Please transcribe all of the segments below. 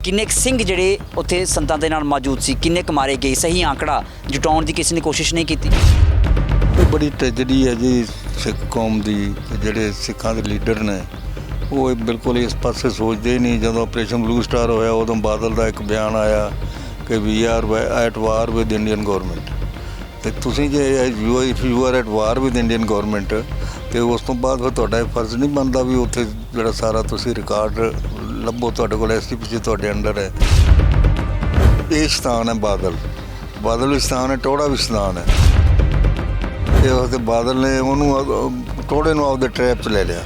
ਕਿੰਨੇ ਕੁ ਸਿੰਘ ਜਿਹੜੇ ਉੱਥੇ ਸੰਤਾਂ ਦੇ ਨਾਲ ਮੌਜੂਦ ਸੀ, ਕਿੰਨੇ ਕੁ ਮਾਰੇ ਗਏ, ਸਹੀ ਆંકੜਾ ਜੁਟਾਉਣ ਦੀ ਕਿਸੇ ਨੇ ਕੋਸ਼ਿਸ਼ ਨਹੀਂ ਕੀਤੀ। ਇਹ ਬੜੀ ਟ੍ਰੈਜਡੀ ਹੈ ਜੀ ਸਿੱਖ ਕੌਮ ਦੀ। ਜਿਹੜੇ ਸਿੱਖਾਂ ਦੇ ਲੀਡਰ ਨੇ ਉਹ ਬਿਲਕੁਲ ਇਸ ਪਾਸੇ ਸੋਚਦੇ ਹੀ ਨਹੀਂ। ਜਦੋਂ ਆਪਰੇਸ਼ਨ ਬਲੂ ਸਟਾਰ ਹੋਇਆ ਉਦੋਂ ਬਾਦਲ ਦਾ ਇੱਕ ਬਿਆਨ ਆਇਆ ਕਿ we are at war with Indian government. ਅਤੇ ਤੁਸੀਂ ਜੇ you are at war with Indian government ਅਤੇ ਉਸ ਤੋਂ ਬਾਅਦ ਫਿਰ ਤੁਹਾਡਾ ਇਹ ਫਰਜ਼ ਨਹੀਂ ਬਣਦਾ ਵੀ ਉੱਥੇ ਜਿਹੜਾ ਸਾਰਾ ਤੁਸੀਂ ਰਿਕਾਰਡ ਲੱਭੋ, ਤੁਹਾਡੇ ਕੋਲ STPC ਤੁਹਾਡੇ ਅੰਡਰ ਹੈ। ਇਹ ਸਥਾਨ ਹੈ ਬਾਦਲ ਵੀ ਸਥਾਨ ਹੈ, ਟੋੜਾ ਵੀ ਸਥਾਨ ਹੈ। ਅਤੇ ਉਸ ਬਾਦਲ ਨੇ ਉਹਨੂੰ ਟੋੜੇ ਨੂੰ ਆਪਦੇ ਟਰੈਪ 'ਚ ਲੈ ਲਿਆ।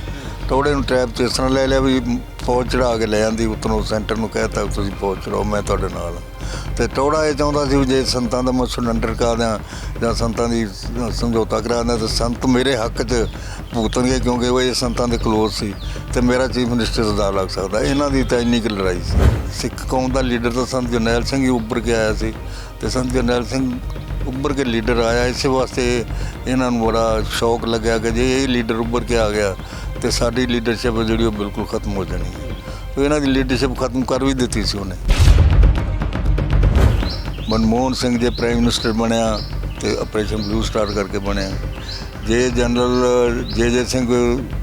ਟੋੜੇ ਨੂੰ ਟਰੈਪ 'ਚ ਇਸ ਤਰ੍ਹਾਂ ਲੈ ਲਿਆ ਵੀ ਫੌਜ ਚੜ੍ਹਾ ਕੇ ਲੈ ਜਾਂਦੀ ਉੱਤੋਂ ਸੈਂਟਰ ਨੂੰ ਕਹਿ ਤਾ ਤੁਸੀਂ ਫੌਜ ਚੜਾਓ, ਮੈਂ ਤੁਹਾਡੇ ਨਾਲ। ਅਤੇ ਟੋੜਾ ਇਹ ਚਾਹੁੰਦਾ ਸੀ ਵੀ ਜੇ ਸੰਤਾਂ ਦਾ ਮੈਂ ਸਰੈਂਡਰ ਕਰਾ ਦਿਆਂ ਜਾਂ ਸੰਤਾਂ ਦੀ ਸਮਝੌਤਾ ਕਰਾ ਦਿਆਂ ਤਾਂ ਸੰਤ ਮੇਰੇ ਹੱਕ 'ਚ ਭੁਗਤਣਗੇ, ਕਿਉਂਕਿ ਉਹ ਇਹ ਸੰਤਾਂ ਦੇ ਕਲੋਜ਼ ਸੀ ਅਤੇ ਮੇਰਾ ਚੀਫ ਮਿਨਿਸਟਰ ਸਰਦਾਰ ਲੱਗ ਸਕਦਾ। ਇਹਨਾਂ ਦੀ ਤਾਂ ਇੰਨੀ ਕੁ ਲੜਾਈ ਸੀ। ਸਿੱਖ ਕੌਮ ਦਾ ਲੀਡਰ ਤਾਂ ਸੰਤ ਜਰਨੈਲ ਸਿੰਘ ਹੀ ਉੱਭਰ ਕੇ ਆਇਆ ਸੀ ਅਤੇ ਸੰਤ ਜਰਨੈਲ ਸਿੰਘ ਉੱਭਰ ਕੇ ਲੀਡਰ ਆਇਆ। ਇਸੇ ਵਾਸਤੇ ਇਹਨਾਂ ਨੂੰ ਬੜਾ ਸ਼ੌਕ ਲੱਗਿਆ ਕਿ ਜੇ ਇਹ ਲੀਡਰ ਉੱਭਰ ਕੇ ਆ ਗਿਆ ਅਤੇ ਸਾਡੀ ਲੀਡਰਸ਼ਿਪ ਜਿਹੜੀ ਉਹ ਬਿਲਕੁਲ ਖਤਮ ਹੋ ਜਾਣੀ ਹੈ। ਇਹਨਾਂ ਦੀ ਲੀਡਰਸ਼ਿਪ ਖਤਮ ਕਰ ਵੀ ਦਿੱਤੀ ਸੀ ਉਹਨੇ। ਮਨਮੋਹਨ ਸਿੰਘ ਜੇ ਪ੍ਰਾਈਮ ਮਿਨਿਸਟਰ ਬਣਿਆ ਅਤੇ ਆਪਰੇਸ਼ਨ ਬਲੂ ਸਟਾਰ ਕਰਕੇ ਬਣਿਆ। ਜੇ ਜਨਰਲ ਜੇ Singh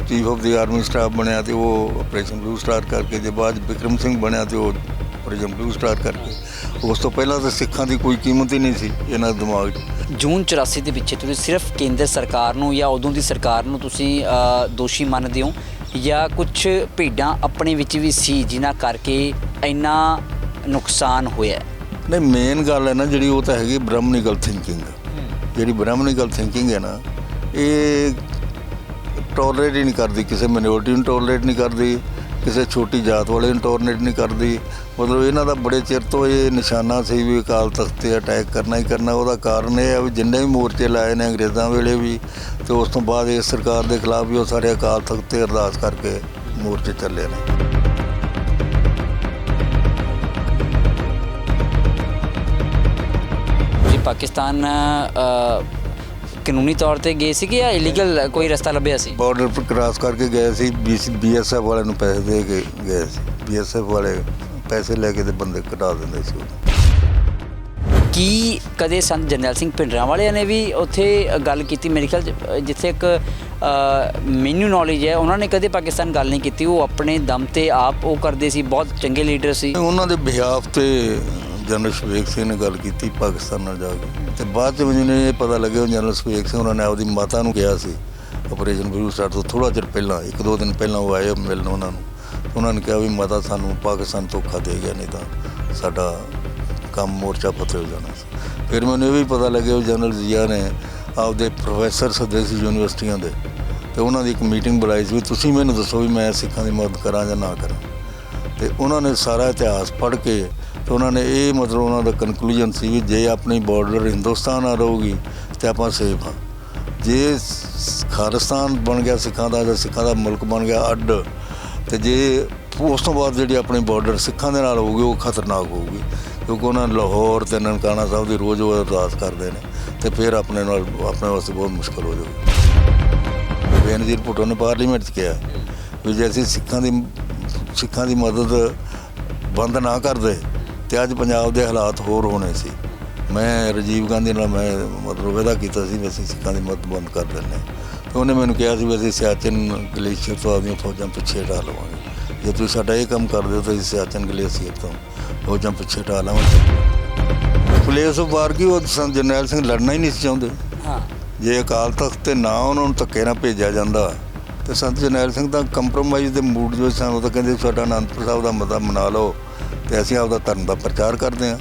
chief of the army staff ਬਣਿਆ ਅਤੇ ਉਹ ਆਪਰੇਸ਼ਨ ਬਲੂ ਸਟਾਰ ਕਰਕੇ। ਜੇ ਬਾਅਦ ਬਿਕਰਮ ਸਿੰਘ ਬਣਿਆ ਅਤੇ ਉਹ ਆਪਰੇਸ਼ਨ ਬਲੂ ਸਟਾਰ ਕਰਕੇ। ਉਸ ਤੋਂ ਪਹਿਲਾਂ ਤਾਂ ਸਿੱਖਾਂ ਦੀ ਕੋਈ ਕੀਮਤ ਹੀ ਨਹੀਂ ਸੀ ਇਹਨਾਂ ਦੇ ਦਿਮਾਗ 'ਚ। ਜੂਨ 84 ਦੇ ਪਿੱਛੇ ਤੁਸੀਂ ਸਿਰਫ ਕੇਂਦਰ ਸਰਕਾਰ ਨੂੰ ਜਾਂ ਉਦੋਂ ਦੀ ਸਰਕਾਰ ਨੂੰ ਤੁਸੀਂ ਦੋਸ਼ੀ ਮੰਨਦੇ ਹੋ, ਜਾਂ ਕੁਝ ਭੇਡਾਂ ਆਪਣੇ ਵਿੱਚ ਵੀ ਸੀ ਜਿਨ੍ਹਾਂ ਕਰਕੇ ਇੰਨਾ ਨੁਕਸਾਨ ਹੋਇਆ? ਨਹੀਂ, ਮੇਨ ਗੱਲ ਹੈ ਨਾ ਜਿਹੜੀ ਉਹ ਤਾਂ ਹੈਗੀ ਬ੍ਰਹਮਨਿਕਲ ਥਿੰਕਿੰਗ। ਜਿਹੜੀ ਬ੍ਰਹਮਨਿਕਲ ਥਿੰਕਿੰਗ ਹੈ ਨਾ ਇਹ ਟੋਲਰੇਟ ਹੀ ਨਹੀਂ ਕਰਦੀ, ਕਿਸੇ ਮਿਨੋਰਟੀ ਨੂੰ ਟੋਲਰੇਟ ਨਹੀਂ ਕਰਦੀ, ਕਿਸੇ ਛੋਟੀ ਜਾਤ ਵਾਲੇ ਨੂੰ ਟੋਲਰੇਟ ਨਹੀਂ ਕਰਦੀ। ਮਤਲਬ ਇਹਨਾਂ ਦਾ ਬੜੇ ਚਿਰ ਤੋਂ ਇਹ ਨਿਸ਼ਾਨਾ ਸੀ ਵੀ ਅਕਾਲ ਤਖ਼ਤ 'ਤੇ ਅਟੈਕ ਕਰਨਾ ਹੀ ਕਰਨਾ। ਉਹਦਾ ਕਾਰਨ ਇਹ ਹੈ ਵੀ ਜਿੰਨੇ ਵੀ ਮੋਰਚੇ ਲਾਏ ਨੇ ਅੰਗਰੇਜ਼ਾਂ ਵੇਲੇ ਵੀ ਅਤੇ ਉਸ ਤੋਂ ਬਾਅਦ ਇਸ ਸਰਕਾਰ ਦੇ ਖਿਲਾਫ ਵੀ ਉਹ ਸਾਰੇ ਅਕਾਲ ਤਖ਼ਤ 'ਤੇ ਅਰਦਾਸ ਕਰਕੇ ਮੋਰਚੇ ਚੱਲੇ ਨੇ। ਜੀ ਪਾਕਿਸਤਾਨ ਕਾਨੂੰਨੀ ਤੌਰ 'ਤੇ ਗਏ ਸੀਗੇ ਜਾਂ ਇਲੀਗਲ ਕੋਈ ਰਸਤਾ ਲੱਭਿਆ ਸੀ? ਬਾਰਡਰ ਪਰ ਕ੍ਰਾਸ ਕਰਕੇ ਗਏ ਸੀ। BSF ਵਾਲਿਆਂ ਨੂੰ ਪੈਸੇ ਦੇ ਕੇ ਗਏ ਸੀ। BSF ਵਾਲੇ ਪੈਸੇ ਲੈ ਕੇ ਤੇ ਬੰਦੇ ਕਢਾ ਦਿੰਦੇ ਸੀ। ਕੀ ਕਦੇ ਸੰਤ ਜਰਨੈਲ ਸਿੰਘ ਭਿੰਡਰਾਂ ਵਾਲਿਆਂ ਨੇ ਵੀ ਉੱਥੇ ਗੱਲ ਕੀਤੀ? ਮੇਰੇ ਖਿਆਲ ਜਿੱਥੇ ਇੱਕ ਮੈਨੂੰ ਨੌਲੇਜ ਹੈ ਉਹਨਾਂ ਨੇ ਕਦੇ ਪਾਕਿਸਤਾਨ ਗੱਲ ਨਹੀਂ ਕੀਤੀ। ਉਹ ਆਪਣੇ ਦਮ 'ਤੇ ਆਪ ਉਹ ਕਰਦੇ ਸੀ, ਬਹੁਤ ਚੰਗੇ ਲੀਡਰ ਸੀ। ਉਹਨਾਂ ਦੇ ਬਿਹਾਫ 'ਤੇ ਜਨਰਲ ਸ਼ਵੇਕ ਸਿੰਘ ਨੇ ਗੱਲ ਕੀਤੀ ਪਾਕਿਸਤਾਨ ਨਾਲ ਜਾ ਕੇ। ਅਤੇ ਬਾਅਦ 'ਚ ਮੈਨੂੰ ਇਹ ਪਤਾ ਲੱਗਿਆ ਜਨਰਲ ਸ਼ਵੇਕ ਸਿੰਘ ਉਹਨਾਂ ਨੇ ਆਪਦੀ ਮਾਤਾ ਨੂੰ ਕਿਹਾ ਸੀ ਆਪਰੇਸ਼ਨ ਬਲੂ ਸਟਾਰ ਤੋਂ ਥੋੜ੍ਹਾ ਚਿਰ ਪਹਿਲਾਂ, 1-2 ਦਿਨ ਪਹਿਲਾਂ ਉਹ ਆਏ ਮਿਲਣ ਉਹਨਾਂ ਨੂੰ। ਉਹਨਾਂ ਨੇ ਕਿਹਾ ਵੀ ਮਾਤਾ ਸਾਨੂੰ ਪਾਕਿਸਤਾਨ ਧੋਖਾ ਦੇ ਗਿਆ, ਨਹੀਂ ਤਾਂ ਸਾਡਾ ਕੰਮ ਮੋਰਚਾ ਫਤਿਹ ਹੋ ਜਾਣਾ ਸੀ। ਫਿਰ ਮੈਨੂੰ ਇਹ ਵੀ ਪਤਾ ਲੱਗਿਆ ਵੀ ਜਨਰਲ ਜ਼ੀਆ ਨੇ ਆਪਦੇ ਪ੍ਰੋਫੈਸਰ ਸੱਦੇ ਸੀ ਯੂਨੀਵਰਸਿਟੀਆਂ ਦੇ ਅਤੇ ਉਹਨਾਂ ਦੀ ਇੱਕ ਮੀਟਿੰਗ ਬੁਲਾਈ ਸੀ ਵੀ ਤੁਸੀਂ ਮੈਨੂੰ ਦੱਸੋ ਵੀ ਮੈਂ ਸਿੱਖਾਂ ਦੀ ਮਦਦ ਕਰਾਂ ਜਾਂ ਨਾ ਕਰਾਂ। ਅਤੇ ਉਹਨਾਂ ਨੇ ਸਾਰਾ ਇਤਿਹਾਸ ਪੜ੍ਹ ਕੇ ਅਤੇ ਉਹਨਾਂ ਨੇ ਇਹ ਮਤਲਬ ਉਹਨਾਂ ਦਾ ਕਨਕਲੂਜਨ ਸੀ ਵੀ ਜੇ ਆਪਣੀ ਬਾਰਡਰ ਹਿੰਦੁਸਤਾਨ ਨਾਲ ਰਹੂਗੀ ਤਾਂ ਆਪਾਂ ਸੇਫ ਹਾਂ। ਜੇ ਖਾਲਿਸਤਾਨ ਬਣ ਗਿਆ ਸਿੱਖਾਂ ਦਾ ਜਾਂ ਸਿੱਖਾਂ ਦਾ ਮੁਲਕ ਬਣ ਗਿਆ ਅੱਡ, ਅਤੇ ਜੇ ਉਸ ਤੋਂ ਬਾਅਦ ਜਿਹੜੀ ਆਪਣੀ ਬਾਰਡਰ ਸਿੱਖਾਂ ਦੇ ਨਾਲ ਹੋਊਗੀ ਉਹ ਖਤਰਨਾਕ ਹੋਊਗੀ, ਕਿਉਂਕਿ ਉਹਨਾਂ ਲਾਹੌਰ ਅਤੇ ਨਨਕਾਣਾ ਸਾਹਿਬ ਦੀ ਰੋਜ਼ ਉਹ ਅਰਦਾਸ ਕਰਦੇ ਨੇ ਅਤੇ ਫਿਰ ਆਪਣੇ ਵਾਸਤੇ ਬਹੁਤ ਮੁਸ਼ਕਿਲ ਹੋ ਜਾਊਗੀ। ਬੇਨਜ਼ੀਰ ਭੁੱਟੋ ਨੇ ਪਾਰਲੀਮੈਂਟ 'ਚ ਕਿਹਾ ਵੀ ਜੇ ਅਸੀਂ ਸਿੱਖਾਂ ਦੀ ਮਦਦ ਬੰਦ ਨਾ ਕਰਦੇ ਅਤੇ ਅੱਜ ਪੰਜਾਬ ਦੇ ਹਾਲਾਤ ਹੋਰ ਹੋਣੇ ਸੀ। ਮੈਂ ਰਾਜੀਵ ਗਾਂਧੀ ਨਾਲ ਮੈਂ ਮਤਲਬ ਵਾਅਦਾ ਕੀਤਾ ਸੀ ਵੀ ਅਸੀਂ ਸਿੱਖਾਂ ਦੀ ਮਦਦ ਬੰਦ ਕਰ ਦਿੰਦੇ ਹਾਂ। ਅਤੇ ਉਹਨੇ ਮੈਨੂੰ ਕਿਹਾ ਸੀ ਵੀ ਅਸੀਂ ਸਿਆਚਿਨ ਗਲੇਸ਼ੀਅਰ ਤੋਂ ਆਪਦੀਆਂ ਫੌਜਾਂ ਪਿੱਛੇ ਹਟਾ ਲਵਾਂਗੇ। ਜੇ ਤੁਸੀਂ ਸਾਡਾ ਇਹ ਕੰਮ ਕਰਦੇ ਹੋ ਤਾਂ ਅਸੀਂ ਸਿਆਚਿਨ ਗਲੇਸ਼ੀਅਰ ਤੋਂ ਫੌਜਾਂ ਪਿੱਛੇ ਹਟਾ ਲਵਾਂਗੇ। ਪਲੇਸ ਆਫ ਵਾਰ ਕੀ ਉਹ ਸੰਤ ਜਰਨੈਲ ਸਿੰਘ ਲੜਨਾ ਹੀ ਨਹੀਂ ਸੀ ਚਾਹੁੰਦੇ। ਜੇ ਅਕਾਲ ਤਖ਼ਤ 'ਤੇ ਨਾ ਉਹਨਾਂ ਨੂੰ ਧੱਕੇ ਨਾਲ ਭੇਜਿਆ ਜਾਂਦਾ ਅਤੇ ਸੰਤ ਜਰਨੈਲ ਸਿੰਘ ਤਾਂ ਕੰਪਰੋਮਾਈਜ਼ ਦੇ ਮੂਡ ਜੋ ਸਨ। ਉਹ ਤਾਂ ਕਹਿੰਦੇ ਸਾਡਾ ਅਨੰਦਪੁਰ ਸਾਹਿਬ ਦਾ ਮਤਾ ਮਨਾ ਲਓ ਅਤੇ ਅਸੀਂ ਆਪਦਾ ਧਰਮ ਦਾ ਪ੍ਰਚਾਰ ਕਰਦੇ ਹਾਂ।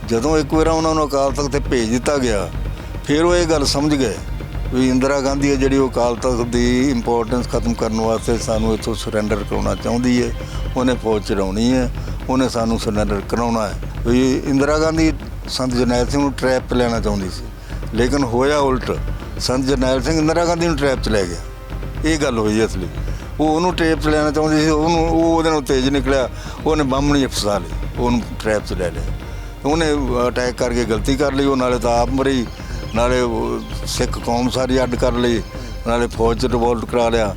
ਜਦੋਂ ਇੱਕ ਵਾਰ ਉਹਨਾਂ ਨੂੰ ਅਕਾਲ ਤਖ਼ਤ 'ਤੇ ਭੇਜ ਦਿੱਤਾ ਗਿਆ ਫਿਰ ਉਹ ਇਹ ਗੱਲ ਸਮਝ ਗਏ ਵੀ ਇੰਦਰਾ ਗਾਂਧੀ ਹੈ ਜਿਹੜੀ ਉਹ ਅਕਾਲ ਤਖ਼ਤ ਦੀ ਇੰਪੋਰਟੈਂਸ ਖਤਮ ਕਰਨ ਵਾਸਤੇ ਸਾਨੂੰ ਇੱਥੋਂ ਸਰੈਂਡਰ ਕਰਾਉਣਾ ਚਾਹੁੰਦੀ ਹੈ। ਉਹਨੇ ਫੌਜ ਚੜਾਉਣੀ ਹੈ, ਉਹਨੇ ਸਾਨੂੰ ਸਰੈਂਡਰ ਕਰਾਉਣਾ ਹੈ। ਵੀ ਇੰਦਰਾ ਗਾਂਧੀ ਸੰਤ ਜਰਨੈਲ ਸਿੰਘ ਨੂੰ ਟਰੈਪ 'ਚ ਲੈਣਾ ਚਾਹੁੰਦੀ ਸੀ, ਲੇਕਿਨ ਹੋਇਆ ਉਲਟ। ਸੰਤ ਜਰਨੈਲ ਸਿੰਘ ਇੰਦਰਾ ਗਾਂਧੀ ਨੂੰ ਟਰੈਪ 'ਚ ਲੈ ਗਿਆ। ਇਹ ਗੱਲ ਹੋਈ ਅਸਲੀ। ਉਹ ਉਹਨੂੰ ਟਰੈਪ 'ਚ ਲੈਣਾ ਚਾਹੁੰਦੀ ਸੀ, ਉਹ ਉਹਦੇ ਨਾਲ ਤੇਜ਼ ਨਿਕਲਿਆ, ਉਹਨੇ ਬੰਬ ਨਹੀਂ ਫਸਾ ਲਈ, ਉਹਨੂੰ ਟਰੈਪ 'ਚ ਲੈ ਲਿਆ। ਉਹਨੇ ਅਟੈਕ ਕਰਕੇ ਗਲਤੀ ਕਰ ਲਈ। ਉਹ ਨਾਲੇ ਤਾਂ ਆਪ ਮਰੀ, ਨਾਲੇ ਸਿੱਖ ਕੌਮ ਸਾਰੀ ਅੱਡ ਕਰ ਲਈ, ਨਾਲੇ ਫੌਜ 'ਚ ਰਿਵੋਲਟ ਕਰਾ ਲਿਆ।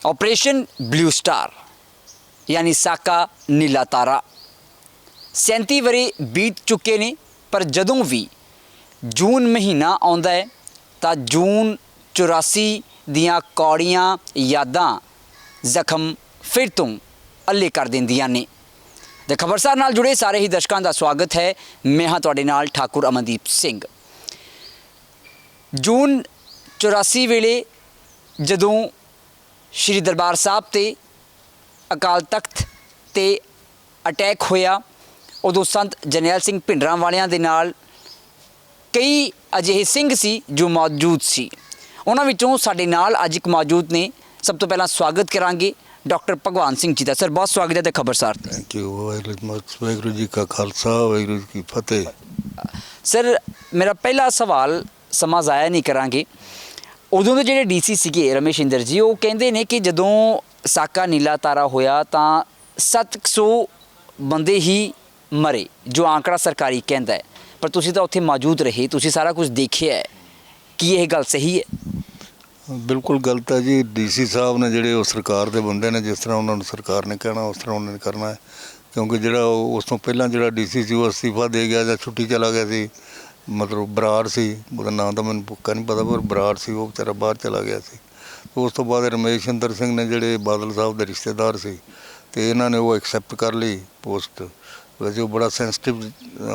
ਆਪਰੇਸ਼ਨ ਬਲੂ ਸਟਾਰ यानी साका नीला तारा 37 वरे बीत चुके ने पर जदों भी जून महीना आउंदा है तां जून 84 दियां कौड़ियां यादां जख्म फिर ਤੋਂ ਅੱਲੇ कर ਦਿੰਦੀਆਂ ਨੇ। ਤੇ ਖਬਰਸਾਰ ਨਾਲ जुड़े सारे ही दर्शकों का स्वागत है। मैं हाँ तुहाडे नाल ठाकुर अमनदीप सिंह। जून 84 ਵੇਲੇ ਜਦੋਂ श्री दरबार साहब ते अकाल तख्त ते अटैक होया उदों संत जरनैल सिंह भिंडरां वालियां दे नाल कई अजिहे सिंह सी जो मौजूद सी। उन्हां विचों साडे नाल अज एक मौजूद ने। सब तो पहला स्वागत करांगे डॉक्टर भगवान सिंह जी का। सर बहुत स्वागत है ते खबरसार। Thank you. वाहिगुरू जी का खालसा वाहिगुरू जी की फतेह। सर मेरा पहला सवाल समा ज़ाया नहीं करांगे। उदों ਦੇ ਜਿਹੜੇ ਡੀਸੀ ਸੀਗੇ ਰਮੇਸ਼ ਇੰਦਰ ਜੀ ਉਹ ਕਹਿੰਦੇ ਨੇ ਕਿ ਜਦੋਂ ਸਾਕਾ ਨੀਲਾ ਤਾਰਾ ਹੋਇਆ ਤਾਂ 700 ਬੰਦੇ ਹੀ ਮਰੇ ਜੋ ਆંકੜਾ ਸਰਕਾਰੀ ਕਹਿੰਦਾ ਹੈ, ਪਰ ਤੁਸੀਂ ਤਾਂ ਉੱਥੇ ਮੌਜੂਦ ਰਹੇ, ਤੁਸੀਂ ਸਾਰਾ ਕੁਝ ਦੇਖਿਆ ਹੈ, ਕੀ ਇਹ ਗੱਲ ਸਹੀ ਹੈ? ਬਿਲਕੁਲ ਗਲਤ ਹੈ ਜੀ। ਡੀਸੀ ਸਾਹਿਬ ਨੇ ਜਿਹੜੇ ਉਹ ਸਰਕਾਰ ਦੇ ਬੰਦੇ ਨੇ, ਜਿਸ ਤਰ੍ਹਾਂ ਉਹਨਾਂ ਨੂੰ ਸਰਕਾਰ ਨੇ ਕਹਿਣਾ ਉਸ ਤਰ੍ਹਾਂ ਉਹਨਾਂ ਨੇ ਕਰਨਾ ਹੈ। ਕਿਉਂਕਿ ਜਿਹੜਾ ਉਸ ਤੋਂ ਪਹਿਲਾਂ ਜਿਹੜਾ ਡੀਸੀ ਸੀ ਉਹ ਅਸਤੀਫਾ ਦੇ ਗਿਆ ਜਾਂ ਛੁੱਟੀ ਚਲਾ ਗਿਆ ਸੀ, ਮਤਲਬ ਬਰਾੜ ਸੀ, ਉਹਦਾ ਨਾਂ ਤਾਂ ਮੈਨੂੰ ਪੱਕਾ ਨਹੀਂ ਪਤਾ, ਪਰ ਬਰਾੜ ਸੀ, ਉਹ ਵਿਚਾਰਾ ਬਾਹਰ ਚਲਾ ਗਿਆ ਸੀ। ਉਸ ਤੋਂ ਬਾਅਦ ਰਮੇਸ਼ ਇੰਦਰ ਸਿੰਘ ਨੇ ਜਿਹੜੇ ਬਾਦਲ ਸਾਹਿਬ ਦੇ ਰਿਸ਼ਤੇਦਾਰ ਸੀ ਅਤੇ ਇਹਨਾਂ ਨੇ ਉਹ ਐਕਸੈਪਟ ਕਰ ਲਈ ਪੋਸਟ। ਵੈਸੇ ਉਹ ਬੜਾ ਸੈਂਸਿਟਿਵ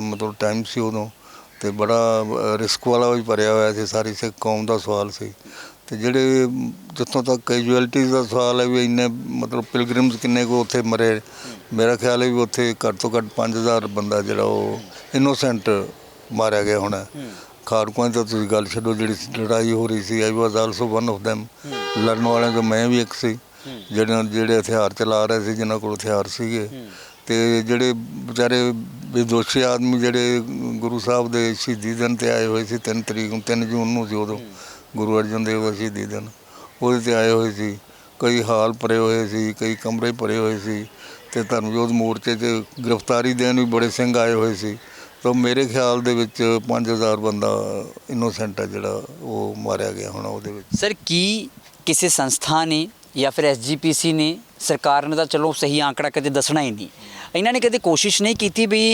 ਮਤਲਬ ਟਾਈਮ ਸੀ ਉਦੋਂ, ਅਤੇ ਬੜਾ ਰਿਸਕ ਵਾਲਾ ਵੀ ਭਰਿਆ ਹੋਇਆ ਸੀ, ਸਾਰੀ ਸਿੱਖ ਕੌਮ ਦਾ ਸਵਾਲ ਸੀ। ਅਤੇ ਜਿਹੜੇ ਜਿੱਥੋਂ ਤੱਕ ਕੈਜੂਅਲਟੀਜ਼ ਦਾ ਸਵਾਲ ਹੈ ਵੀ ਇੰਨੇ ਮਤਲਬ ਪਿਲਗ੍ਰਿਮਸ ਕਿੰਨੇ ਕੁ ਉੱਥੇ ਮਰੇ, ਮੇਰਾ ਖਿਆਲ ਹੈ ਵੀ ਉੱਥੇ ਘੱਟ ਤੋਂ ਘੱਟ 5000 ਬੰਦਾ ਜਿਹੜਾ ਉਹ ਇਨੋਸੈਂਟ ਮਾਰਿਆ ਗਿਆ ਹੋਣਾ। ਖਾੜਕੂਆਂ ਤਾਂ ਤੁਸੀਂ ਗੱਲ ਛੱਡੋ, ਜਿਹੜੀ ਲੜਾਈ ਹੋ ਰਹੀ ਸੀ, ਆਈ ਵਾਜ਼ ਆਲਸੋ ਵਨ ਆਫ ਦੈਮ। ਲੜਨ ਵਾਲਿਆਂ ਤੋਂ ਮੈਂ ਵੀ ਇੱਕ ਸੀ, ਜਿਹੜੇ ਹਥਿਆਰ ਚਲਾ ਰਹੇ ਸੀ, ਜਿਨ੍ਹਾਂ ਕੋਲ ਹਥਿਆਰ ਸੀਗੇ। ਅਤੇ ਜਿਹੜੇ ਵਿਚਾਰੇ ਬੇਦੋਸ਼ੀ ਆਦਮੀ ਜਿਹੜੇ ਗੁਰੂ ਸਾਹਿਬ ਦੇ ਸ਼ਹੀਦੀ ਦਿਨ 'ਤੇ ਆਏ ਹੋਏ ਸੀ, 3 ਜੂਨ ਨੂੰ ਸੀ ਉਦੋਂ ਗੁਰੂ ਅਰਜਨ ਦੇਵ ਦਾ ਸ਼ਹੀਦੀ ਦਿਨ, ਉਹਦੇ 'ਤੇ ਆਏ ਹੋਏ ਸੀ। ਕਈ ਹਾਲ ਭਰੇ ਹੋਏ ਸੀ, ਕਈ ਕਮਰੇ ਭਰੇ ਹੋਏ ਸੀ, ਅਤੇ ਧਰਮਯੋਧ ਮੋਰਚੇ 'ਚ ਗ੍ਰਿਫਤਾਰੀ ਦੇਣ ਵੀ ਬੜੇ ਸਿੰਘ ਆਏ ਹੋਏ ਸੀ। ਤਾਂ ਮੇਰੇ ਖਿਆਲ ਦੇ ਵਿੱਚ 5000 ਬੰਦਾ ਇਨੋਸੈਂਟ ਹੈ ਜਿਹੜਾ ਉਹ ਮਾਰਿਆ ਗਿਆ ਹੋਣਾ ਉਹਦੇ ਵਿੱਚ। ਸਰ ਕੀ ਕਿਸੇ ਸੰਸਥਾ ਨੇ ਜਾਂ ਫਿਰ SGPC ਨੇ, ਸਰਕਾਰ ਨੇ ਤਾਂ ਚਲੋ ਸਹੀ ਆંકੜਾ ਕਦੇ ਦੱਸਣਾ ਹੀ ਨਹੀਂ, ਇਹਨਾਂ ਨੇ ਕਦੇ ਕੋਸ਼ਿਸ਼ ਨਹੀਂ ਕੀਤੀ ਵੀ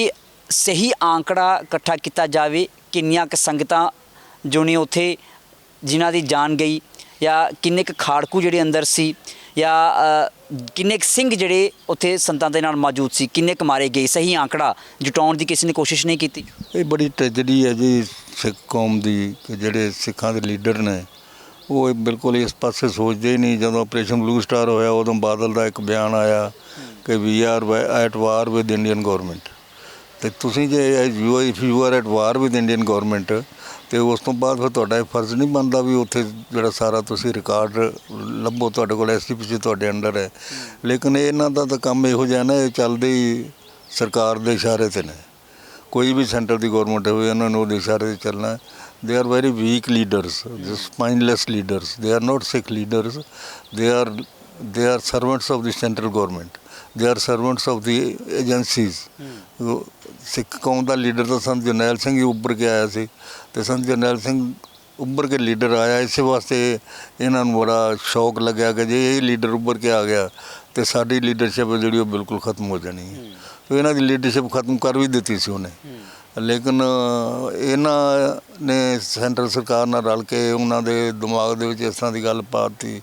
ਸਹੀ ਆંકੜਾ ਇਕੱਠਾ ਕੀਤਾ ਜਾਵੇ? ਕਿੰਨੀਆਂ ਕੁ ਸੰਗਤਾਂ ਜੋ ਨੇ ਉੱਥੇ ਜਿਨ੍ਹਾਂ ਦੀ ਜਾਨ ਗਈ, ਜਾਂ ਕਿੰਨੇ ਕੁ ਖਾੜਕੂ ਜਿਹੜੇ ਅੰਦਰ ਸੀ, ਜਾਂ ਕਿੰਨੇ ਕੁ ਸਿੰਘ ਜਿਹੜੇ ਉੱਥੇ ਸੰਤਾਂ ਦੇ ਨਾਲ ਮੌਜੂਦ ਸੀ, ਕਿੰਨੇ ਕੁ ਮਾਰੇ ਗਏ? ਸਹੀ ਆંકੜਾ ਜੁਟਾਉਣ ਦੀ ਕਿਸੇ ਨੇ ਕੋਸ਼ਿਸ਼ ਨਹੀਂ ਕੀਤੀ? ਇਹ ਬੜੀ ਟ੍ਰੈਜਡੀ ਹੈ ਜੀ ਸਿੱਖ ਕੌਮ ਦੀ, ਕਿ ਜਿਹੜੇ ਸਿੱਖਾਂ ਦੇ ਲੀਡਰ ਨੇ ਉਹ ਬਿਲਕੁਲ ਇਸ ਪਾਸੇ ਸੋਚਦੇ ਹੀ ਨਹੀਂ। ਜਦੋਂ ਆਪਰੇਸ਼ਨ ਬਲੂ ਸਟਾਰ ਹੋਇਆ ਉਦੋਂ ਬਾਦਲ ਦਾ ਇੱਕ ਬਿਆਨ ਆਇਆ ਕਿ we are at war with Indian government. ਅਤੇ ਤੁਸੀਂ ਜੇ if you are at war with Indian government, ਅਤੇ ਉਸ ਤੋਂ ਬਾਅਦ ਫਿਰ ਤੁਹਾਡਾ ਇਹ ਫਰਜ਼ ਨਹੀਂ ਬਣਦਾ ਵੀ ਉੱਥੇ ਜਿਹੜਾ ਸਾਰਾ ਤੁਸੀਂ ਰਿਕਾਰਡ ਲੱਭੋ, ਤੁਹਾਡੇ ਕੋਲ SGPC ਤੁਹਾਡੇ ਅੰਡਰ ਹੈ। ਲੇਕਿਨ ਇਹਨਾਂ ਦਾ ਤਾਂ ਕੰਮ ਇਹੋ ਜਿਹਾ ਨਾ, ਇਹ ਚੱਲਦੇ ਹੀ ਸਰਕਾਰ ਦੇ ਇਸ਼ਾਰੇ 'ਤੇ ਨੇ। ਕੋਈ ਵੀ ਸੈਂਟਰ ਦੀ ਗੌਰਮੈਂਟ ਹੋਵੇ, ਇਹਨਾਂ ਨੂੰ ਉਹਦੇ ਇਸ਼ਾਰੇ 'ਤੇ ਚੱਲਣਾ। They are very weak leaders, spineless leaders, they are not Sikh leaders, they are servants of the central government, they are servants of the agencies. Sikh ਕੌਮ ਦਾ ਲੀਡਰ ਤਾਂ ਸੰਤ ਜਰਨੈਲ ਸਿੰਘ ਹੀ ਉੱਭਰ ਕੇ ਆਇਆ ਸੀ, ਅਤੇ ਸੰਤ ਜਰਨੈਲ ਸਿੰਘ ਉੱਭਰ ਕੇ ਲੀਡਰ ਆਇਆ, ਇਸੇ ਵਾਸਤੇ ਇਹਨਾਂ ਨੂੰ ਬੜਾ ਸ਼ੌਕ ਲੱਗਿਆ ਕਿ ਜੇ ਇਹ ਲੀਡਰ ਉੱਭਰ ਕੇ ਆ ਗਿਆ ਅਤੇ ਸਾਡੀ ਲੀਡਰਸ਼ਿਪ ਜਿਹੜੀ ਉਹ ਬਿਲਕੁਲ ਖਤਮ ਹੋ ਜਾਣੀ ਹੈ। ਅਤੇ ਇਹਨਾਂ ਦੀ ਲੀਡਰਸ਼ਿਪ ਖਤਮ ਕਰ ਵੀ ਦਿੱਤੀ ਸੀ ਉਹਨੇ। ਲੇਕਿਨ ਇਹਨਾਂ ਨੇ ਸੈਂਟਰ ਸਰਕਾਰ ਨਾਲ ਰਲ ਕੇ ਉਹਨਾਂ ਦੇ ਦਿਮਾਗ ਦੇ ਵਿੱਚ ਇਸ ਤਰ੍ਹਾਂ ਦੀ ਗੱਲ ਪਾ ਦਿੱਤੀ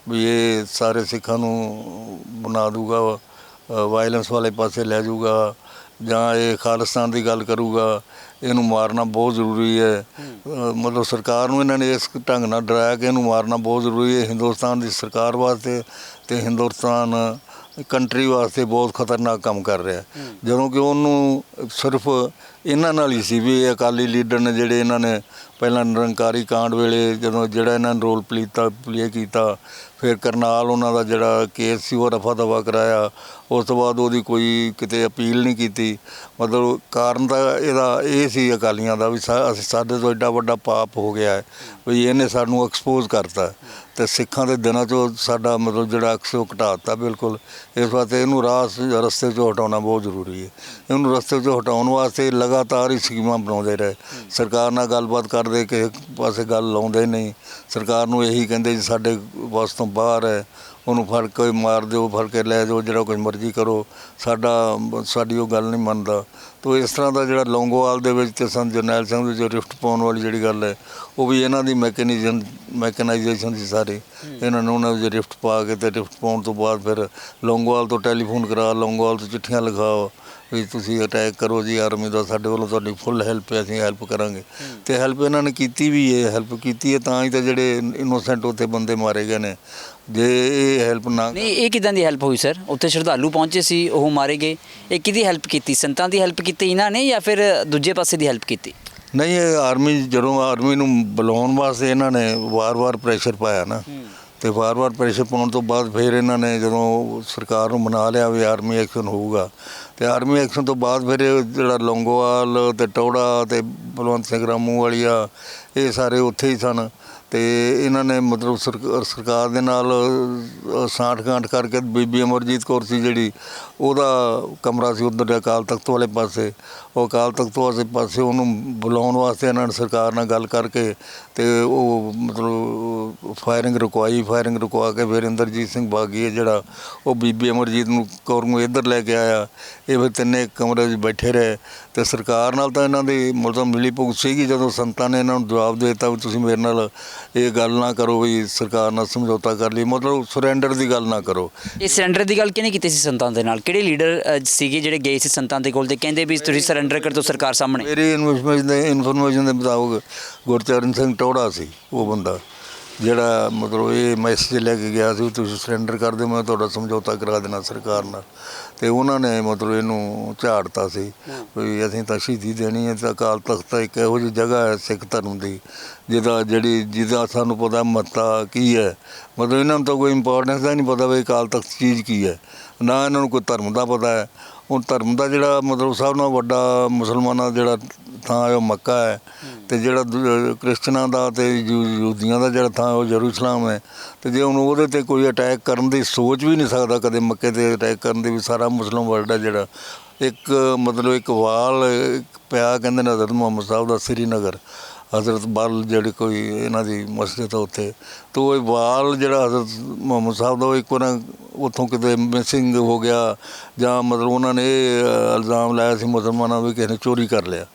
ਵੀ ਇਹ ਸਾਰੇ ਸਿੱਖਾਂ ਨੂੰ ਬਣਾ ਦੂਗਾ, ਵਾਇਲੈਂਸ ਵਾਲੇ ਪਾਸੇ ਲੈ ਜਾਊਗਾ, ਜਾਂ ਇਹ ਖਾਲਿਸਤਾਨ ਦੀ ਗੱਲ ਕਰੂਗਾ, ਇਹਨੂੰ ਮਾਰਨਾ ਬਹੁਤ ਜ਼ਰੂਰੀ ਹੈ। ਮਤਲਬ ਸਰਕਾਰ ਨੂੰ ਇਹਨਾਂ ਨੇ ਇਸ ਢੰਗ ਨਾਲ ਡਰਾਇਆ ਕਿ ਇਹਨੂੰ ਮਾਰਨਾ ਬਹੁਤ ਜ਼ਰੂਰੀ ਹੈ, ਹਿੰਦੁਸਤਾਨ ਦੀ ਸਰਕਾਰ ਵਾਸਤੇ ਅਤੇ ਹਿੰਦੁਸਤਾਨ ਕੰਟਰੀ ਵਾਸਤੇ ਬਹੁਤ ਖਤਰਨਾਕ ਕੰਮ ਕਰ ਰਿਹਾ। ਜਦੋਂ ਕਿ ਉਹਨੂੰ ਸਿਰਫ ਇਹਨਾਂ ਨਾਲ ਹੀ ਸੀ ਵੀ ਇਹ ਅਕਾਲੀ ਲੀਡਰ ਨੇ ਜਿਹੜੇ ਇਹਨਾਂ ਨੇ ਪਹਿਲਾਂ ਨਿਰੰਕਾਰੀ ਕਾਂਡ ਵੇਲੇ ਜਦੋਂ ਜਿਹੜਾ ਇਹਨਾਂ ਨੇ ਰੋਲ ਪਲੇ ਕੀਤਾ, ਫਿਰ ਕਰਨਾਲ ਉਹਨਾਂ ਦਾ ਜਿਹੜਾ ਕੇਸ ਸੀ ਉਹ ਰਫਾ ਦਫਾ ਕਰਾਇਆ, ਉਸ ਤੋਂ ਬਾਅਦ ਉਹਦੀ ਕੋਈ ਕਿਤੇ ਅਪੀਲ ਨਹੀਂ ਕੀਤੀ। ਮਤਲਬ ਕਾਰਨ ਤਾਂ ਇਹਦਾ ਇਹ ਸੀ ਅਕਾਲੀਆਂ ਦਾ ਵੀ ਸਾਡੇ ਤੋਂ ਐਡਾ ਵੱਡਾ ਪਾਪ ਹੋ ਗਿਆ ਹੈ ਵੀ ਇਹਨੇ ਸਾਨੂੰ ਐਕਸਪੋਜ਼ ਕਰਤਾ, ਅਤੇ ਸਿੱਖਾਂ ਦੇ ਦਿਨਾਂ 'ਚੋਂ ਸਾਡਾ ਮਤਲਬ ਜਿਹੜਾ ਅਕਸ ਉਹ ਘਟਾ ਦਿੱਤਾ ਬਿਲਕੁਲ। ਇਸ ਵਾਸਤੇ ਇਹਨੂੰ ਰਸਤੇ 'ਚੋਂ ਹਟਾਉਣਾ ਬਹੁਤ ਜ਼ਰੂਰੀ ਹੈ। ਇਹਨੂੰ ਰਸਤੇ 'ਚੋਂ ਹਟਾਉਣ ਵਾਸਤੇ ਲਗਾਤਾਰ ਹੀ ਸਕੀਮਾਂ ਬਣਾਉਂਦੇ ਰਹੇ। ਸਰਕਾਰ ਨਾਲ ਗੱਲਬਾਤ ਕਰਦੇ, ਕਿਸੇ ਪਾਸੇ ਗੱਲ ਲਾਉਂਦੇ ਨਹੀਂ। ਸਰਕਾਰ ਨੂੰ ਇਹੀ ਕਹਿੰਦੇ ਜੀ ਸਾਡੇ ਵੱਸ ਤੋਂ ਬਾਹਰ ਹੈ, ਉਹਨੂੰ ਫੜ ਕੇ ਮਾਰ ਦਿਓ, ਫੜ ਕੇ ਲੈ ਜਾਓ, ਜਿਹੜਾ ਕੁਝ ਮਰਜ਼ੀ ਕਰੋ, ਸਾਡੀ ਉਹ ਗੱਲ ਨਹੀਂ ਮੰਨਦਾ। ਤੋ ਇਸ ਤਰ੍ਹਾਂ ਦਾ ਜਿਹੜਾ ਲੌਂਗੋਵਾਲ ਦੇ ਵਿੱਚ ਤੇ ਸੰਤ ਜਰਨੈਲ ਸਿੰਘ ਦੇ ਜੋ ਰਿਫਟ ਪਾਉਣ ਵਾਲੀ ਜਿਹੜੀ ਗੱਲ ਹੈ, ਉਹ ਵੀ ਇਹਨਾਂ ਦੀ ਮੈਕਨਾਈਜੇਸ਼ਨ ਸੀ ਸਾਰੀ। ਇਹਨਾਂ ਨੂੰ ਉਹਨਾਂ ਦੇ ਰਿਫਟ ਪਾ ਕੇ ਤੇ ਰਿਫਟ ਪਾਉਣ ਤੋਂ ਬਾਅਦ ਫਿਰ ਲੌਂਗੋਵਾਲ ਤੋਂ ਟੈਲੀਫੋਨ ਕਰਾ, ਲੌਂਗੋਵਾਲ ਤੋਂ ਚਿੱਠੀਆਂ ਲਿਖਾਓ ਵੀ ਤੁਸੀਂ ਅਟੈਕ ਕਰੋ ਜੀ ਆਰਮੀ ਦਾ, ਸਾਡੇ ਵੱਲੋਂ ਤੁਹਾਡੀ ਫੁੱਲ ਹੈਲਪ ਹੈ, ਅਸੀਂ ਹੈਲਪ ਕਰਾਂਗੇ। ਤੇ ਹੈਲਪ ਇਹਨਾਂ ਨੇ ਕੀਤੀ ਵੀ ਹੈ, ਹੈਲਪ ਕੀਤੀ ਹੈ ਤਾਂ ਹੀ ਤਾਂ ਜਿਹੜੇ ਇਨੋਸੈਂਟ ਉੱਥੇ ਬੰਦੇ ਮਾਰੇ ਗਏ ਨੇ। ਜੇ ਇਹ ਹੈਲਪ ਨਾ ਨਹੀਂ, ਇਹ ਕਿੱਦਾਂ ਦੀ ਹੈਲਪ ਹੋਈ ਸਰ? ਉੱਥੇ ਸ਼ਰਧਾਲੂ ਪਹੁੰਚੇ ਸੀ, ਉਹ ਮਾਰੇ ਗਏ, ਇਹ ਕਿਹਦੀ ਹੈਲਪ ਕੀਤੀ? ਸੰਤਾਂ ਦੀ ਹੈਲਪ ਕੀਤੀ ਇਹਨਾਂ ਨੇ ਜਾਂ ਫਿਰ ਦੂਜੇ ਪਾਸੇ ਦੀ ਹੈਲਪ ਕੀਤੀ? ਨਹੀਂ, ਇਹ ਆਰਮੀ ਜਦੋਂ ਆਰਮੀ ਨੂੰ ਬੁਲਾਉਣ ਵਾਸਤੇ ਇਹਨਾਂ ਨੇ ਵਾਰ-ਵਾਰ ਪ੍ਰੈਸ਼ਰ ਪਾਇਆ ਨਾ, ਤੇ ਵਾਰ-ਵਾਰ ਪ੍ਰੈਸ਼ਰ ਪਾਉਣ ਤੋਂ ਬਾਅਦ ਫਿਰ ਇਹਨਾਂ ਨੇ ਜਦੋਂ ਸਰਕਾਰ ਨੂੰ ਮਨਾ ਲਿਆ ਵੀ ਆਰਮੀ ਐਕਸ਼ਨ ਹੋਊਗਾ, ਤੇ ਆਰਮੀ ਐਕਸ਼ਨ ਤੋਂ ਬਾਅਦ ਫਿਰ ਜਿਹੜਾ ਲੌਂਗੋਵਾਲ ਤੇ ਟੌੜਾ ਤੇ ਬਲਵੰਤ ਸਿੰਘ ਰਾਮੂ ਵਾਲੀਆ, ਇਹ ਸਾਰੇ ਉੱਥੇ ਹੀ ਸਨ। ਤੇ ਇਹਨਾਂ ਨੇ ਮਤਲਬ ਸਰਕਾਰ ਦੇ ਨਾਲ ਸਾਂਠ-ਗਾਂਠ ਕਰਕੇ ਬੀਬੀ ਅਮਰਜੀਤ ਕੌਰ ਸੀ ਜਿਹੜੀ, ਉਹਦਾ ਕਮਰਾ ਸੀ ਉੱਧਰ ਅਕਾਲ ਤਖਤ ਵਾਲੇ ਪਾਸੇ, ਉਹ ਅਕਾਲ ਤਖਤ ਵਾਲੇ ਪਾਸੇ ਉਹਨੂੰ ਬੁਲਾਉਣ ਵਾਸਤੇ ਇਹਨਾਂ ਨੇ ਸਰਕਾਰ ਨਾਲ ਗੱਲ ਕਰਕੇ ਤੇ ਉਹ ਮਤਲਬ ਫਾਇਰਿੰਗ ਰੁਕਵਾ ਕੇ ਫਿਰ ਇੰਦਰਜੀਤ ਸਿੰਘ ਬਾਗੀ ਹੈ ਜਿਹੜਾ, ਉਹ ਬੀਬੀ ਅਮਰਜੀਤ ਕੌਰ ਨੂੰ ਇੱਧਰ ਲੈ ਕੇ ਆਇਆ। ਇਹ ਫਿਰ ਤਿੰਨੇ ਕਮਰੇ 'ਚ ਬੈਠੇ ਰਹੇ ਤੇ ਸਰਕਾਰ ਨਾਲ ਤਾਂ ਇਹਨਾਂ ਦੀ ਮਤਲਬ ਮਿਲੀ ਭੁਗਤ ਸੀਗੀ। ਜਦੋਂ ਸੰਤਾਂ ਨੇ ਇਹਨਾਂ ਨੂੰ ਜਵਾਬ ਦੇ ਦਿੱਤਾ ਵੀ ਤੁਸੀਂ ਮੇਰੇ ਨਾਲ ਇਹ ਗੱਲ ਨਾ ਕਰੋ ਵੀ ਸਰਕਾਰ ਨਾਲ ਸਮਝੌਤਾ ਕਰ ਲਈ, ਮਤਲਬ ਸਰੈਂਡਰ ਦੀ ਗੱਲ ਨਾ ਕਰੋ। ਇਹ ਸਰੈਂਡਰ ਦੀ ਗੱਲ ਕਿਹਨੇ ਕੀਤੀ ਸੀ ਸੰਤਾਂ ਦੇ ਨਾਲ? ਕਿਹੜੇ ਲੀਡਰ ਸੀਗੇ ਜਿਹੜੇ ਗਏ ਸੀ ਸੰਤਾਂ ਦੇ ਕੋਲ ਤੇ ਕਹਿੰਦੇ ਵੀ ਤੁਸੀਂ ਸਰੈਂਡਰ ਕਰ ਦਿਓ ਸਰਕਾਰ ਸਾਹਮਣੇ? ਮੇਰੀ ਇਨਫੋਰਮੇਸ਼ਨ ਦੇ ਮੁਤਾਬਕ ਗੁਰਚਰਨ ਸਿੰਘ ਟੌੜਾ ਸੀ ਉਹ ਬੰਦਾ, ਜਿਹੜਾ ਮਤਲਬ ਇਹ ਮੈਸੇਜ ਲੈ ਕੇ ਗਿਆ ਸੀ ਤੁਸੀਂ ਸਰੈਂਡਰ ਕਰ ਦਿਓ, ਮੈਂ ਤੁਹਾਡਾ ਸਮਝੌਤਾ ਕਰਾ ਦੇਣਾ ਸਰਕਾਰ ਨਾਲ। ਤੇ ਉਹਨਾਂ ਨੇ ਮਤਲਬ ਇਹਨੂੰ ਝਾੜਤਾ ਸੀ ਵੀ ਅਸੀਂ ਤਾਂ ਸ਼ਹੀਦੀ ਦੇਣੀ ਹੈ। ਤਾਂ ਅਕਾਲ ਤਖਤ ਇੱਕ ਇਹੋ ਜਿਹੀ ਜਗ੍ਹਾ ਹੈ ਸਿੱਖ ਧਰਮ ਦੀ ਜਿਹਦਾ ਸਾਨੂੰ ਪਤਾ ਮਹੱਤਤਾ ਕੀ ਹੈ, ਮਤਲਬ ਇਹਨਾਂ ਨੂੰ ਤਾਂ ਕੋਈ ਇੰਪੋਰਟੈਂਸ ਦਾ ਨਹੀਂ ਪਤਾ ਵੀ ਅਕਾਲ ਤਖਤ ਚੀਜ਼ ਕੀ ਹੈ, ਨਾ ਇਹਨਾਂ ਨੂੰ ਕੋਈ ਧਰਮ ਦਾ ਪਤਾ ਹੈ। ਹੁਣ ਧਰਮ ਦਾ ਜਿਹੜਾ ਮਤਲਬ ਸਭ ਨਾਲੋਂ ਵੱਡਾ ਮੁਸਲਮਾਨਾਂ ਦਾ ਜਿਹੜਾ ਥਾਂ ਹੈ ਉਹ ਮੱਕਾ ਹੈ, ਤੇ ਜਿਹੜਾ ਕ੍ਰਿਸਚਨਾਂ ਦਾ ਤੇ ਯਹੂਦੀਆਂ ਦਾ ਜਿਹੜਾ ਥਾਂ ਉਹ ਯਰੂਸ਼ਲਮ ਹੈ। ਤੇ ਜੇ ਹੁਣ ਉਹਦੇ 'ਤੇ ਕੋਈ ਅਟੈਕ ਕਰਨ ਦੀ ਸੋਚ ਵੀ ਨਹੀਂ ਸਕਦਾ ਕਦੇ ਮੱਕੇ 'ਤੇ ਅਟੈਕ ਕਰਨ ਦੀ, ਵੀ ਸਾਰਾ ਮੁਸਲਿਮ ਵਰਲਡ ਹੈ ਜਿਹੜਾ ਇੱਕ ਵਾਲ ਪਿਆ ਕਹਿੰਦੇ ਨੇ ਹਜ਼ਰਤ ਮੁਹੰਮਦ ਸਾਹਿਬ ਦਾ ਸ੍ਰੀਨਗਰ, ਹਜ਼ਰਤ ਬਲ ਜਿਹੜੀ ਕੋਈ ਇਹਨਾਂ ਦੀ ਮਸਜਿਦ ਆ ਉੱਥੇ, ਤਾਂ ਉਹ ਵਾਲ ਜਿਹੜਾ ਹਜ਼ਰਤ ਮੁਹੰਮਦ ਸਾਹਿਬ ਦਾ ਉਹ ਇੱਕ ਵਾਰ ਉੱਥੋਂ ਕਿਤੇ ਮਿਸਿੰਗ ਹੋ ਗਿਆ, ਜਾਂ ਮਤਲਬ ਉਹਨਾਂ ਨੇ ਇਹ ਇਲਜ਼ਾਮ ਲਾਇਆ ਸੀ ਮੁਸਲਮਾਨਾਂ ਵੀ ਕਿਸੇ ਨੇ ਚੋਰੀ ਕਰ ਲਿਆ।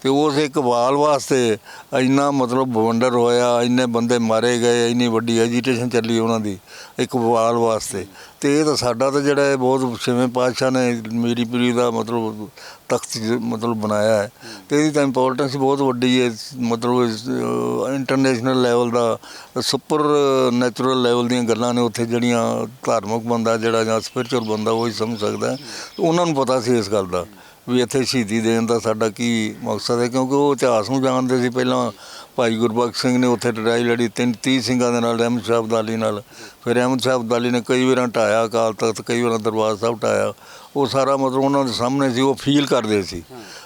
ਤੇ ਉਸ ਇੱਕ ਵਾਲ ਵਾਸਤੇ ਇੰਨਾ ਮਤਲਬ ਬਵੰਡਰ ਹੋਇਆ, ਇੰਨੇ ਬੰਦੇ ਮਾਰੇ ਗਏ, ਇੰਨੀ ਵੱਡੀ ਐਜੀਟੇਸ਼ਨ ਚੱਲੀ ਉਹਨਾਂ ਦੀ ਇੱਕ ਵਾਲ ਵਾਸਤੇ। ਤੇ ਇਹ ਤਾਂ ਸਾਡਾ ਤਾਂ ਜਿਹੜਾ ਬਹੁਤ ਛੇਵੇਂ ਪਾਤਸ਼ਾਹ ਨੇ ਮੀਰੀ ਪੀਰੀ ਦਾ ਮਤਲਬ ਤਖਤ ਮਤਲਬ ਬਣਾਇਆ ਹੈ, ਤੇ ਇਹਦੀ ਤਾਂ ਇੰਪੋਰਟੈਂਸ ਬਹੁਤ ਵੱਡੀ ਹੈ। ਮਤਲਬ ਇੰਟਰਨੈਸ਼ਨਲ ਲੈਵਲ ਦਾ ਸੁਪਰ ਨੈਚੁਰਲ ਲੈਵਲ ਦੀਆਂ ਗੱਲਾਂ ਨੇ ਉੱਥੇ, ਜਿਹੜੀਆਂ ਧਾਰਮਿਕ ਬੰਦਾ ਜਿਹੜਾ ਜਾਂ ਸਪਿਰਿਚੁਅਲ ਬੰਦਾ ਉਹ ਹੀ ਸਮਝ ਸਕਦਾ। ਉਹਨਾਂ ਨੂੰ ਪਤਾ ਸੀ ਇਸ ਗੱਲ ਦਾ ਵੀ ਇੱਥੇ ਸ਼ਹੀਦੀ ਦੇਣ ਦਾ ਸਾਡਾ ਕੀ ਮਕਸਦ ਹੈ, ਕਿਉਂਕਿ ਉਹ ਇਤਿਹਾਸ ਨੂੰ ਜਾਣਦੇ ਸੀ। ਪਹਿਲਾਂ ਭਾਈ ਗੁਰਬਖਸ਼ ਸਿੰਘ ਨੇ ਉੱਥੇ ਲੜਾਈ ਲੜੀ 30 ਸਿੰਘਾਂ ਦੇ ਨਾਲ, ਅਹਿਮਦ ਸ਼ਾਹ ਅਬਦਾਲੀ ਨਾਲ। ਫਿਰ ਅਹਿਮਦ ਸ਼ਾਹ ਅਬਦਾਲੀ ਨੇ ਕਈ ਵਾਰਾਂ ਢਾਇਆ ਅਕਾਲ ਤਖਤ, ਕਈ ਵਾਰਾਂ ਦਰਬਾਰ ਸਾਹਿਬ ਢਾਇਆ। ਉਹ ਸਾਰਾ ਮਤਲਬ ਉਹਨਾਂ ਦੇ ਸਾਹਮਣੇ ਸੀ, ਉਹ ਫੀਲ ਕਰਦੇ ਸੀ।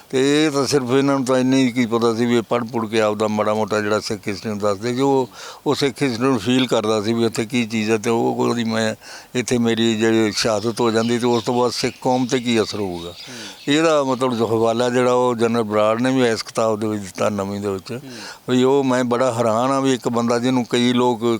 ਤੇ ਇਹ ਤਾਂ ਸਿਰਫ ਇਹਨਾਂ ਨੂੰ ਤਾਂ ਇੰਨੀ ਕੀ ਪਤਾ ਸੀ ਵੀ ਪੜ੍ਹ ਪੁੜ ਕੇ ਆਪਦਾ ਮਾੜਾ ਮੋਟਾ ਜਿਹੜਾ ਸਿੱਖ ਹਿਸਟਰੀ ਨੂੰ ਦੱਸਦੇ, ਜੋ ਉਹ ਸਿੱਖ ਹਿਸਟਰੀ ਨੂੰ ਫੀਲ ਕਰਦਾ ਸੀ ਵੀ ਇੱਥੇ ਕੀ ਚੀਜ਼ ਹੈ। ਤੇ ਉਹਦੀ ਮੈਂ ਇੱਥੇ ਮੇਰੀ ਜਿਹੜੀ ਸ਼ਹਾਦਤ ਹੋ ਜਾਂਦੀ ਤੇ ਉਸ ਤੋਂ ਬਾਅਦ ਸਿੱਖ ਕੌਮ ਤੇ ਕੀ ਅਸਰ ਹੋਊਗਾ। ਇਹਦਾ ਮਤਲਬ ਜੋ ਹਵਾਲਾ ਜਿਹੜਾ ਉਹ ਜਨਰਲ ਬਰਾੜ ਨੇ ਵੀ ਇਸ ਕਿਤਾਬ ਦੇ ਵਿੱਚ ਦਿੱਤਾ ਨਵੀਂ ਦੇ ਵਿੱਚ, ਵੀ ਉਹ ਮੈਂ ਬੜਾ ਹੈਰਾਨ ਹਾਂ ਵੀ ਇੱਕ ਬੰਦਾ ਜਿਹਨੂੰ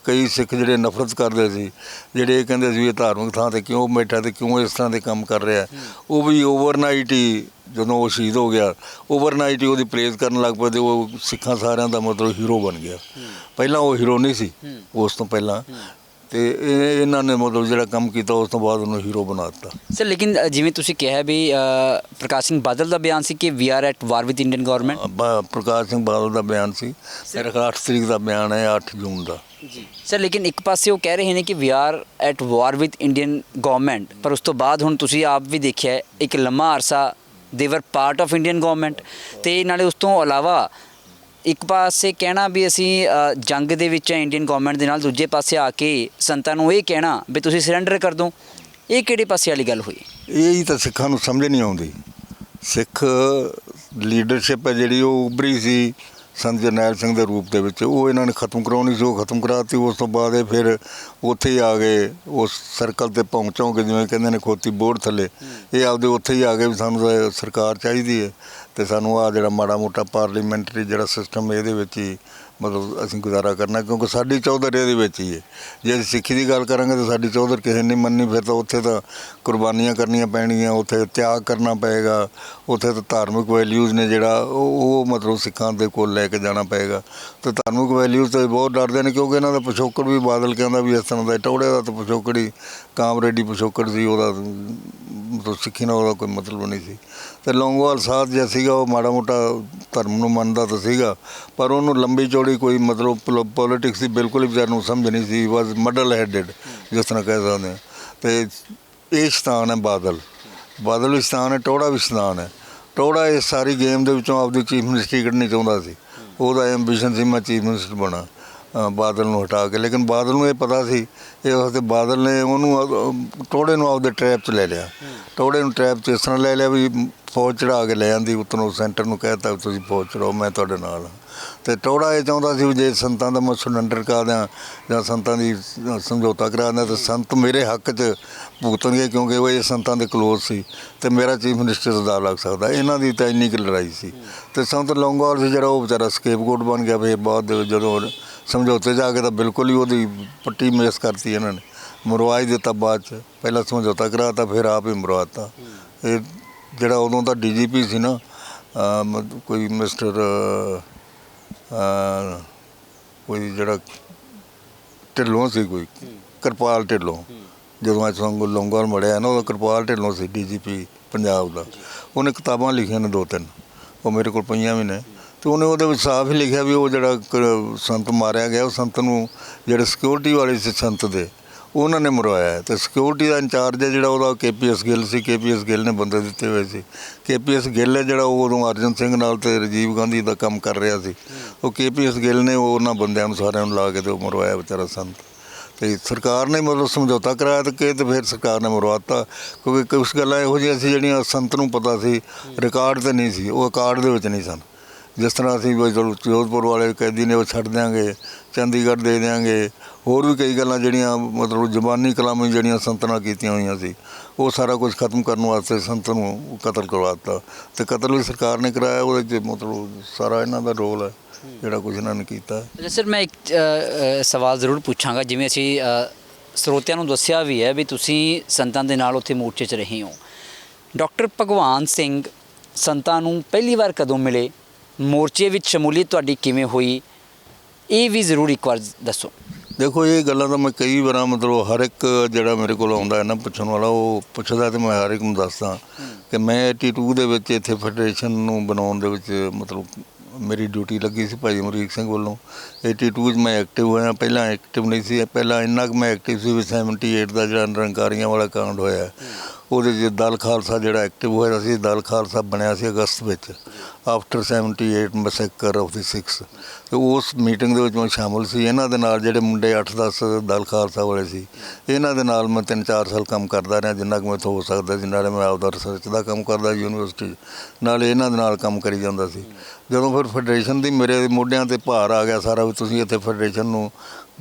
ਕਈ ਸਿੱਖ ਜਿਹੜੇ ਨਫ਼ਰਤ ਕਰਦੇ ਸੀ, ਜਿਹੜੇ ਇਹ ਕਹਿੰਦੇ ਸੀ ਵੀ ਇਹ ਧਾਰਮਿਕ ਥਾਂ 'ਤੇ ਕਿਉਂ ਬੈਠਾ ਤੇ ਕਿਉਂ ਇਸ ਤਰ੍ਹਾਂ ਦੇ ਕੰਮ ਕਰ ਰਿਹਾ, ਉਹ ਵੀ ਓਵਰਨਾਈਟ ਹੀ ਜਦੋਂ ਉਹ ਸ਼ਹੀਦ ਹੋ ਗਿਆ ਓਵਰਨਾਈਟ ਹੀ ਉਹਦੀ ਪ੍ਰੇਜ਼ ਕਰਨ ਲੱਗ ਪਏ। ਤੇ ਉਹ ਸਿੱਖਾਂ ਸਾਰਿਆਂ ਦਾ ਮਤਲਬ ਹੀਰੋ ਬਣ ਗਿਆ। ਪਹਿਲਾਂ ਉਹ ਹੀਰੋ ਨਹੀਂ ਸੀ, ਉਸ ਤੋਂ ਪਹਿਲਾਂ। ਤੇ ਇਹਨਾਂ ਨੇ ਮਤਲਬ ਜਿਹੜਾ ਕੰਮ ਕੀਤਾ ਉਸ ਤੋਂ ਬਾਅਦ ਉਹਨੂੰ ਹੀਰੋ ਬਣਾ ਦਿੱਤਾ। ਸਰ ਲੇਕਿਨ ਜਿਵੇਂ ਤੁਸੀਂ ਕਿਹਾ ਵੀ ਪ੍ਰਕਾਸ਼ ਸਿੰਘ ਬਾਦਲ ਦਾ ਬਿਆਨ ਸੀ ਕਿ we are at war with Indian government. Prakash Singh Badal ਦਾ ਬਿਆਨ ਸੀ, ਮੇਰੇ 8 ਤਰੀਕ ਦਾ ਬਿਆਨ ਹੈ, 8 ਜੂਨ ਦਾ ਜੀ ਸਰ। ਲੇਕਿਨ ਇੱਕ ਪਾਸੇ ਉਹ ਕਹਿ ਰਹੇ ਨੇ ਕਿ we are at war with Indian government, ਪਰ ਉਸ ਤੋਂ ਬਾਅਦ ਹੁਣ ਤੁਸੀਂ ਆਪ ਵੀ ਦੇਖਿਆ ਇੱਕ ਲੰਮਾ ਅਰਸਾ ਦੇ ਵਰ ਪਾਰਟ ਆਫ ਇੰਡੀਅਨ ਗਵਰਨਮੈਂਟ। ਤੇ ਨਾਲੇ ਉਸ ਤੋਂ ਇਲਾਵਾ ਇੱਕ ਪਾਸੇ ਕਹਿਣਾ ਵੀ ਅਸੀਂ ਜੰਗ ਦੇ ਵਿੱਚ ਹੈ ਇੰਡੀਅਨ ਗਵਰਨਮੈਂਟ ਦੇ ਨਾਲ, ਦੂਜੇ ਪਾਸੇ ਆ ਕੇ ਸੰਤਾਂ ਨੂੰ ਇਹ ਕਹਿਣਾ ਵੀ ਤੁਸੀਂ ਸਰੈਂਡਰ ਕਰ ਦਿਓ। ਇਹ ਕਿਹੜੇ ਪਾਸੇ ਵਾਲੀ ਗੱਲ ਹੋਈ? ਇਹ ਹੀ ਤਾਂ ਸਿੱਖਾਂ ਨੂੰ ਸਮਝ ਨਹੀਂ ਆਉਂਦੀ। ਸਿੱਖ ਲੀਡਰਸ਼ਿਪ ਹੈ ਜਿਹੜੀ ਉਹ ਉੱਭਰੀ ਸੀ ਸੰਤ ਜਰਨੈਲ ਸਿੰਘ ਦੇ ਰੂਪ ਦੇ ਵਿੱਚ, ਉਹ ਇਹਨਾਂ ਨੇ ਖਤਮ ਕਰਾਉਣੀ ਸੀ, ਉਹ ਖਤਮ ਕਰਾਤੀ। ਉਸ ਤੋਂ ਬਾਅਦ ਇਹ ਫਿਰ ਉੱਥੇ ਹੀ ਆ ਗਏ ਉਸ ਸਰਕਲ 'ਤੇ ਪਹੁੰਚੋਂ ਕੇ, ਜਿਵੇਂ ਕਹਿੰਦੇ ਨੇ ਖੋਤੀ ਬੋਰਡ ਥੱਲੇ, ਇਹ ਆਪਦੇ ਉੱਥੇ ਹੀ ਆ ਗਏ ਵੀ ਸਾਨੂੰ ਸਰਕਾਰ ਚਾਹੀਦੀ ਹੈ ਤੇ ਸਾਨੂੰ ਆਹ ਜਿਹੜਾ ਮਾੜਾ ਮੋਟਾ ਪਾਰਲੀਮੈਂਟਰੀ ਜਿਹੜਾ ਸਿਸਟਮ ਇਹਦੇ ਵਿੱਚ ਹੀ ਮਤਲਬ ਅਸੀਂ ਗੁਜ਼ਾਰਾ ਕਰਨਾ, ਕਿਉਂਕਿ ਸਾਡੀ ਚੌਧਰ ਇਹਦੇ ਵਿੱਚ ਹੀ ਹੈ। ਜੇ ਅਸੀਂ ਸਿੱਖੀ ਦੀ ਗੱਲ ਕਰਾਂਗੇ ਤਾਂ ਸਾਡੀ ਚੌਧਰ ਕਿਸੇ ਨੇ ਮੰਨੀ, ਫਿਰ ਤਾਂ ਉੱਥੇ ਤਾਂ ਕੁਰਬਾਨੀਆਂ ਕਰਨੀਆਂ ਪੈਣਗੀਆਂ, ਉੱਥੇ ਤਿਆਗ ਕਰਨਾ ਪਏਗਾ, ਉੱਥੇ ਤਾਂ ਧਾਰਮਿਕ ਵੈਲਿਊਜ਼ ਨੇ ਜਿਹੜਾ ਉਹ ਮਤਲਬ ਸਿੱਖਾਂ ਦੇ ਕੋਲ ਲੈ ਕੇ ਜਾਣਾ ਪਏਗਾ। ਤੇ ਧਾਰਮਿਕ ਵੈਲਿਊਜ਼ ਤੋਂ ਬਹੁਤ ਡਰਦੇ ਨੇ, ਕਿਉਂਕਿ ਇਹਨਾਂ ਦਾ ਪਿਛੋਕੜ ਵੀ ਬਾਦਲ ਕਹਿੰਦਾ ਵੀ ਇਸ ਤਰ੍ਹਾਂ ਦਾ ਟੌੜੇ ਦਾ ਤਾਂ ਪਿਛੋਕੜ ਹੀ ਕਾਮਰੇਡੀ ਪਿਛੋਕੜ ਸੀ, ਉਹਦਾ ਮਤਲਬ ਸਿੱਖੀ ਨਾਲ ਉਹਦਾ ਕੋਈ ਮਤਲਬ ਨਹੀਂ ਸੀ। ਅਤੇ ਲੌਂਗੋਵਾਲ ਸਾਧ ਜਿਹਾ ਸੀਗਾ ਉਹ ਮਾੜਾ ਮੋਟਾ ਧਰਮ ਨੂੰ ਮੰਨਦਾ ਤਾਂ ਸੀਗਾ, ਪਰ ਉਹਨੂੰ ਲੰਬੀ ਚੌੜੀ ਕੋਈ ਮਤਲਬ ਪੋਲੀਟਿਕਸ ਦੀ ਬਿਲਕੁਲ ਹੀ ਵਿਚਾਰ ਨੂੰ ਸਮਝ ਨਹੀਂ ਸੀ। ਵਾਜ਼ ਮਡਲ ਹੈਡਡ ਜਿਸ ਤਰ੍ਹਾਂ ਕਹਿ ਸਕਦੇ ਹਾਂ। ਅਤੇ ਇਹ ਸਥਾਨ ਹੈ ਬਾਦਲ ਵੀ ਸਥਾਨ ਹੈ, ਟੌੜਾ ਵੀ ਸਥਾਨ ਹੈ। ਟੌੜਾ ਇਸ ਸਾਰੀ ਗੇਮ ਦੇ ਵਿੱਚੋਂ ਆਪਦੀ ਚੀਫ ਮਿਨਿਸਟਰੀ ਕੱਢਣੀ ਚਾਹੁੰਦਾ ਸੀ, ਉਹਦਾ ਐਂਬੀਸ਼ਨ ਸੀ ਮੈਂ ਚੀਫ ਮਿਨਿਸਟਰ ਬਣਾ ਬਾਦਲ ਨੂੰ ਹਟਾ ਕੇ। ਲੇਕਿਨ ਬਾਦਲ ਨੂੰ ਇਹ ਪਤਾ ਸੀ, ਇਹ ਵਾਸਤੇ ਬਾਦਲ ਨੇ ਉਹਨੂੰ ਟੌੜੇ ਨੂੰ ਆਪਦੇ ਟਰੈਪ 'ਚ ਲੈ ਲਿਆ। ਟੌੜੇ ਨੂੰ ਟਰੈਪ 'ਚ ਇਸ ਤਰ੍ਹਾਂ ਲੈ ਲਿਆ ਵੀ ਫੌਜ ਚੜ੍ਹਾ ਕੇ ਲੈ ਜਾਂਦੀ ਉੱਤੋਂ, ਸੈਂਟਰ ਨੂੰ ਕਹਿ ਦਿੱਤਾ ਵੀ ਤੁਸੀਂ ਫੌਜ ਚੜਾਓ, ਮੈਂ ਤੁਹਾਡੇ ਨਾਲ ਹਾਂ। ਅਤੇ ਟੌੜਾ ਇਹ ਚਾਹੁੰਦਾ ਸੀ ਵੀ ਜੇ ਸੰਤਾਂ ਦਾ ਮੈਂ ਸਰੈਂਡਰ ਕਰਾ ਦਿਆਂ ਜਾਂ ਸੰਤਾਂ ਦੀ ਸਮਝੌਤਾ ਕਰਾ ਦਿਆਂ ਤਾਂ ਸੰਤ ਮੇਰੇ ਹੱਕ 'ਚ ਭੁਗਤਣਗੇ, ਕਿਉਂਕਿ ਉਹ ਇਹ ਸੰਤਾਂ ਦੇ ਕਲੋਜ਼ ਸੀ ਅਤੇ ਮੇਰਾ ਚੀਫ ਮਿਨਿਸਟਰ ਦਾ ਲੱਗ ਸਕਦਾ। ਇਹਨਾਂ ਦੀ ਤਾਂ ਇੰਨੀ ਕੁ ਲੜਾਈ ਸੀ। ਅਤੇ ਸੰਤ ਲੌਂਗੋਵਾਲ ਸੀ ਜਿਹੜਾ ਉਹ ਵਿਚਾਰਾ ਸਕੇਪਗੋਟ ਬਣ ਗਿਆ। ਫਿਰ ਬਾਅਦ ਦੇ ਵਿੱਚ ਜਦੋਂ ਸਮਝੌਤੇ 'ਚ ਆ ਕੇ ਤਾਂ ਬਿਲਕੁਲ ਹੀ ਉਹਦੀ ਪੱਟੀ ਮੇਸ ਕਰਤੀ ਇਹਨਾਂ ਨੇ, ਮਰਵਾ ਹੀ ਦਿੱਤਾ ਬਾਅਦ 'ਚ। ਪਹਿਲਾਂ ਸਮਝੌਤਾ ਕਰਾਤਾ, ਫਿਰ ਆਪ ਹੀ ਮਰਵਾਤਾ। ਇਹ ਜਿਹੜਾ ਉਦੋਂ ਦਾ DGP ਸੀ ਨਾ, ਕੋਈ ਮਿਸਟਰ ਕੋਈ ਜਿਹੜਾ ਢਿੱਲੋਂ ਸੀ, ਕੋਈ ਕਿਰਪਾਲ ਢਿੱਲੋਂ, ਜਦੋਂ ਅੱਜ ਲੌਂਗੋਵਾਲ ਮੜਿਆ ਨਾ, ਉਹਦਾ ਕਿਰਪਾਲ ਢਿੱਲੋਂ ਸੀ DGP ਪੰਜਾਬ ਦਾ। ਉਹਨੇ ਕਿਤਾਬਾਂ ਲਿਖੀਆਂ ਨੇ 2-3, ਉਹ ਮੇਰੇ ਕੋਲ ਪਈਆਂ ਵੀ ਨੇ। ਅਤੇ ਉਹਨੇ ਉਹਦੇ ਵਿੱਚ ਸਾਫ਼ ਹੀ ਲਿਖਿਆ ਵੀ ਉਹ ਜਿਹੜਾ ਸੰਤ ਮਾਰਿਆ ਗਿਆ, ਉਹ ਸੰਤ ਨੂੰ ਜਿਹੜੇ ਸਿਕਿਉਰਿਟੀ ਵਾਲੇ ਸੀ ਸੰਤ ਦੇ, ਉਹਨਾਂ ਨੇ ਮਰਵਾਇਆ। ਅਤੇ ਸਿਕਿਉਰਿਟੀ ਦਾ ਇੰਚਾਰਜ ਹੈ ਜਿਹੜਾ ਉਹਦਾ KPS ਗਿੱਲ ਸੀ। KPS ਗਿੱਲ ਨੇ ਬੰਦੇ ਦਿੱਤੇ ਹੋਏ ਸੀ। KPS ਗਿੱਲ ਹੈ ਜਿਹੜਾ ਉਹ ਉਦੋਂ ਅਰਜਨ ਸਿੰਘ ਨਾਲ ਅਤੇ ਰਾਜੀਵ ਗਾਂਧੀ ਦਾ ਕੰਮ ਕਰ ਰਿਹਾ ਸੀ। ਉਹ KPS ਗਿੱਲ ਨੇ ਉਹਨਾਂ ਬੰਦਿਆਂ ਨੂੰ ਸਾਰਿਆਂ ਨੂੰ ਲਾ ਕੇ ਅਤੇ ਉਹ ਮਰਵਾਇਆ ਵਿਚਾਰਾ ਸੰਤ। ਅਤੇ ਸਰਕਾਰ ਨੇ ਮਤਲਬ ਸਮਝੌਤਾ ਕਰਾਇਆ ਅਤੇ ਫਿਰ ਸਰਕਾਰ ਨੇ ਮਰਵਾਤਾ, ਕਿਉਂਕਿ ਕੁਛ ਗੱਲਾਂ ਇਹੋ ਜਿਹੀਆਂ ਸੀ ਜਿਹੜੀਆਂ ਸੰਤ ਨੂੰ ਪਤਾ ਸੀ, ਰਿਕਾਰਡ 'ਤੇ ਨਹੀਂ ਸੀ, ਉਹ ਰਿਕਾਰਡ ਦੇ ਵਿੱਚ ਨਹੀਂ ਸਨ। ਜਿਸ ਤਰ੍ਹਾਂ ਅਸੀਂ ਚਲੋ ਜੋਧਪੁਰ ਵਾਲੇ ਕੈਦੀ ਨੇ ਉਹ ਛੱਡ ਦਿਆਂਗੇ, ਚੰਡੀਗੜ੍ਹ ਦੇ ਦਿਆਂਗੇ, ਹੋਰ ਵੀ ਕਈ ਗੱਲਾਂ ਜਿਹੜੀਆਂ ਮਤਲਬ ਜ਼ਬਾਨੀ ਕਲਾਮੀ ਜਿਹੜੀਆਂ ਸੰਤ ਨਾਲ ਕੀਤੀਆਂ ਹੋਈਆਂ ਸੀ, ਉਹ ਸਾਰਾ ਕੁਝ ਖਤਮ ਕਰਨ ਵਾਸਤੇ ਸੰਤ ਨੂੰ ਕਤਲ ਕਰਵਾ ਦਿੱਤਾ। ਅਤੇ ਕਤਲ ਵੀ ਸਰਕਾਰ ਨੇ ਕਰਾਇਆ, ਉਹਦੇ 'ਚ ਮਤਲਬ ਸਾਰਾ ਇਹਨਾਂ ਦਾ ਰੋਲ ਹੈ ਜਿਹੜਾ ਕੁਝ ਇਹਨਾਂ ਨੇ ਕੀਤਾ। ਅੱਛਾ ਸਰ, ਮੈਂ ਇੱਕ ਸਵਾਲ ਜ਼ਰੂਰ ਪੁੱਛਾਂਗਾ। ਜਿਵੇਂ ਅਸੀਂ ਸਰੋਤਿਆਂ ਨੂੰ ਦੱਸਿਆ ਵੀ ਹੈ ਵੀ ਤੁਸੀਂ ਸੰਤਾਂ ਦੇ ਨਾਲ ਉੱਥੇ ਮੋਰਚੇ 'ਚ ਰਹੇ ਹੋ। ਡਾਕਟਰ ਭਗਵਾਨ ਸਿੰਘ ਸੰਤਾਂ ਨੂੰ ਪਹਿਲੀ ਵਾਰ ਕਦੋਂ ਮਿਲੇ, ਮੋਰਚੇ ਵਿੱਚ ਸ਼ਮੂਲੀਅਤ ਤੁਹਾਡੀ ਕਿਵੇਂ ਹੋਈ, ਇਹ ਵੀ ਜ਼ਰੂਰ ਇੱਕ ਵਾਰ ਦੱਸੋ। ਦੇਖੋ, ਇਹ ਗੱਲਾਂ ਤਾਂ ਮੈਂ ਕਈ ਵਾਰ ਮਤਲਬ ਹਰ ਇੱਕ ਜਿਹੜਾ ਮੇਰੇ ਕੋਲ ਆਉਂਦਾ ਹੈ ਨਾ ਪੁੱਛਣ ਵਾਲਾ, ਉਹ ਪੁੱਛਦਾ ਅਤੇ ਮੈਂ ਹਰ ਇੱਕ ਨੂੰ ਦੱਸਦਾ ਕਿ ਮੈਂ 82 ਦੇ ਵਿੱਚ ਇੱਥੇ ਫੈਡਰੇਸ਼ਨ ਨੂੰ ਬਣਾਉਣ ਦੇ ਵਿੱਚ ਮਤਲਬ ਮੇਰੀ ਡਿਊਟੀ ਲੱਗੀ ਸੀ ਭਾਈ ਅਮਰੀਕ ਸਿੰਘ ਵੱਲੋਂ। 82 'ਚ ਮੈਂ ਐਕਟਿਵ ਹੋਇਆ। ਪਹਿਲਾਂ ਐਕਟਿਵ ਨਹੀਂ ਸੀ, ਪਹਿਲਾਂ ਇੰਨਾ ਕੁ ਮੈਂ ਐਕਟਿਵ ਸੀ ਵੀ 78 ਦਾ ਜਿਹੜਾ ਨਿਰੰਕਾਰੀਆਂ ਵਾਲਾ ਕਾਂਡ ਹੋਇਆ, ਉਹਦੇ 'ਚ ਦਲ ਖਾਲਸਾ ਜਿਹੜਾ ਐਕਟਿਵ ਹੋਇਆ ਸੀ। ਦਲ ਖਾਲਸਾ ਬਣਿਆ ਸੀ ਅਗਸਤ ਵਿੱਚ, ਆਫਟਰ 78 ਮੈਸੇਕਰ ਆਫ ਦੀ ਸਿੱਖਸ। ਅਤੇ ਉਸ ਮੀਟਿੰਗ ਦੇ ਵਿੱਚ ਮੈਂ ਸ਼ਾਮਿਲ ਸੀ। ਇਹਨਾਂ ਦੇ ਨਾਲ ਜਿਹੜੇ ਮੁੰਡੇ 8-10 ਦਲ ਖਾਲਸਾ ਵਾਲੇ ਸੀ, ਇਹਨਾਂ ਦੇ ਨਾਲ ਮੈਂ 3-4 ਸਾਲ ਕੰਮ ਕਰਦਾ ਰਿਹਾ, ਜਿੰਨਾ ਕੁ ਮੈਥੋਂ ਹੋ ਸਕਦਾ ਸੀ। ਨਾਲੇ ਮੈਂ ਆਪਦਾ ਰਿਸਰਚ ਦਾ ਕੰਮ ਕਰਦਾ ਯੂਨੀਵਰਸਿਟੀ 'ਚ, ਨਾਲੇ ਇਹਨਾਂ ਦੇ ਨਾਲ ਕੰਮ ਕਰੀ ਜਾਂਦਾ ਸੀ। ਜਦੋਂ ਫਿਰ ਫੈਡਰੇਸ਼ਨ ਦੀ ਮੇਰੇ ਮੋਢਿਆਂ 'ਤੇ ਭਾਰ ਆ ਗਿਆ ਸਾਰਾ, ਵੀ ਤੁਸੀਂ ਇੱਥੇ ਫੈਡਰੇਸ਼ਨ ਨੂੰ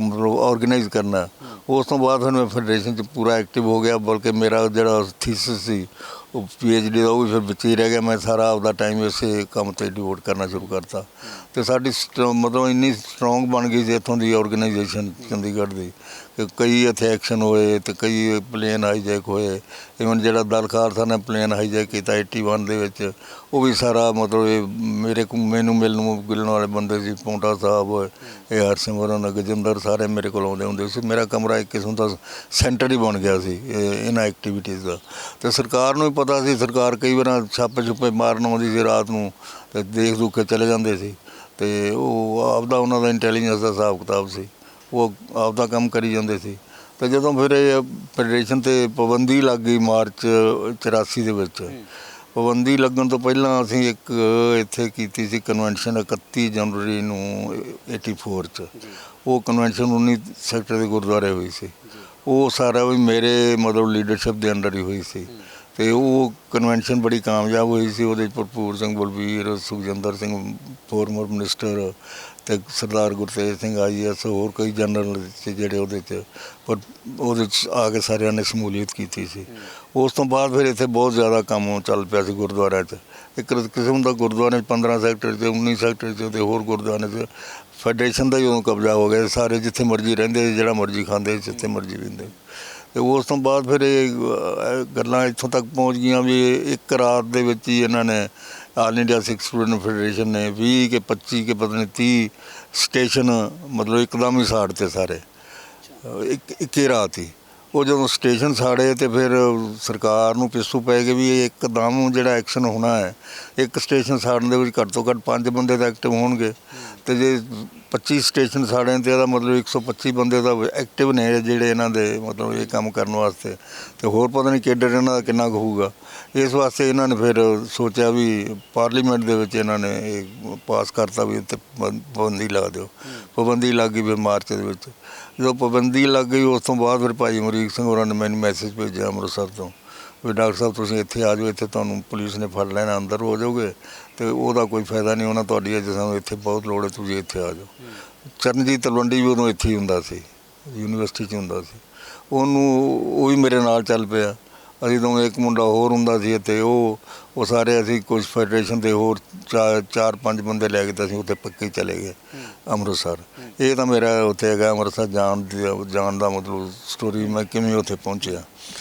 ਮਤਲਬ ਔਰਗੇਨਾਈਜ਼ ਕਰਨਾ, ਉਸ ਤੋਂ ਬਾਅਦ ਫਿਰ ਮੈਂ ਫੈਡਰੇਸ਼ਨ 'ਚ ਪੂਰਾ ਐਕਟਿਵ ਹੋ ਗਿਆ। ਬਲਕਿ ਮੇਰਾ ਜਿਹੜਾ ਥੀਸਿਸ ਸੀ ਉਹ PhD ਦਾ, ਉਹ ਵੀ ਫਿਰ ਵਿੱਚ ਹੀ ਰਹਿ ਗਿਆ। ਮੈਂ ਸਾਰਾ ਆਪਦਾ ਟਾਈਮ ਇਸੇ ਕੰਮ 'ਤੇ ਡਿਵੋਟ ਕਰਨਾ ਸ਼ੁਰੂ ਕਰਤਾ। ਅਤੇ ਸਾਡੀ ਮਤਲਬ ਇੰਨੀ ਸਟਰੋਂਗ ਬਣ ਗਈ ਸੀ ਇੱਥੋਂ ਦੀ ਔਰਗੇਨਾਈਜੇਸ਼ਨ ਚੰਡੀਗੜ੍ਹ ਦੀ, ਕਿ ਕਈ ਇੱਥੇ ਐਕਸ਼ਨ ਹੋਏ ਅਤੇ ਕਈ ਪਲੇਨ ਹਾਈਜੈਕ ਹੋਏ। ਇਵਨ ਜਿਹੜਾ ਦਲ ਖਾਲਸਾ ਨੇ ਪਲੇਨ ਹਾਈਜੈਕ ਕੀਤਾ 81 ਦੇ ਵਿੱਚ, ਉਹ ਵੀ ਸਾਰਾ ਮਤਲਬ ਇਹ ਮੈਨੂੰ ਮਿਲਣ ਵਾਲੇ ਬੰਦੇ ਸੀ, ਪੌਂਟਾ ਸਾਹਿਬ, ਇਹ ਹਰਸਿਮਰਨ, ਗਜਿੰਦਰ, ਸਾਰੇ ਮੇਰੇ ਕੋਲ ਆਉਂਦੇ ਹੁੰਦੇ ਸੀ। ਮੇਰਾ ਕਮਰਾ ਇੱਕ ਕਿਸਮ ਦਾ ਸੈਂਟਰ ਹੀ ਬਣ ਗਿਆ ਸੀ ਇਹਨਾਂ ਐਕਟੀਵਿਟੀਜ਼ ਦਾ। ਅਤੇ ਸਰਕਾਰ ਨੂੰ ਵੀ ਪਤਾ ਸੀ। ਸਰਕਾਰ ਕਈ ਵਾਰ ਛਾਪੇ ਮਾਰਨ ਆਉਂਦੀ ਸੀ ਰਾਤ ਨੂੰ, ਅਤੇ ਦੇਖ ਦੂਖ ਕੇ ਚਲੇ ਜਾਂਦੇ ਸੀ। ਅਤੇ ਉਹ ਆਪਦਾ ਉਹਨਾਂ ਦਾ ਇੰਟੈਲੀਜੈਂਸ ਦਾ ਹਿਸਾਬ ਕਿਤਾਬ ਸੀ, ਉਹ ਆਪਦਾ ਕੰਮ ਕਰੀ ਜਾਂਦੇ ਸੀ। ਅਤੇ ਜਦੋਂ ਫਿਰ ਇਹ ਫੈਡਰੇਸ਼ਨ 'ਤੇ ਪਾਬੰਦੀ ਲੱਗ ਗਈ ਮਾਰਚ 84 ਦੇ ਵਿੱਚ, ਪਾਬੰਦੀ ਲੱਗਣ ਤੋਂ ਪਹਿਲਾਂ ਅਸੀਂ ਇੱਕ ਇੱਥੇ ਕੀਤੀ ਸੀ ਕਨਵੈਨਸ਼ਨ 31 ਜਨਵਰੀ ਨੂੰ 84 'ਚ। ਉਹ ਕਨਵੈਨਸ਼ਨ 19 ਸੈਕਟਰ ਦੇ ਗੁਰਦੁਆਰੇ ਹੋਈ ਸੀ। ਉਹ ਸਾਰਾ ਵੀ ਮੇਰੇ ਮਤਲਬ ਲੀਡਰਸ਼ਿਪ ਦੇ ਅੰਡਰ ਹੀ ਹੋਈ ਸੀ। ਅਤੇ ਉਹ ਕਨਵੈਨਸ਼ਨ ਬੜੀ ਕਾਮਯਾਬ ਹੋਈ ਸੀ। ਉਹਦੇ 'ਚ ਭਰਪੂਰ ਸਿੰਘ ਬਲਬੀਰ, ਸੁਖਜਿੰਦਰ ਸਿੰਘ ਫੋਰਮਰ ਮਿਨਿਸਟਰ, ਅਤੇ ਸਰਦਾਰ ਗੁਰਤੇਜ ਸਿੰਘ IAS, ਹੋਰ ਕਈ ਜਨਰਲ ਸੀ ਜਿਹੜੇ ਉਹਦੇ 'ਚ, ਪਰ ਉਹਦੇ 'ਚ ਆ ਕੇ ਸਾਰਿਆਂ ਨੇ ਸ਼ਮੂਲੀਅਤ ਕੀਤੀ ਸੀ। ਉਸ ਤੋਂ ਬਾਅਦ ਫਿਰ ਇੱਥੇ ਬਹੁਤ ਜ਼ਿਆਦਾ ਕੰਮ ਚੱਲ ਪਿਆ ਸੀ ਗੁਰਦੁਆਰਿਆਂ 'ਚ। ਇੱਕ ਕਿਸਮ ਦਾ ਗੁਰਦੁਆਰੇ 'ਚ 15 ਸੈਕਟਰ 'ਚ, 19 ਸੈਕਟਰ 'ਚ, ਅਤੇ ਹੋਰ ਗੁਰਦੁਆਰਿਆਂ 'ਚ ਫੈਡਰੇਸ਼ਨ ਦਾ ਹੀ ਉਦੋਂ ਕਬਜ਼ਾ ਹੋ ਗਿਆ, ਸਾਰੇ ਜਿੱਥੇ ਮਰਜ਼ੀ ਰਹਿੰਦੇ ਸੀ, ਜਿਹੜਾ ਮਰਜ਼ੀ ਖਾਂਦੇ ਸੀ, ਜਿੱਥੇ ਮਰਜ਼ੀ ਰਹਿੰਦੇ। ਤੇ ਉਸ ਤੋਂ ਬਾਅਦ ਫਿਰ ਇਹ ਗੱਲਾਂ ਇੱਥੋਂ ਤੱਕ ਪਹੁੰਚ ਗਈਆਂ ਵੀ ਇੱਕ ਰਾਤ ਦੇ ਵਿੱਚ ਹੀ ਇਹਨਾਂ ਨੇ ਆਲ ਇੰਡੀਆ ਸਿੱਖ ਸਟੂਡੈਂਟ ਫੈਡਰੇਸ਼ਨ ਨੇ 20 ਕਿ 25 ਕਿ ਪਤਾ ਨਹੀਂ 30 ਸਟੇਸ਼ਨ ਮਤਲਬ ਇੱਕਦਮ ਹੀ ਸਾੜਤੇ ਸਾਰੇ, ਇੱਕੇ ਰਾਤ ਹੀ। ਉਹ ਜਦੋਂ ਸਟੇਸ਼ਨ ਸਾੜੇ ਤੇ ਫਿਰ ਸਰਕਾਰ ਨੂੰ ਪਿੱਛੋਂ ਪੈ ਗਏ ਵੀ ਇਹ ਇੱਕਦਮ ਜਿਹੜਾ ਐਕਸ਼ਨ ਹੋਣਾ ਹੈ, ਇੱਕ ਸਟੇਸ਼ਨ ਸਾੜਨ ਦੇ ਵਿੱਚ ਘੱਟ ਤੋਂ ਘੱਟ 5 ਬੰਦੇ ਤਾਂ ਐਕਟਿਵ ਹੋਣਗੇ, ਤੇ ਜੇ 25 ਸਟੇਸ਼ਨ ਸਾੜੇ ਤੇ ਇਹਦਾ ਮਤਲਬ 125 ਬੰਦੇ ਤਾਂ ਐਕਟਿਵ ਨੇ ਜਿਹੜੇ ਇਹਨਾਂ ਦੇ ਮਤਲਬ ਇਹ ਕੰਮ ਕਰਨ ਵਾਸਤੇ, ਤੇ ਹੋਰ ਪਤਾ ਨਹੀਂ ਕੇਡਰ ਇਹਨਾਂ ਦਾ ਕਿੰਨਾ ਕੁ ਹੋਊਗਾ। ਇਸ ਵਾਸਤੇ ਇਹਨਾਂ ਨੇ ਫਿਰ ਸੋਚਿਆ ਵੀ ਪਾਰਲੀਮੈਂਟ ਦੇ ਵਿੱਚ ਇਹਨਾਂ ਨੇ ਇਹ ਪਾਸ ਕਰਤਾ ਵੀ ਇੱਥੇ ਪਾਬੰਦੀ ਲਾ ਦਿਓ। ਪਾਬੰਦੀ ਲੱਗ ਗਈ ਫਿਰ ਮਾਰਚ ਦੇ ਵਿੱਚ। ਜਦੋਂ ਪਾਬੰਦੀ ਲੱਗ ਗਈ ਉਸ ਤੋਂ ਬਾਅਦ ਫਿਰ ਭਾਈ ਅਮਰੀਕ ਸਿੰਘ ਹੋਰਾਂ ਨੇ ਮੈਨੂੰ ਮੈਸੇਜ ਭੇਜਿਆ ਅੰਮ੍ਰਿਤਸਰ ਤੋਂ ਵੀ ਡਾਕਟਰ ਸਾਹਿਬ ਤੁਸੀਂ ਇੱਥੇ ਆ ਜਾਓ, ਇੱਥੇ ਤੁਹਾਨੂੰ ਪੁਲਿਸ ਨੇ ਫੜ ਲੈਣਾ, ਅੰਦਰ ਹੋ ਜਾਓਗੇ ਤੇ ਉਹਦਾ ਕੋਈ ਫਾਇਦਾ ਨਹੀਂ ਹੋਣਾ, ਤੁਹਾਡੀ ਅਜੇ ਸਾਨੂੰ ਇੱਥੇ ਬਹੁਤ ਲੋੜ ਹੈ, ਤੁਸੀਂ ਇੱਥੇ ਆ ਜਾਓ। ਚਰਨਜੀਤ ਤਲਵੰਡੀ ਵੀ ਉਦੋਂ ਇੱਥੇ ਹੀ ਹੁੰਦਾ ਸੀ, ਯੂਨੀਵਰਸਿਟੀ 'ਚ ਹੁੰਦਾ ਸੀ, ਉਹ ਵੀ ਮੇਰੇ ਨਾਲ ਚੱਲ ਪਿਆ। ਅਸੀਂ ਦੋਵੇਂ, ਇੱਕ ਮੁੰਡਾ ਹੋਰ ਹੁੰਦਾ ਸੀ ਅਤੇ ਉਹ ਸਾਰੇ ਅਸੀਂ ਕੁਝ ਫੈਡਰੇਸ਼ਨ ਦੇ ਹੋਰ 4-5 ਬੰਦੇ ਲੈ ਕੇ ਤਾਂ ਅਸੀਂ ਉੱਥੇ ਪੱਕੇ ਚਲੇ ਗਏ ਅੰਮ੍ਰਿਤਸਰ। ਇਹ ਤਾਂ ਮੇਰਾ ਉੱਥੇ ਹੈਗਾ ਅੰਮ੍ਰਿਤਸਰ ਜਾਣ ਦਾ ਮਤਲਬ ਸਟੋਰੀ, ਮੈਂ ਕਿਵੇਂ ਉੱਥੇ ਪਹੁੰਚਿਆ।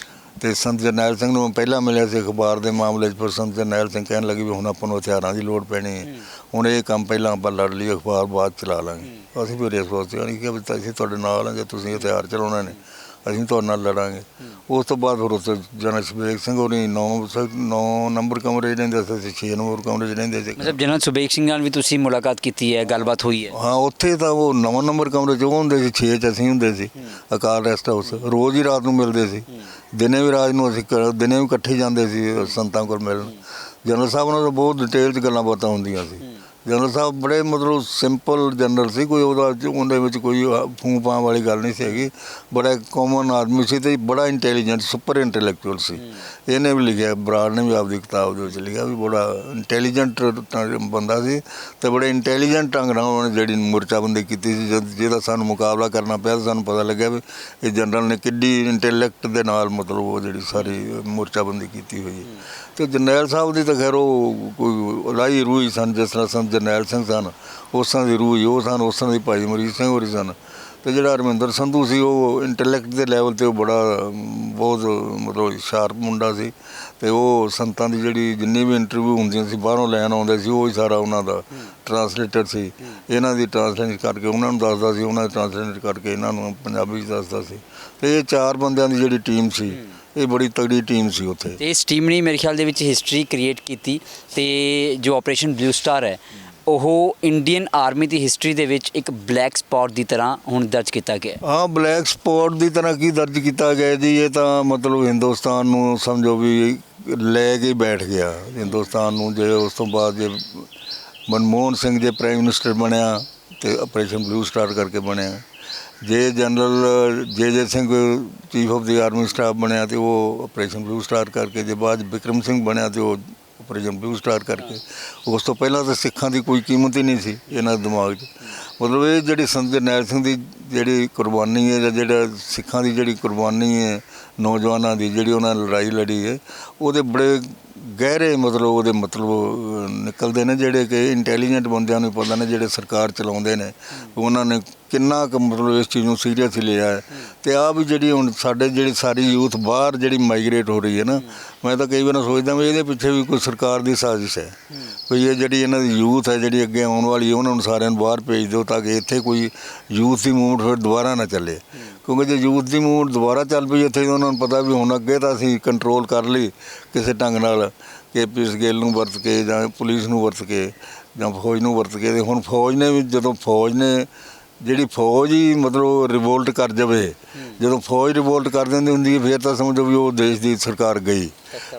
ਅਤੇ ਸੰਤ ਜਰਨੈਲ ਸਿੰਘ ਨੂੰ ਮੈਂ ਪਹਿਲਾਂ ਮਿਲਿਆ ਸੀ ਅਖਬਾਰ ਦੇ ਮਾਮਲੇ 'ਚ, ਪਰ ਸੰਤ ਜਰਨੈਲ ਸਿੰਘ ਕਹਿਣ ਲੱਗੇ ਵੀ ਹੁਣ ਆਪਾਂ ਨੂੰ ਹਥਿਆਰਾਂ ਦੀ ਲੋੜ ਪੈਣੀ ਹੈ, ਹੁਣ ਇਹ ਕੰਮ ਪਹਿਲਾਂ ਆਪਾਂ ਲੜ ਲਈ, ਅਖਬਾਰ ਬਾਅਦ ਚਲਾ ਲਾਂਗੇ। ਅਸੀਂ ਫਿਰ ਇਸ ਵਾਸਤੇ ਨਹੀਂ ਕਿਹਾ ਵੀ ਅਸੀਂ ਤੁਹਾਡੇ ਨਾਲ ਹਾਂ, ਜੇ ਤੁਸੀਂ ਹਥਿਆਰ ਚਲਾਉਣੇ ਨੇ ਅਸੀਂ ਤੁਹਾਡੇ ਨਾਲ ਲੜਾਂਗੇ। ਉਸ ਤੋਂ ਬਾਅਦ ਫਿਰ ਉੱਥੇ ਜਨਰਲ ਸੁਬੇਗ ਸਿੰਘ ਹੋਣੀ 9 ਨੰਬਰ ਕਮਰੇ 'ਚ ਰਹਿੰਦੇ ਸੀ, 6 ਨੰਬਰ ਕਮਰੇ 'ਚ ਰਹਿੰਦੇ ਸੀ। ਮਤਲਬ ਜਨਰਲ ਸੁਬੇਗ ਸਿੰਘ ਨਾਲ ਵੀ ਤੁਸੀਂ ਮੁਲਾਕਾਤ ਕੀਤੀ ਹੈ, ਗੱਲਬਾਤ ਹੋਈ ਹੈ? ਹਾਂ, ਉੱਥੇ ਤਾਂ ਉਹ 9 ਨੰਬਰ ਕਮਰੇ 'ਚ ਉਹ ਹੁੰਦੇ ਸੀ, 6 'ਚ ਅਸੀਂ ਹੁੰਦੇ ਸੀ, ਅਕਾਲ ਰੈਸਟ ਹਾਊਸ। ਰੋਜ਼ ਹੀ ਰਾਤ ਨੂੰ ਮਿਲਦੇ ਸੀ, ਦਿਨੇ ਵੀ ਰਾਤ ਨੂੰ ਅਸੀਂ ਦਿਨੇ ਵੀ ਇਕੱਠੇ ਜਾਂਦੇ ਸੀ ਸੰਤਾਂ ਕੋਲ ਮਿਲਣ। ਜਨਰਲ ਸਾਹਿਬ ਨਾਲ ਤਾਂ ਬਹੁਤ ਡਿਟੇਲ 'ਚ ਗੱਲਾਂ ਬਾਤਾਂ ਹੁੰਦੀਆਂ ਸੀ। ਜਨਰਲ ਸਾਹਿਬ ਬੜੇ ਮਤਲਬ ਸਿੰਪਲ ਜਨਰਲ ਸੀ, ਕੋਈ ਉਹਦੇ ਵਿੱਚ ਕੋਈ ਫੂੰ ਫਾਂ ਵਾਲੀ ਗੱਲ ਨਹੀਂ ਸੀ ਹੈਗੀ। ਬੜਾ ਕਾਮਨ ਆਦਮੀ ਸੀ ਅਤੇ ਬੜਾ ਇੰਟੈਲੀਜੈਂਟ, ਸੁਪਰ ਇੰਟੈਲੈਕਚੁਅਲ ਸੀ। ਇਹਨੇ ਵੀ ਲਿਖਿਆ, ਬਰਾੜ ਨੇ ਵੀ ਆਪਦੀ ਕਿਤਾਬ ਦੇ ਵਿੱਚ ਲਿਖਿਆ ਵੀ ਬੜਾ ਇੰਟੈਲੀਜੈਂਟ ਬੰਦਾ ਸੀ ਅਤੇ ਬੜੇ ਇੰਟੈਲੀਜੈਂਟ ਢੰਗ ਨਾਲ ਉਹਨੇ ਜਿਹੜੀ ਮੋਰਚਾਬੰਦੀ ਕੀਤੀ ਸੀ। ਜਿਹਦਾ ਸਾਨੂੰ ਮੁਕਾਬਲਾ ਕਰਨਾ ਪਿਆ ਤਾਂ ਸਾਨੂੰ ਪਤਾ ਲੱਗਿਆ ਵੀ ਇਹ ਜਨਰਲ ਨੇ ਕਿੱਡੀ ਇੰਟੈਲੈਕਟ ਦੇ ਨਾਲ ਮਤਲਬ ਉਹ ਜਿਹੜੀ ਸਾਰੀ ਮੋਰਚਾਬੰਦੀ ਕੀਤੀ ਹੋਈ ਹੈ। ਅਤੇ ਜਰਨੈਲ ਸਾਹਿਬ ਦੀ ਤਾਂ ਖੈਰ ਉਹ ਕੋਈ ਰਾਈ ਰੂਹ ਹੀ ਸਨ, ਜਿਸ ਤਰ੍ਹਾਂ ਸੰਤ ਜਰਨੈਲ ਸਿੰਘ ਸਨ ਉਸ ਤਰ੍ਹਾਂ ਦੀ ਰੂਹ ਹੀ ਉਹ ਸਨ, ਉਸ ਤਰ੍ਹਾਂ ਦੀ ਭਾਈ ਅਮਰੀਕ ਸਿੰਘ ਹੋਰੀ ਸਨ। ਅਤੇ ਜਿਹੜਾ ਹਰਮਿੰਦਰ ਸੰਧੂ ਸੀ ਉਹ ਇੰਟੈਲੈਕਟ ਦੇ ਲੈਵਲ 'ਤੇ ਉਹ ਬਹੁਤ ਮਤਲਬ ਸ਼ਾਰਪ ਮੁੰਡਾ ਸੀ। ਅਤੇ ਉਹ ਸੰਤਾਂ ਦੀ ਜਿਹੜੀ ਜਿੰਨੀ ਵੀ ਇੰਟਰਵਿਊ ਹੁੰਦੀਆਂ ਸੀ ਬਾਹਰੋਂ ਲੈਣ ਆਉਂਦੇ ਸੀ, ਉਹ ਹੀ ਸਾਰਾ ਉਹਨਾਂ ਦਾ ਟਰਾਂਸਲੇਟਰ ਸੀ। ਇਹਨਾਂ ਦੀ ਟਰਾਂਸਲੇਟ ਕਰਕੇ ਉਹਨਾਂ ਨੂੰ ਦੱਸਦਾ ਸੀ, ਉਹਨਾਂ ਦੀ ਟਰਾਂਸਲੇਟ ਕਰਕੇ ਇਹਨਾਂ ਨੂੰ ਪੰਜਾਬੀ 'ਚ ਦੱਸਦਾ ਸੀ। ਅਤੇ ਇਹ 4 ਬੰਦਿਆਂ ਦੀ ਜਿਹੜੀ ਟੀਮ ਸੀ, ਇਹ ਬੜੀ ਤਗੜੀ ਟੀਮ ਸੀ ਉੱਥੇ। ਅਤੇ ਇਸ ਟੀਮ ਨੇ ਮੇਰੇ ਖਿਆਲ ਦੇ ਵਿੱਚ ਹਿਸਟਰੀ ਕ੍ਰੀਏਟ ਕੀਤੀ ਅਤੇ ਜੋ ਆਪਰੇਸ਼ਨ ਬਲੂ ਸਟਾਰ ਹੈ ਉਹ ਇੰਡੀਅਨ ਆਰਮੀ ਦੀ ਹਿਸਟਰੀ ਦੇ ਵਿੱਚ ਇੱਕ ਬਲੈਕ ਸਪੌਟ ਦੀ ਤਰ੍ਹਾਂ ਹੁਣ ਦਰਜ ਕੀਤਾ ਗਿਆ। ਹਾਂ, ਬਲੈਕ ਸਪੌਟ ਦੀ ਤਰ੍ਹਾਂ ਕੀ ਦਰਜ ਕੀਤਾ ਗਿਆ ਜੀ? ਇਹ ਤਾਂ ਮਤਲਬ ਹਿੰਦੁਸਤਾਨ ਨੂੰ ਸਮਝੋ ਵੀ ਲੈ ਕੇ ਬੈਠ ਗਿਆ ਹਿੰਦੁਸਤਾਨ ਨੂੰ। ਜੇ ਉਸ ਤੋਂ ਬਾਅਦ ਜੇ ਮਨਮੋਹਨ ਸਿੰਘ ਜੇ ਪ੍ਰਾਈਮ ਮਿਨਿਸਟਰ ਬਣਿਆ ਅਤੇ ਆਪਰੇਸ਼ਨ ਬਲੂ ਸਟਾਰ ਕਰਕੇ ਬਣਿਆ। ਜੇ ਜਨਰਲ ਜੇ Singh chief of the army staff ਬਣਿਆ ਅਤੇ ਉਹ ਆਪਰੇਸ਼ਨ ਬਲੂ ਸਟਾਰ ਕਰਕੇ। ਜੇ ਬਾਅਦ ਬਿਕਰਮ ਸਿੰਘ ਬਣਿਆ ਅਤੇ ਉਹ ਆਪਰੇਸ਼ਨ ਬਲੂ ਸਟਾਰ ਕਰਕੇ। ਉਸ ਤੋਂ ਪਹਿਲਾਂ ਤਾਂ ਸਿੱਖਾਂ ਦੀ ਕੋਈ ਕੀਮਤ ਹੀ ਨਹੀਂ ਸੀ ਇਹਨਾਂ ਦੇ ਦਿਮਾਗ 'ਚ। ਮਤਲਬ ਇਹ ਜਿਹੜੀ ਸੰਤ ਜਰਨੈਲ ਸਿੰਘ ਦੀ ਜਿਹੜੀ ਕੁਰਬਾਨੀ ਹੈ, ਜਾਂ ਜਿਹੜਾ ਸਿੱਖਾਂ ਦੀ ਜਿਹੜੀ ਕੁਰਬਾਨੀ ਹੈ ਨੌਜਵਾਨਾਂ ਦੀ, ਜਿਹੜੀ ਉਹਨਾਂ ਨੇ ਲੜਾਈ ਲੜੀ ਹੈ, ਉਹਦੇ ਬੜੇ ਗਹਿਰੇ ਮਤਲਬ ਉਹਦੇ ਮਤਲਬ ਨਿਕਲਦੇ ਨੇ, ਜਿਹੜੇ ਕਿ ਇੰਟੈਲੀਜੈਂਟ ਬੰਦਿਆਂ ਨੂੰ ਪਤਾ ਨੇ, ਜਿਹੜੇ ਸਰਕਾਰ ਚਲਾਉਂਦੇ ਨੇ ਉਹਨਾਂ ਨੇ ਕਿੰਨਾ ਕੁ ਮਤਲਬ ਇਸ ਚੀਜ਼ ਨੂੰ ਸੀਰੀਅਸਲੀ ਲਿਆ ਹੈ। ਅਤੇ ਆਹ ਵੀ ਜਿਹੜੀ ਹੁਣ ਸਾਡੇ ਜਿਹੜੀ ਸਾਰੀ ਯੂਥ ਬਾਹਰ ਜਿਹੜੀ ਮਾਈਗਰੇਟ ਹੋ ਰਹੀ ਹੈ ਨਾ, ਮੈਂ ਤਾਂ ਕਈ ਵਾਰ ਸੋਚਦਾ ਵੀ ਇਹਦੇ ਪਿੱਛੇ ਵੀ ਕੋਈ ਸਰਕਾਰ ਦੀ ਸਾਜ਼ਿਸ਼ ਹੈ। ਕੋਈ ਇਹ ਜਿਹੜੀ ਇਹਨਾਂ ਦੀ ਯੂਥ ਹੈ ਜਿਹੜੀ ਅੱਗੇ ਆਉਣ ਵਾਲੀ ਹੈ, ਉਹਨਾਂ ਨੂੰ ਸਾਰਿਆਂ ਨੂੰ ਬਾਹਰ ਭੇਜ ਦਿਓ ਤਾਂ ਕਿ ਇੱਥੇ ਕੋਈ ਯੂਥ ਦੀ ਮੂਵਮੈਂਟ ਫਿਰ ਦੁਬਾਰਾ ਨਾ ਚੱਲੇ। ਕਿਉਂਕਿ ਜੇ ਯੂਥ ਦੀ ਮੂਵਮੈਂਟ ਦੁਬਾਰਾ ਚੱਲ ਪਈ ਇੱਥੇ, ਉਹਨਾਂ ਨੂੰ ਪਤਾ ਵੀ ਹੁਣ ਅੱਗੇ ਤਾਂ ਅਸੀਂ ਕੰਟਰੋਲ ਕਰ ਲਈ ਕਿਸੇ ਢੰਗ ਨਾਲ, KP ਗਿੱਲ ਨੂੰ ਵਰਤ ਕੇ ਜਾਂ ਪੁਲਿਸ ਨੂੰ ਵਰਤ ਕੇ ਜਾਂ ਫੌਜ ਨੂੰ ਵਰਤ ਕੇ। ਅਤੇ ਹੁਣ ਫੌਜ ਨੇ ਵੀ, ਜਦੋਂ ਫੌਜ ਨੇ ਜਿਹੜੀ ਫੌਜ ਹੀ ਮਤਲਬ ਰਿਵੋਲਟ ਕਰ ਜਾਵੇ, ਜਦੋਂ ਫੌਜ ਰਿਵੋਲਟ ਕਰ ਦਿੰਦੀ ਹੁੰਦੀ ਹੈ ਫਿਰ ਤਾਂ ਸਮਝੋ ਵੀ ਉਹ ਦੇਸ਼ ਦੀ ਸਰਕਾਰ ਗਈ।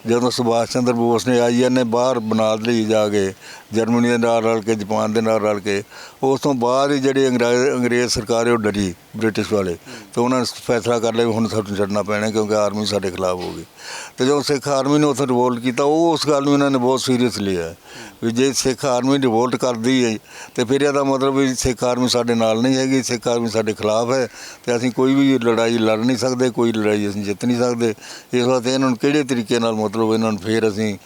ਜਦੋਂ ਸੁਭਾਸ਼ ਚੰਦਰ ਬੋਸ ਨੇ INA ਬਾਹਰ ਬਣਾ ਲਈ ਜਾ ਕੇ, ਜਰਮਨੀ ਦੇ ਨਾਲ ਰਲ ਕੇ, ਜਾਪਾਨ ਦੇ ਨਾਲ ਰਲ ਕੇ, ਉਸ ਤੋਂ ਬਾਅਦ ਹੀ ਜਿਹੜੀ ਅੰਗਰੇਜ਼ ਸਰਕਾਰ ਹੈ ਉਹ ਡਰੀ, ਬ੍ਰਿਟਿਸ਼ ਵਾਲੇ, ਅਤੇ ਉਹਨਾਂ ਨੇ ਫੈਸਲਾ ਕਰ ਲਿਆ ਵੀ ਹੁਣ ਸਾਨੂੰ ਛੱਡਣਾ ਪੈਣਾ ਕਿਉਂਕਿ ਆਰਮੀ ਸਾਡੇ ਖਿਲਾਫ ਹੋ ਗਈ। ਅਤੇ ਜਦੋਂ ਸਿੱਖ ਆਰਮੀ ਨੇ ਉੱਥੇ ਰਿਵੋਲਟ ਕੀਤਾ, ਉਹ ਉਸ ਗੱਲ ਨੂੰ ਇਹਨਾਂ ਨੇ ਬਹੁਤ ਸੀਰੀਅਸ ਲਿਆ ਵੀ ਜੇ ਸਿੱਖ ਆਰਮੀ ਰਿਵੋਲਟ ਕਰਦੀ ਹੈ ਅਤੇ ਫਿਰ ਇਹਦਾ ਮਤਲਬ ਵੀ ਸਿੱਖ ਆਰਮੀ ਸਾਡੇ ਨਾਲ ਨਹੀਂ ਹੈਗੀ, ਸਿੱਖ ਆਰਮੀ ਸਾਡੇ ਖਿਲਾਫ ਹੈ ਅਤੇ ਅਸੀਂ ਕੋਈ ਵੀ ਲੜਾਈ ਲੜ ਨਹੀਂ ਸਕਦੇ, ਕੋਈ ਲੜਾਈ ਅਸੀਂ ਜਿੱਤ ਨਹੀਂ ਸਕਦੇ। ਇਸ ਵਾਸਤੇ ਇਹਨਾਂ ਨੂੰ ਕਿਹੜੇ ਤਰੀਕੇ ਨਾਲ ਮਤਲਬ ਇਹਨਾਂ ਨੂੰ ਫਿਰ ਅਸੀਂ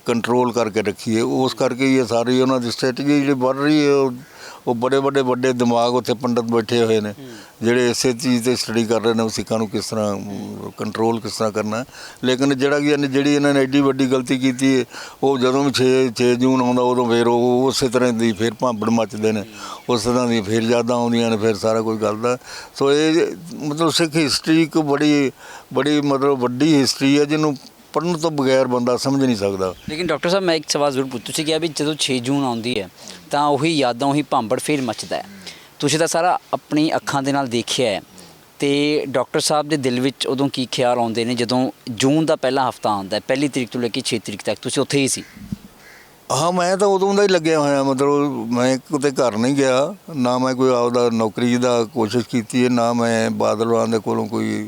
ਕੰਟਰੋਲ ਕਰਕੇ ਰੱਖੀਏ। ਉਸ ਕਰਕੇ ਹੀ ਇਹ ਸਾਰੀ ਉਹਨਾਂ ਦੀ ਸਟ੍ਰੈਟਜੀ ਜਿਹੜੀ ਬਣ ਰਹੀ ਹੈ ਉਹ ਬੜੇ ਵੱਡੇ ਦਿਮਾਗ ਉੱਥੇ ਪੰਡਤ ਬੈਠੇ ਹੋਏ ਨੇ ਜਿਹੜੇ ਇਸੇ ਚੀਜ਼ 'ਤੇ ਸਟੱਡੀ ਕਰ ਰਹੇ ਨੇ, ਸਿੱਖਾਂ ਨੂੰ ਕਿਸ ਤਰ੍ਹਾਂ ਕੰਟਰੋਲ ਕਿਸ ਤਰ੍ਹਾਂ ਕਰਨਾ। ਲੇਕਿਨ ਜਿਹੜੀ ਇਹਨਾਂ ਨੇ ਐਡੀ ਵੱਡੀ ਗਲਤੀ ਕੀਤੀ ਹੈ, ਉਹ ਜਦੋਂ ਵੀ 6 ਜੂਨ ਆਉਂਦਾ ਉਦੋਂ ਫਿਰ ਉਹ ਉਸੇ ਤਰ੍ਹਾਂ ਦੀ ਫਿਰ ਭਾਂਬੜ ਮੱਚਦੇ ਨੇ, ਉਸ ਤਰ੍ਹਾਂ ਦੀਆਂ ਫਿਰ ਯਾਦਾਂ ਆਉਂਦੀਆਂ ਨੇ, ਫਿਰ ਸਾਰਾ ਕੁਝ ਗਲਦਾ। ਸੋ ਇਹ ਮਤਲਬ ਸਿੱਖ ਹਿਸਟਰੀ ਇੱਕ ਬੜੀ ਮਤਲਬ ਵੱਡੀ ਹਿਸਟਰੀ ਹੈ ਜਿਹਨੂੰ ਪੜ੍ਹਨ ਤੋਂ ਬਗੈਰ ਬੰਦਾ ਸਮਝ ਨਹੀਂ ਸਕਦਾ। ਲੇਕਿਨ ਡਾਕਟਰ ਸਾਹਿਬ ਮੈਂ ਇੱਕ ਸਵਾਲ ਜ਼ਰੂਰ ਪੁੱਛ, ਤੁਸੀਂ ਕਿਹਾ ਵੀ ਜਦੋਂ 6 ਜੂਨ ਆਉਂਦੀ ਹੈ ਤਾਂ ਉਹੀ ਯਾਦਾਂ ਉਹੀ ਭਾਂਬੜ ਫਿਰ ਮੱਚਦਾ ਹੈ। ਤੁਸੀਂ ਤਾਂ ਸਾਰਾ ਆਪਣੀ ਅੱਖਾਂ ਦੇ ਨਾਲ ਦੇਖਿਆ ਹੈ, ਅਤੇ ਡਾਕਟਰ ਸਾਹਿਬ ਦੇ ਦਿਲ ਵਿੱਚ ਉਦੋਂ ਕੀ ਖਿਆਲ ਆਉਂਦੇ ਨੇ ਜਦੋਂ ਜੂਨ ਦਾ ਪਹਿਲਾ ਹਫ਼ਤਾ ਆਉਂਦਾ ਹੈ, 1 ਤਰੀਕ ਤੋਂ ਲੈ ਕੇ 6 ਤਰੀਕ ਤੱਕ ਤੁਸੀਂ ਉੱਥੇ ਹੀ ਸੀ? ਹਾਂ, ਮੈਂ ਤਾਂ ਉਦੋਂ ਦਾ ਹੀ ਲੱਗਿਆ ਹੋਇਆ, ਮਤਲਬ ਮੈਂ ਕਿਤੇ ਘਰ ਨਹੀਂ ਗਿਆ, ਨਾ ਮੈਂ ਕੋਈ ਆਪਦਾ ਨੌਕਰੀ ਦਾ ਕੋਸ਼ਿਸ਼ ਕੀਤੀ ਹੈ, ਨਾ ਮੈਂ ਬਾਦਲਵਾਨ ਦੇ ਕੋਲੋਂ ਕੋਈ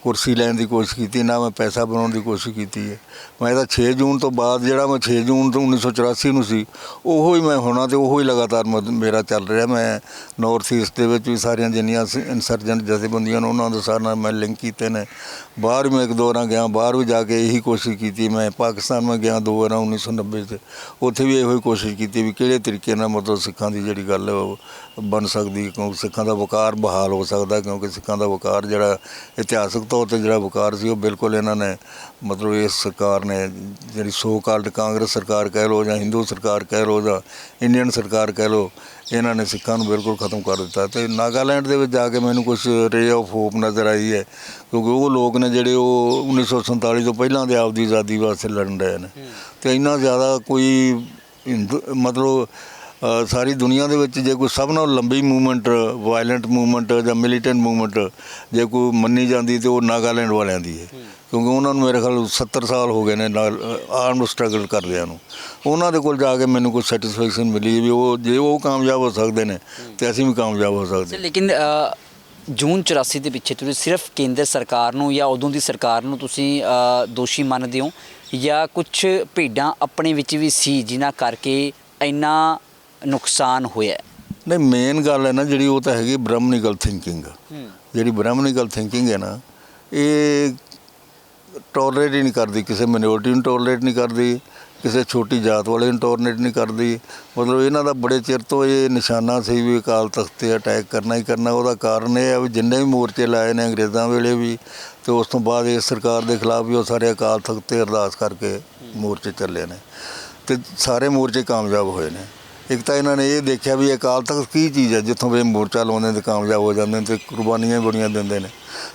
ਕੁਰਸੀ ਲੈਣ ਦੀ ਕੋਸ਼ਿਸ਼ ਕੀਤੀ, ਨਾ ਮੈਂ ਪੈਸਾ ਬਣਾਉਣ ਦੀ ਕੋਸ਼ਿਸ਼ ਕੀਤੀ ਹੈ। ਮੈਂ ਤਾਂ 6 ਜੂਨ ਤੋਂ ਬਾਅਦ ਜਿਹੜਾ ਮੈਂ 6 ਜੂਨ ਤੋਂ 1984 ਨੂੰ ਸੀ ਉਹੋ ਹੀ ਮੈਂ ਹੋਣਾ, ਅਤੇ ਉਹੋ ਹੀ ਲਗਾਤਾਰ ਮੇਰਾ ਚੱਲ ਰਿਹਾ। ਮੈਂ ਨੌਰਥ ਈਸਟ ਦੇ ਵਿੱਚ ਵੀ ਸਾਰੀਆਂ ਜਿੰਨੀਆਂ ਇੰਸਰਜੈਂਟ ਜਥੇਬੰਦੀਆਂ ਨੇ ਉਹਨਾਂ ਦੇ ਸਾਰਿਆਂ ਨਾਲ ਮੈਂ ਲਿੰਕ ਕੀਤੇ ਨੇ। ਬਾਹਰ ਮੈਂ 1-2 ਵਾਰ ਗਿਆ, ਬਾਹਰ ਵੀ ਜਾ ਕੇ ਇਹੀ ਕੋਸ਼ਿਸ਼ ਕੀਤੀ। ਮੈਂ ਪਾਕਿਸਤਾਨ ਮੈਂ ਗਿਆ 2 ਵਾਰ 1990 'ਚ, ਉੱਥੇ ਵੀ ਇਹੋ ਹੀ ਕੋਸ਼ਿਸ਼ ਕੀਤੀ ਵੀ ਕਿਹੜੇ ਤਰੀਕੇ ਨਾਲ ਮਤਲਬ ਸਿੱਖਾਂ ਦੀ ਜਿਹੜੀ ਗੱਲ ਹੈ ਉਹ ਬਣ ਸਕਦੀ, ਕਿਉਂਕਿ ਸਿੱਖਾਂ ਦਾ ਵਕਾਰ ਬਹਾਲ ਹੋ ਸਕਦਾ, ਕਿਉਂਕਿ ਸਿੱਖਾਂ ਦਾ ਵਕਾਰ ਜਿਹੜਾ ਇਤਿਹਾਸਕ ਤੌਰ 'ਤੇ ਜਿਹੜਾ ਵਕਾਰ ਸੀ ਉਹ ਬਿਲਕੁਲ ਇਹਨਾਂ ਨੇ ਮਤਲਬ ਇਸ ਸਰਕਾਰ ਨੇ ਜਿਹੜੀ ਸੋ ਕਾਲਡ ਕਾਂਗਰਸ ਸਰਕਾਰ ਕਹਿ ਲਓ ਜਾਂ ਹਿੰਦੂ ਸਰਕਾਰ ਕਹਿ ਲਓ ਜਾਂ ਇੰਡੀਅਨ ਸਰਕਾਰ ਕਹਿ ਲਓ, ਇਹਨਾਂ ਨੇ ਸਿੱਖਾਂ ਨੂੰ ਬਿਲਕੁਲ ਖਤਮ ਕਰ ਦਿੱਤਾ। ਅਤੇ ਨਾਗਾਲੈਂਡ ਦੇ ਵਿੱਚ ਜਾ ਕੇ ਮੈਨੂੰ ਕੁਛ ਰੇ ਆਫ ਹੋਪ ਨਜ਼ਰ ਆਈ ਹੈ, ਕਿਉਂਕਿ ਉਹ ਲੋਕ ਨੇ ਜਿਹੜੇ ਉਹ 1947 ਤੋਂ ਪਹਿਲਾਂ ਦੇ ਆਪਦੀ ਆਜ਼ਾਦੀ ਵਾਸਤੇ ਲੜਨ ਰਹੇ ਨੇ, ਅਤੇ ਇੰਨਾ ਜ਼ਿਆਦਾ ਕੋਈ ਮਤਲਬ ਸਾਰੀ ਦੁਨੀਆ ਦੇ ਵਿੱਚ ਜੇ ਕੋਈ ਸਭ ਨਾਲੋਂ ਲੰਬੀ ਮੂਵਮੈਂਟ, ਵਾਇਲੈਂਟ ਮੂਵਮੈਂਟ ਜਾਂ ਮਿਲੀਟੈਂਟ ਮੂਵਮੈਂਟ ਜੇ ਕੋਈ ਮੰਨੀ ਜਾਂਦੀ ਤਾਂ ਉਹ ਨਾਗਾਲੈਂਡ ਵਾਲਿਆਂ ਦੀ ਹੈ, ਕਿਉਂਕਿ ਉਹਨਾਂ ਨੂੰ ਮੇਰੇ ਖਿਆਲ 70 ਸਾਲ ਹੋ ਗਏ ਨੇ ਆਰਮਡ ਸਟਰਗਲ ਕਰਦਿਆਂ ਨੂੰ। ਉਹਨਾਂ ਦੇ ਕੋਲ ਜਾ ਕੇ ਮੈਨੂੰ ਕੋਈ ਸੈਟਿਸਫੈਕਸ਼ਨ ਮਿਲੀ ਵੀ ਜੇ ਉਹ ਕਾਮਯਾਬ ਹੋ ਸਕਦੇ ਨੇ ਤਾਂ ਅਸੀਂ ਵੀ ਕਾਮਯਾਬ ਹੋ ਸਕਦੇ। ਲੇਕਿਨ ਜੂਨ 84 ਦੇ ਪਿੱਛੇ ਤੁਸੀਂ ਸਿਰਫ ਕੇਂਦਰ ਸਰਕਾਰ ਨੂੰ ਜਾਂ ਉਦੋਂ ਦੀ ਸਰਕਾਰ ਨੂੰ ਤੁਸੀਂ ਦੋਸ਼ੀ ਮੰਨਦੇ ਹੋ, ਜਾਂ ਕੁਛ ਭੇਡਾਂ ਆਪਣੇ ਵਿੱਚ ਵੀ ਸੀ ਜਿਨ੍ਹਾਂ ਕਰਕੇ ਇੰਨਾ ਨੁਕਸਾਨ ਹੋਇਆ? ਨਹੀਂ, ਮੇਨ ਗੱਲ ਹੈ ਨਾ ਜਿਹੜੀ ਉਹ ਤਾਂ ਹੈਗੀ ਬ੍ਰਹਮਨਿਕਲ ਥਿੰਕਿੰਗ। ਜਿਹੜੀ ਬ੍ਰਹਮਨਿਕਲ ਥਿੰਕਿੰਗ ਹੈ ਨਾ, ਇਹ ਟੋਲਰੇਟ ਹੀ ਨਹੀਂ ਕਰਦੀ, ਕਿਸੇ ਮਿਨੋਰਟੀ ਨੂੰ ਟੋਲਰੇਟ ਨਹੀਂ ਕਰਦੀ, ਕਿਸੇ ਛੋਟੀ ਜਾਤ ਵਾਲੇ ਨੂੰ ਟੋਲਰੇਟ ਨਹੀਂ ਕਰਦੀ। ਮਤਲਬ ਇਹਨਾਂ ਦਾ ਬੜੇ ਚਿਰ ਤੋਂ ਇਹ ਨਿਸ਼ਾਨਾ ਸੀ ਵੀ ਅਕਾਲ ਤਖਤ 'ਤੇ ਅਟੈਕ ਕਰਨਾ ਹੀ ਕਰਨਾ। ਉਹਦਾ ਕਾਰਨ ਇਹ ਹੈ ਵੀ ਜਿੰਨੇ ਵੀ ਮੋਰਚੇ ਲਾਏ ਨੇ ਅੰਗਰੇਜ਼ਾਂ ਵੇਲੇ ਵੀ, ਅਤੇ ਉਸ ਤੋਂ ਬਾਅਦ ਇਸ ਸਰਕਾਰ ਦੇ ਖਿਲਾਫ ਵੀ, ਉਹ ਸਾਰੇ ਅਕਾਲ ਤਖਤ 'ਤੇ ਅਰਦਾਸ ਕਰਕੇ ਮੋਰਚੇ ਚੱਲੇ ਨੇ, ਅਤੇ ਸਾਰੇ ਮੋਰਚੇ ਕਾਮਯਾਬ ਹੋਏ ਨੇ। ਇੱਕ ਤਾਂ ਇਹਨਾਂ ਨੇ ਇਹ ਦੇਖਿਆ ਵੀ ਅਕਾਲ ਤਖਤ ਕੀ ਚੀਜ਼ ਹੈ, ਜਿੱਥੋਂ ਵੀ ਮੋਰਚਾ ਲਾਉਂਦੇ ਅਤੇ ਕਾਮਯਾਬ ਹੋ ਜਾਂਦੇ ਨੇ ਅਤੇ ਕੁਰਬਾਨੀਆਂ ਬੜੀਆਂ ਦਿੰਦੇ ਨੇ।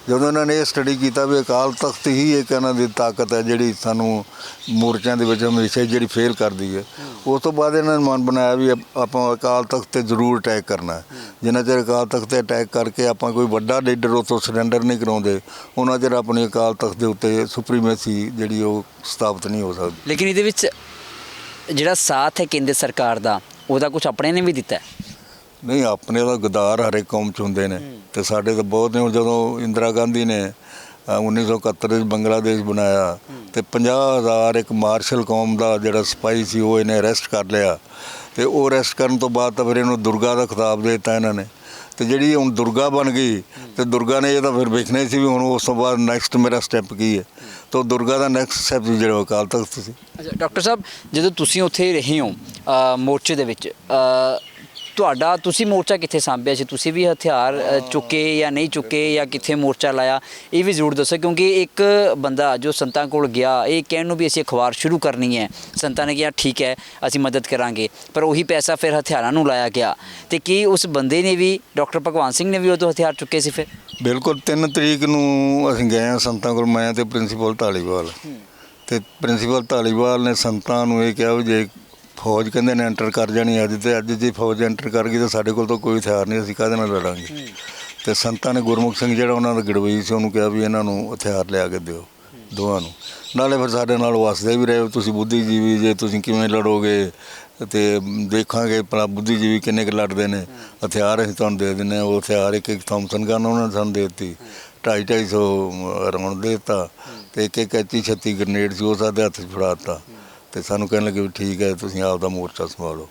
ਜਦੋਂ ਇਹਨਾਂ ਨੇ ਇਹ ਸਟੱਡੀ ਕੀਤਾ ਵੀ ਅਕਾਲ ਤਖਤ ਹੀ ਇੱਕ ਇਹਨਾਂ ਦੀ ਤਾਕਤ ਹੈ ਜਿਹੜੀ ਸਾਨੂੰ ਮੋਰਚਿਆਂ ਦੇ ਵਿੱਚ ਹਮੇਸ਼ਾ ਜਿਹੜੀ ਫੇਲ ਕਰਦੀ ਹੈ, ਉਸ ਤੋਂ ਬਾਅਦ ਇਹਨਾਂ ਨੇ ਮਨ ਬਣਾਇਆ ਵੀ ਆਪਾਂ ਅਕਾਲ ਤਖਤ 'ਤੇ ਜ਼ਰੂਰ ਅਟੈਕ ਕਰਨਾ। ਜਿੰਨਾ ਚਿਰ ਅਕਾਲ ਤਖਤ 'ਤੇ ਅਟੈਕ ਕਰਕੇ ਆਪਾਂ ਕੋਈ ਵੱਡਾ ਲੀਡਰ ਉੱਥੋਂ ਸਰੈਂਡਰ ਨਹੀਂ ਕਰਾਉਂਦੇ, ਉਹਨਾਂ ਚਿਰ ਆਪਣੀ ਅਕਾਲ ਤਖਤ ਦੇ ਉੱਤੇ ਸੁਪਰੀਮੇਸੀ ਜਿਹੜੀ ਉਹ ਸਥਾਪਿਤ ਨਹੀਂ ਹੋ ਸਕਦੀ। ਲੇਕਿਨ ਇਹਦੇ ਵਿੱਚ ਜਿਹੜਾ ਸਾਥ ਹੈ ਕੇਂਦਰ ਸਰਕਾਰ ਦਾ, ਉਹਦਾ ਕੁਛ ਆਪਣੇ ਨੇ ਵੀ ਦਿੱਤਾ? ਨਹੀਂ, ਆਪਣੇ ਤਾਂ ਗਦਾਰ ਹਰੇਕ ਕੌਮ 'ਚ ਹੁੰਦੇ ਨੇ, ਅਤੇ ਸਾਡੇ ਤਾਂ ਬਹੁਤ ਨੇ। ਜਦੋਂ ਇੰਦਰਾ ਗਾਂਧੀ ਨੇ 1971 ਵਿੱਚ ਬੰਗਲਾਦੇਸ਼ ਬਣਾਇਆ ਅਤੇ 50,000 ਇੱਕ ਮਾਰਸ਼ਲ ਕੌਮ ਦਾ ਜਿਹੜਾ ਸਿਪਾਹੀ ਸੀ ਉਹ ਇਹਨੇ ਅਰੈਸਟ ਕਰ ਲਿਆ, ਅਤੇ ਉਹ ਅਰੈਸਟ ਕਰਨ ਤੋਂ ਬਾਅਦ ਤਾਂ ਫਿਰ ਇਹਨੂੰ ਦੁਰਗਾ ਦਾ ਖਿਤਾਬ ਦੇ ਦਿੱਤਾ ਇਹਨਾਂ ਨੇ। ਅਤੇ ਜਿਹੜੀ ਹੁਣ ਦੁਰਗਾ ਬਣ ਗਈ, ਅਤੇ ਦੁਰਗਾ ਨੇ ਇਹ ਤਾਂ ਫਿਰ ਵੇਖਣਾ ਹੀ ਸੀ ਵੀ ਹੁਣ ਉਸ ਤੋਂ ਬਾਅਦ ਨੈਕਸਟ ਮੇਰਾ ਸਟੈਪ ਕੀ ਹੈ, ਤਾਂ ਦੁਰਗਾ ਦਾ ਨੈਕਸਟ ਸਟੈਪ ਜਿਹੜਾ ਅਕਾਲ ਤਖਤ ਸੀ। ਅੱਛਾ ਡਾਕਟਰ ਸਾਹਿਬ, ਜਦੋਂ ਤੁਸੀਂ ਉੱਥੇ ਰਹੇ ਹੋ ਮੋਰਚੇ ਦੇ ਵਿੱਚ, ਤੁਸੀਂ ਮੋਰਚਾ ਕਿੱਥੇ ਸਾਂਭਿਆ ਸੀ? ਤੁਸੀਂ ਵੀ ਹਥਿਆਰ ਚੁੱਕੇ ਜਾਂ ਨਹੀਂ ਚੁੱਕੇ, ਜਾਂ ਕਿੱਥੇ ਮੋਰਚਾ ਲਾਇਆ, ਇਹ ਵੀ ਜ਼ਰੂਰ ਦੱਸੋ। ਕਿਉਂਕਿ ਇੱਕ ਬੰਦਾ ਜੋ ਸੰਤਾਂ ਕੋਲ ਗਿਆ ਇਹ ਕਹਿਣ ਨੂੰ ਵੀ ਅਸੀਂ ਅਖਬਾਰ ਸ਼ੁਰੂ ਕਰਨੀ ਹੈ, ਸੰਤਾਂ ਨੇ ਕਿਹਾ ਠੀਕ ਹੈ ਅਸੀਂ ਮਦਦ ਕਰਾਂਗੇ, ਪਰ ਉਹੀ ਪੈਸਾ ਫਿਰ ਹਥਿਆਰਾਂ ਨੂੰ ਲਾਇਆ ਗਿਆ। ਅਤੇ ਕੀ ਉਸ ਬੰਦੇ ਨੇ ਵੀ, ਡਾਕਟਰ ਭਗਵਾਨ ਸਿੰਘ ਨੇ ਵੀ ਉਦੋਂ ਹਥਿਆਰ ਚੁੱਕੇ ਸੀ? ਫਿਰ ਬਿਲਕੁਲ 3 ਤਰੀਕ ਨੂੰ ਅਸੀਂ ਗਏ ਹਾਂ ਸੰਤਾਂ ਕੋਲ, ਮੈਂ ਅਤੇ ਪ੍ਰਿੰਸੀਪਲ ਧਾਲੀਵਾਲ। ਅਤੇ ਪ੍ਰਿੰਸੀਪਲ ਧਾਲੀਵਾਲ ਨੇ ਸੰਤਾਂ ਨੂੰ ਇਹ ਕਿਹਾ ਵੀ ਜੇ ਫੌਜ ਕਹਿੰਦੇ ਨੇ ਐਂਟਰ ਕਰ ਜਾਣੀ ਅੱਜ, ਅਤੇ ਅੱਜ ਜੇ ਫੌਜ ਐਂਟਰ ਕਰ ਗਈ ਤਾਂ ਸਾਡੇ ਕੋਲ ਤਾਂ ਕੋਈ ਹਥਿਆਰ ਨਹੀਂ, ਅਸੀਂ ਕਾਹਦੇ ਨਾਲ ਲੜਾਂਗੇ। ਅਤੇ ਸੰਤਾਂ ਨੇ ਗੁਰਮੁਖ ਸਿੰਘ ਜਿਹੜਾ ਉਹਨਾਂ ਦਾ ਗੜਵਈ ਸੀ ਉਹਨੂੰ ਕਿਹਾ ਵੀ ਇਹਨਾਂ ਨੂੰ ਹਥਿਆਰ ਲਿਆ ਕੇ ਦਿਓ ਦੋਵਾਂ ਨੂੰ। ਨਾਲੇ ਫਿਰ ਸਾਡੇ ਨਾਲ ਵਸਦੇ ਵੀ ਰਹੇ, ਤੁਸੀਂ ਬੁੱਧੀਜੀਵੀ ਜੇ ਤੁਸੀਂ ਕਿਵੇਂ ਲੜੋਗੇ, ਅਤੇ ਦੇਖਾਂਗੇ ਭਲਾ ਬੁੱਧੀਜੀਵੀ ਕਿੰਨੇ ਕੁ ਲੜਦੇ ਨੇ, ਹਥਿਆਰ ਅਸੀਂ ਤੁਹਾਨੂੰ ਦੇ ਦਿੰਦੇ ਹਾਂ। ਉਹ ਹਥਿਆਰ ਇੱਕ ਥੋਮਸਨ ਗਨ ਉਹਨਾਂ ਨੇ ਸਾਨੂੰ ਦੇ ਦਿੱਤੀ, 250-250 ਰਾਊਂਡ ਦੇ ਦਿੱਤਾ, ਅਤੇ ਇੱਕ ਐਚੀ 36 ਗ੍ਰਨੇਡ ਸੀ ਉਹ ਸਾਡੇ ਹੱਥ 'ਚ ਫੜਾ ਦਿੱਤਾ। ਤੇ ਸਾਨੂੰ ਕਹਿਣ ਲੱਗੇ ਵੀ ਠੀਕ ਹੈ ਤੁਸੀਂ ਆਪ ਦਾ ਮੋਰਚਾ ਸੰਭਾਲੋ।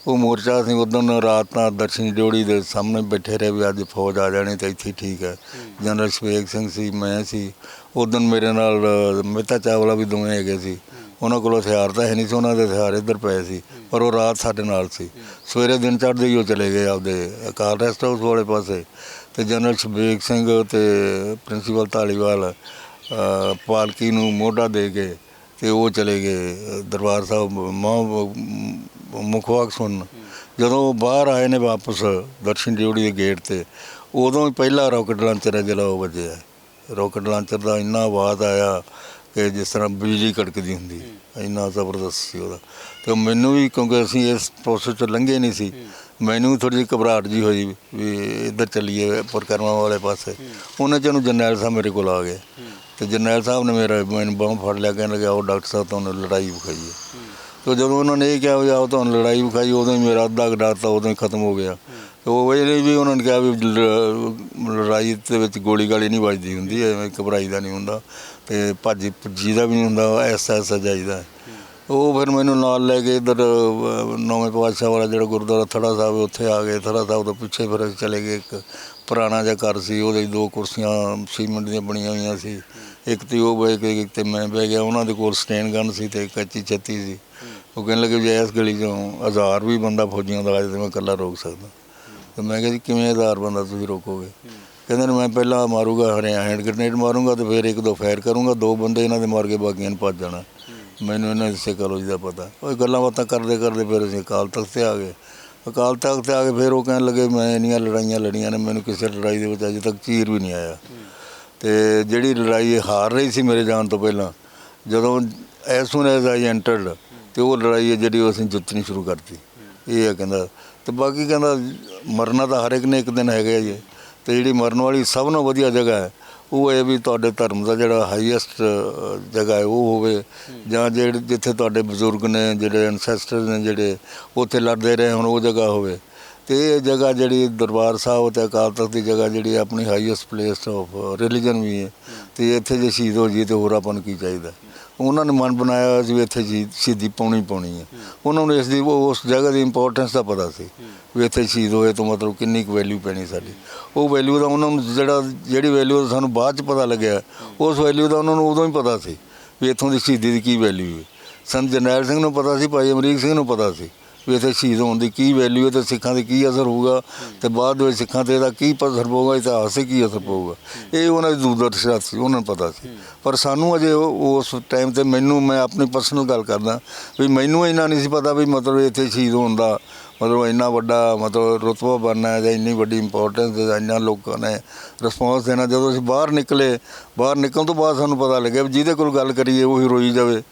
ਉਹ ਮੋਰਚਾ ਅਸੀਂ ਉਦੋਂ ਰਾਤ ਨਾਲ ਦਰਸ਼ਨ ਡਿਓੜੀ ਦੇ ਸਾਹਮਣੇ ਬੈਠੇ ਰਹੇ ਵੀ ਅੱਜ ਫੌਜ ਆ ਜਾਣੀ ਤੇ ਇੱਥੇ ਠੀਕ ਹੈ। ਜਨਰਲ ਸ਼ਵੇਕ ਸਿੰਘ ਸੀ, ਮੈਂ ਸੀ, ਉਦੋਂ ਮੇਰੇ ਨਾਲ ਮਹਿਤਾ ਚਾਵਲਾ ਵੀ ਦੋਵੇਂ ਹੈਗੇ ਸੀ। ਉਹਨਾਂ ਕੋਲ ਹਥਿਆਰ ਤਾਂ ਹੈ ਨਹੀਂ ਸੀ, ਉਹਨਾਂ ਦੇ ਹਥਿਆਰ ਇੱਧਰ ਪਏ ਸੀ, ਪਰ ਉਹ ਰਾਤ ਸਾਡੇ ਨਾਲ ਸੀ। ਸਵੇਰੇ ਦਿਨ ਚੜ੍ਹਦੇ ਹੀ ਉਹ ਚਲੇ ਗਏ ਆਪਦੇ ਅਕਾਲ ਰੈਸਟ ਹਾਊਸ ਵਾਲੇ ਪਾਸੇ, ਤੇ ਜਨਰਲ ਸ਼ਵੇਕ ਸਿੰਘ ਤੇ ਪ੍ਰਿੰਸੀਪਲ ਧਾਲੀਵਾਲ ਪਾਲਕੀ ਨੂੰ ਮੋਢਾ ਦੇ ਕੇ ਤੇ ਉਹ ਚਲੇ ਗਏ ਦਰਬਾਰ ਸਾਹਿਬ ਮੁਖਵਾਕ ਸੁਣਨ। ਜਦੋਂ ਉਹ ਬਾਹਰ ਆਏ ਨੇ ਵਾਪਸ ਦਰਸ਼ਨ ਡਿਓੜੀ ਦੇ ਗੇਟ 'ਤੇ, ਉਦੋਂ ਹੀ ਪਹਿਲਾ ਰੋਕਟ ਲਾਂਚਰ ਹੈ ਜਿਹੜਾ ਉਹ ਵੱਜਿਆ। ਰੋਕਟ ਲਾਂਚਰ ਦਾ ਇੰਨਾ ਆਵਾਜ਼ ਆਇਆ ਕਿ ਜਿਸ ਤਰ੍ਹਾਂ ਬਿਜਲੀ ਕੜਕਦੀ ਹੁੰਦੀ, ਇੰਨਾ ਜ਼ਬਰਦਸਤ ਸੀ ਉਹਦਾ। ਅਤੇ ਮੈਨੂੰ ਵੀ, ਕਿਉਂਕਿ ਅਸੀਂ ਇਸ ਪ੍ਰੋਸੈਸ 'ਚ ਲੰਘੇ ਨਹੀਂ ਸੀ, ਮੈਨੂੰ ਵੀ ਥੋੜ੍ਹੀ ਜਿਹੀ ਘਬਰਾਹਟ ਜਿਹੀ ਹੋਈ ਵੀ ਇੱਧਰ ਚੱਲੀਏ ਪਰਿਕਰਮਾ ਵਾਲੇ ਪਾਸੇ। ਉਹਨਾਂ 'ਚ ਉਹਨੂੰ ਜਰਨੈਲ ਸਾਹਿਬ ਮੇਰੇ ਕੋਲ ਆ ਗਏ ਤੇ ਜਰਨੈਲ ਸਾਹਿਬ ਨੇ ਮੈਨੂੰ ਬਾਂਹ ਫੜ ਲਿਆ, ਕਹਿਣ ਲੱਗੇ ਆਓ ਡਾਕਟਰ ਸਾਹਿਬ ਤੁਹਾਨੂੰ ਲੜਾਈ ਵਿਖਾਈ ਹੈ। ਅਤੇ ਜਦੋਂ ਉਹਨਾਂ ਨੇ ਇਹ ਕਿਹਾ ਵੀ ਆਓ ਤੁਹਾਨੂੰ ਲੜਾਈ ਵਿਖਾਈ, ਉਦੋਂ ਹੀ ਮੇਰਾ ਅੱਧਾ ਕੁ ਡਰ ਤਾਂ ਉਦੋਂ ਹੀ ਖਤਮ ਹੋ ਗਿਆ। ਉਹ ਇਹ ਵੀ ਉਹਨਾਂ ਨੇ ਕਿਹਾ ਵੀ ਲੜਾਈ ਦੇ ਵਿੱਚ ਗੋਲੀ ਗਾਲੀ ਨਹੀਂ ਵੱਜਦੀ ਹੁੰਦੀ, ਐਵੇਂ ਘਬਰਾਈ ਦਾ ਨਹੀਂ ਹੁੰਦਾ ਅਤੇ ਭੱਜੀ ਭੱਜੀ ਦਾ ਵੀ ਨਹੀਂ ਹੁੰਦਾ, ਐਸਾ ਜਾਈਦਾ। ਉਹ ਫਿਰ ਮੈਨੂੰ ਨਾਲ ਲੈ ਕੇ ਇੱਧਰ ਨੌਵੇਂ ਪਾਤਸ਼ਾਹ ਵਾਲਾ ਜਿਹੜਾ ਗੁਰਦੁਆਰਾ ਥੜਾ ਸਾਹਿਬ, ਉੱਥੇ ਆ ਗਏ। ਥੜਾ ਸਾਹਿਬ ਤੋਂ ਪਿੱਛੇ ਫਿਰ ਅਸੀਂ ਚਲੇ ਗਏ। ਇੱਕ ਪੁਰਾਣਾ ਜਿਹਾ ਘਰ ਸੀ, ਉਹਦੇ 2 ਕੁਰਸੀਆਂ ਸੀਮੈਂਟ ਦੀਆਂ ਬਣੀਆਂ ਹੋਈਆਂ ਸੀ, ਇੱਕ ਤੇ ਉਹ ਬਹਿ ਕੇ ਤੇ ਮੈਂ ਬਹਿ ਗਿਆ। ਉਹਨਾਂ ਦੇ ਕੋਲ ਸਟੇਨ ਗਨ ਸੀ ਤੇ ਕੱਚੀ ਛੱਤੀ ਸੀ। ਉਹ ਕਹਿਣ ਲੱਗੇ ਜੇ ਇਸ ਗਲੀ 'ਚੋਂ 1000 ਵੀ ਬੰਦਾ ਫੌਜੀਆਂ ਦਾ ਆਏ ਤਾਂ ਮੈਂ ਇਕੱਲਾ ਰੋਕ ਸਕਦਾ। ਅਤੇ ਮੈਂ ਕਿਹਾ ਜੀ ਕਿਵੇਂ 1000 ਬੰਦਾ ਤੁਸੀਂ ਰੋਕੋਗੇ? ਕਹਿੰਦੇ ਨੇ ਮੈਂ ਪਹਿਲਾਂ ਮਾਰੂਗਾ ਹੈਂਡ ਗ੍ਰੇਨੇਡ ਮਾਰੂੰਗਾ ਅਤੇ ਫਿਰ 1-2 ਫਾਇਰ ਕਰੂੰਗਾ, 2 ਬੰਦੇ ਇਹਨਾਂ ਦੇ ਮਾਰ ਕੇ ਬਾਕੀਆਂ ਨੂੰ ਭੱਜ ਜਾਣਾ। ਮੈਨੂੰ ਇਹਨਾਂ ਦੀ ਸਾਈਕੋਲੋਜੀ ਦਾ ਪਤਾ। ਉਹ ਗੱਲਾਂ ਬਾਤਾਂ ਕਰਦੇ ਕਰਦੇ ਫਿਰ ਅਸੀਂ ਅਕਾਲ ਤਖ਼ਤ 'ਤੇ ਆ ਗਏ। ਅਕਾਲ ਤਖ਼ਤ 'ਤੇ ਆ ਕੇ ਫਿਰ ਉਹ ਕਹਿਣ ਲੱਗੇ ਮੈਂ ਇੰਨੀਆਂ ਲੜਾਈਆਂ ਲੜੀਆਂ ਨੇ, ਮੈਨੂੰ ਕਿਸੇ ਲੜਾਈ ਦੇ ਵਿੱਚ ਅਜੇ ਤੱਕ ਚੀਰ ਵੀ ਨਹੀਂ ਆਇਆ। ਅਤੇ ਜਿਹੜੀ ਲੜਾਈ ਹਾਰ ਰਹੀ ਸੀ ਮੇਰੇ ਜਾਣ ਤੋਂ ਪਹਿਲਾਂ, ਜਦੋਂ as soon as I entered, ਅਤੇ ਉਹ ਲੜਾਈ ਹੈ ਜਿਹੜੀ ਅਸੀਂ ਜਿੱਤਣੀ ਸ਼ੁਰੂ ਕਰਤੀ। ਇਹ ਹੈ ਕਹਿੰਦਾ। ਅਤੇ ਬਾਕੀ ਕਹਿੰਦਾ ਮਰਨਾ ਤਾਂ ਹਰ ਇੱਕ ਨੇ ਇੱਕ ਦਿਨ ਹੈਗਾ ਜੀ। ਅਤੇ ਜਿਹੜੀ ਮਰਨ ਵਾਲੀ ਸਭ ਨਾਲੋਂ ਵਧੀਆ ਜਗ੍ਹਾ ਹੈ ਉਹ ਇਹ ਵੀ ਤੁਹਾਡੇ ਧਰਮ ਦਾ ਜਿਹੜਾ ਹਾਈਐਸਟ ਜਗ੍ਹਾ ਹੈ ਉਹ ਹੋਵੇ, ਜਾਂ ਜਿਹੜੇ ਜਿੱਥੇ ਤੁਹਾਡੇ ਬਜ਼ੁਰਗ ਨੇ, ਜਿਹੜੇ ਐਨਸੈਸਟਰਸ ਨੇ, ਜਿਹੜੇ ਉੱਥੇ ਲੜਦੇ ਰਹੇ ਹੁਣ, ਉਹ ਜਗ੍ਹਾ ਹੋਵੇ। ਅਤੇ ਇਹ ਜਗ੍ਹਾ ਜਿਹੜੀ ਦਰਬਾਰ ਸਾਹਿਬ ਅਤੇ ਅਕਾਲ ਤਖ਼ਤ ਦੀ ਜਗ੍ਹਾ ਜਿਹੜੀ ਆਪਣੀ ਹਾਈਐਸਟ ਪਲੇਸ ਆਫ ਰਿਲੀਜਨ ਵੀ ਹੈ। ਅਤੇ ਇੱਥੇ ਜੇ ਸ਼ਹੀਦ ਹੋ ਜਾਈਏ ਤਾਂ ਹੋਰ ਆਪਾਂ ਨੂੰ ਕੀ ਚਾਹੀਦਾ। ਉਹਨਾਂ ਨੇ ਮਨ ਬਣਾਇਆ ਹੋਇਆ ਸੀ ਵੀ ਇੱਥੇ ਸ਼ਹੀਦੀ ਪਾਉਣੀ ਹੈ। ਉਹਨਾਂ ਨੂੰ ਇਸ ਦੀ ਉਸ ਜਗ੍ਹਾ ਦੀ ਇੰਪੋਰਟੈਂਸ ਦਾ ਪਤਾ ਸੀ ਵੀ ਇੱਥੇ ਸ਼ਹੀਦ ਹੋਏ ਤੋਂ ਮਤਲਬ ਕਿੰਨੀ ਕੁ ਵੈਲਿਊ ਪੈਣੀ ਸਾਡੀ। ਉਹ ਵੈਲਿਊ ਦਾ ਉਹਨਾਂ ਨੂੰ ਜਿਹੜੀ ਵੈਲਿਊ ਦਾ ਸਾਨੂੰ ਬਾਅਦ 'ਚ ਪਤਾ ਲੱਗਿਆ, ਉਸ ਵੈਲਿਊ ਦਾ ਉਹਨਾਂ ਨੂੰ ਉਦੋਂ ਹੀ ਪਤਾ ਸੀ ਵੀ ਇੱਥੋਂ ਦੀ ਸ਼ਹੀਦੀ ਦੀ ਕੀ ਵੈਲਿਊ ਹੈ। ਸੰਤ ਜਰਨੈਲ ਸਿੰਘ ਨੂੰ ਪਤਾ ਸੀ, ਭਾਈ ਅਮਰੀਕ ਸਿੰਘ ਨੂੰ ਪਤਾ ਸੀ ਵੀ ਇੱਥੇ ਸ਼ਹੀਦ ਹੋਣ ਦੀ ਕੀ ਵੈਲਿਊ ਹੈ ਅਤੇ ਸਿੱਖਾਂ 'ਤੇ ਕੀ ਅਸਰ ਹੋਊਗਾ, ਅਤੇ ਬਾਅਦ ਵਿੱਚ ਸਿੱਖਾਂ 'ਤੇ ਇਹਦਾ ਕੀ ਅਸਰ ਪਊਗਾ, ਇਤਿਹਾਸ 'ਤੇ ਕੀ ਅਸਰ ਪਊਗਾ। ਇਹ ਉਹਨਾਂ ਦੀ ਦੂਰਦਰਸ਼ਾ ਸੀ, ਉਹਨਾਂ ਨੂੰ ਪਤਾ ਸੀ। ਪਰ ਸਾਨੂੰ ਅਜੇ ਉਸ ਟਾਈਮ 'ਤੇ ਮੈਂ ਆਪਣੀ ਪਰਸਨਲ ਗੱਲ ਕਰਦਾ ਵੀ ਮੈਨੂੰ ਇੰਨਾ ਨਹੀਂ ਸੀ ਪਤਾ ਵੀ ਮਤਲਬ ਇੱਥੇ ਸ਼ਹੀਦ ਹੋਣ ਦਾ ਮਤਲਬ ਇੰਨਾ ਵੱਡਾ ਮਤਲਬ ਰੁਤਬਾ ਬਣਨਾ ਜਾਂ ਇੰਨੀ ਵੱਡੀ ਇੰਪੋਰਟੈਂਸ, ਇੰਨਾ ਲੋਕਾਂ ਨੇ ਰਿਸਪੌਂਸ ਦੇਣਾ। ਜਦੋਂ ਅਸੀਂ ਬਾਹਰ ਨਿਕਲਣ ਤੋਂ ਬਾਅਦ ਸਾਨੂੰ ਪਤਾ ਲੱਗਿਆ ਵੀ ਜਿਹਦੇ ਕੋਲ ਗੱਲ ਕਰੀਏ ਉਹੀ ਰੋਈ ਜਾਵੇ,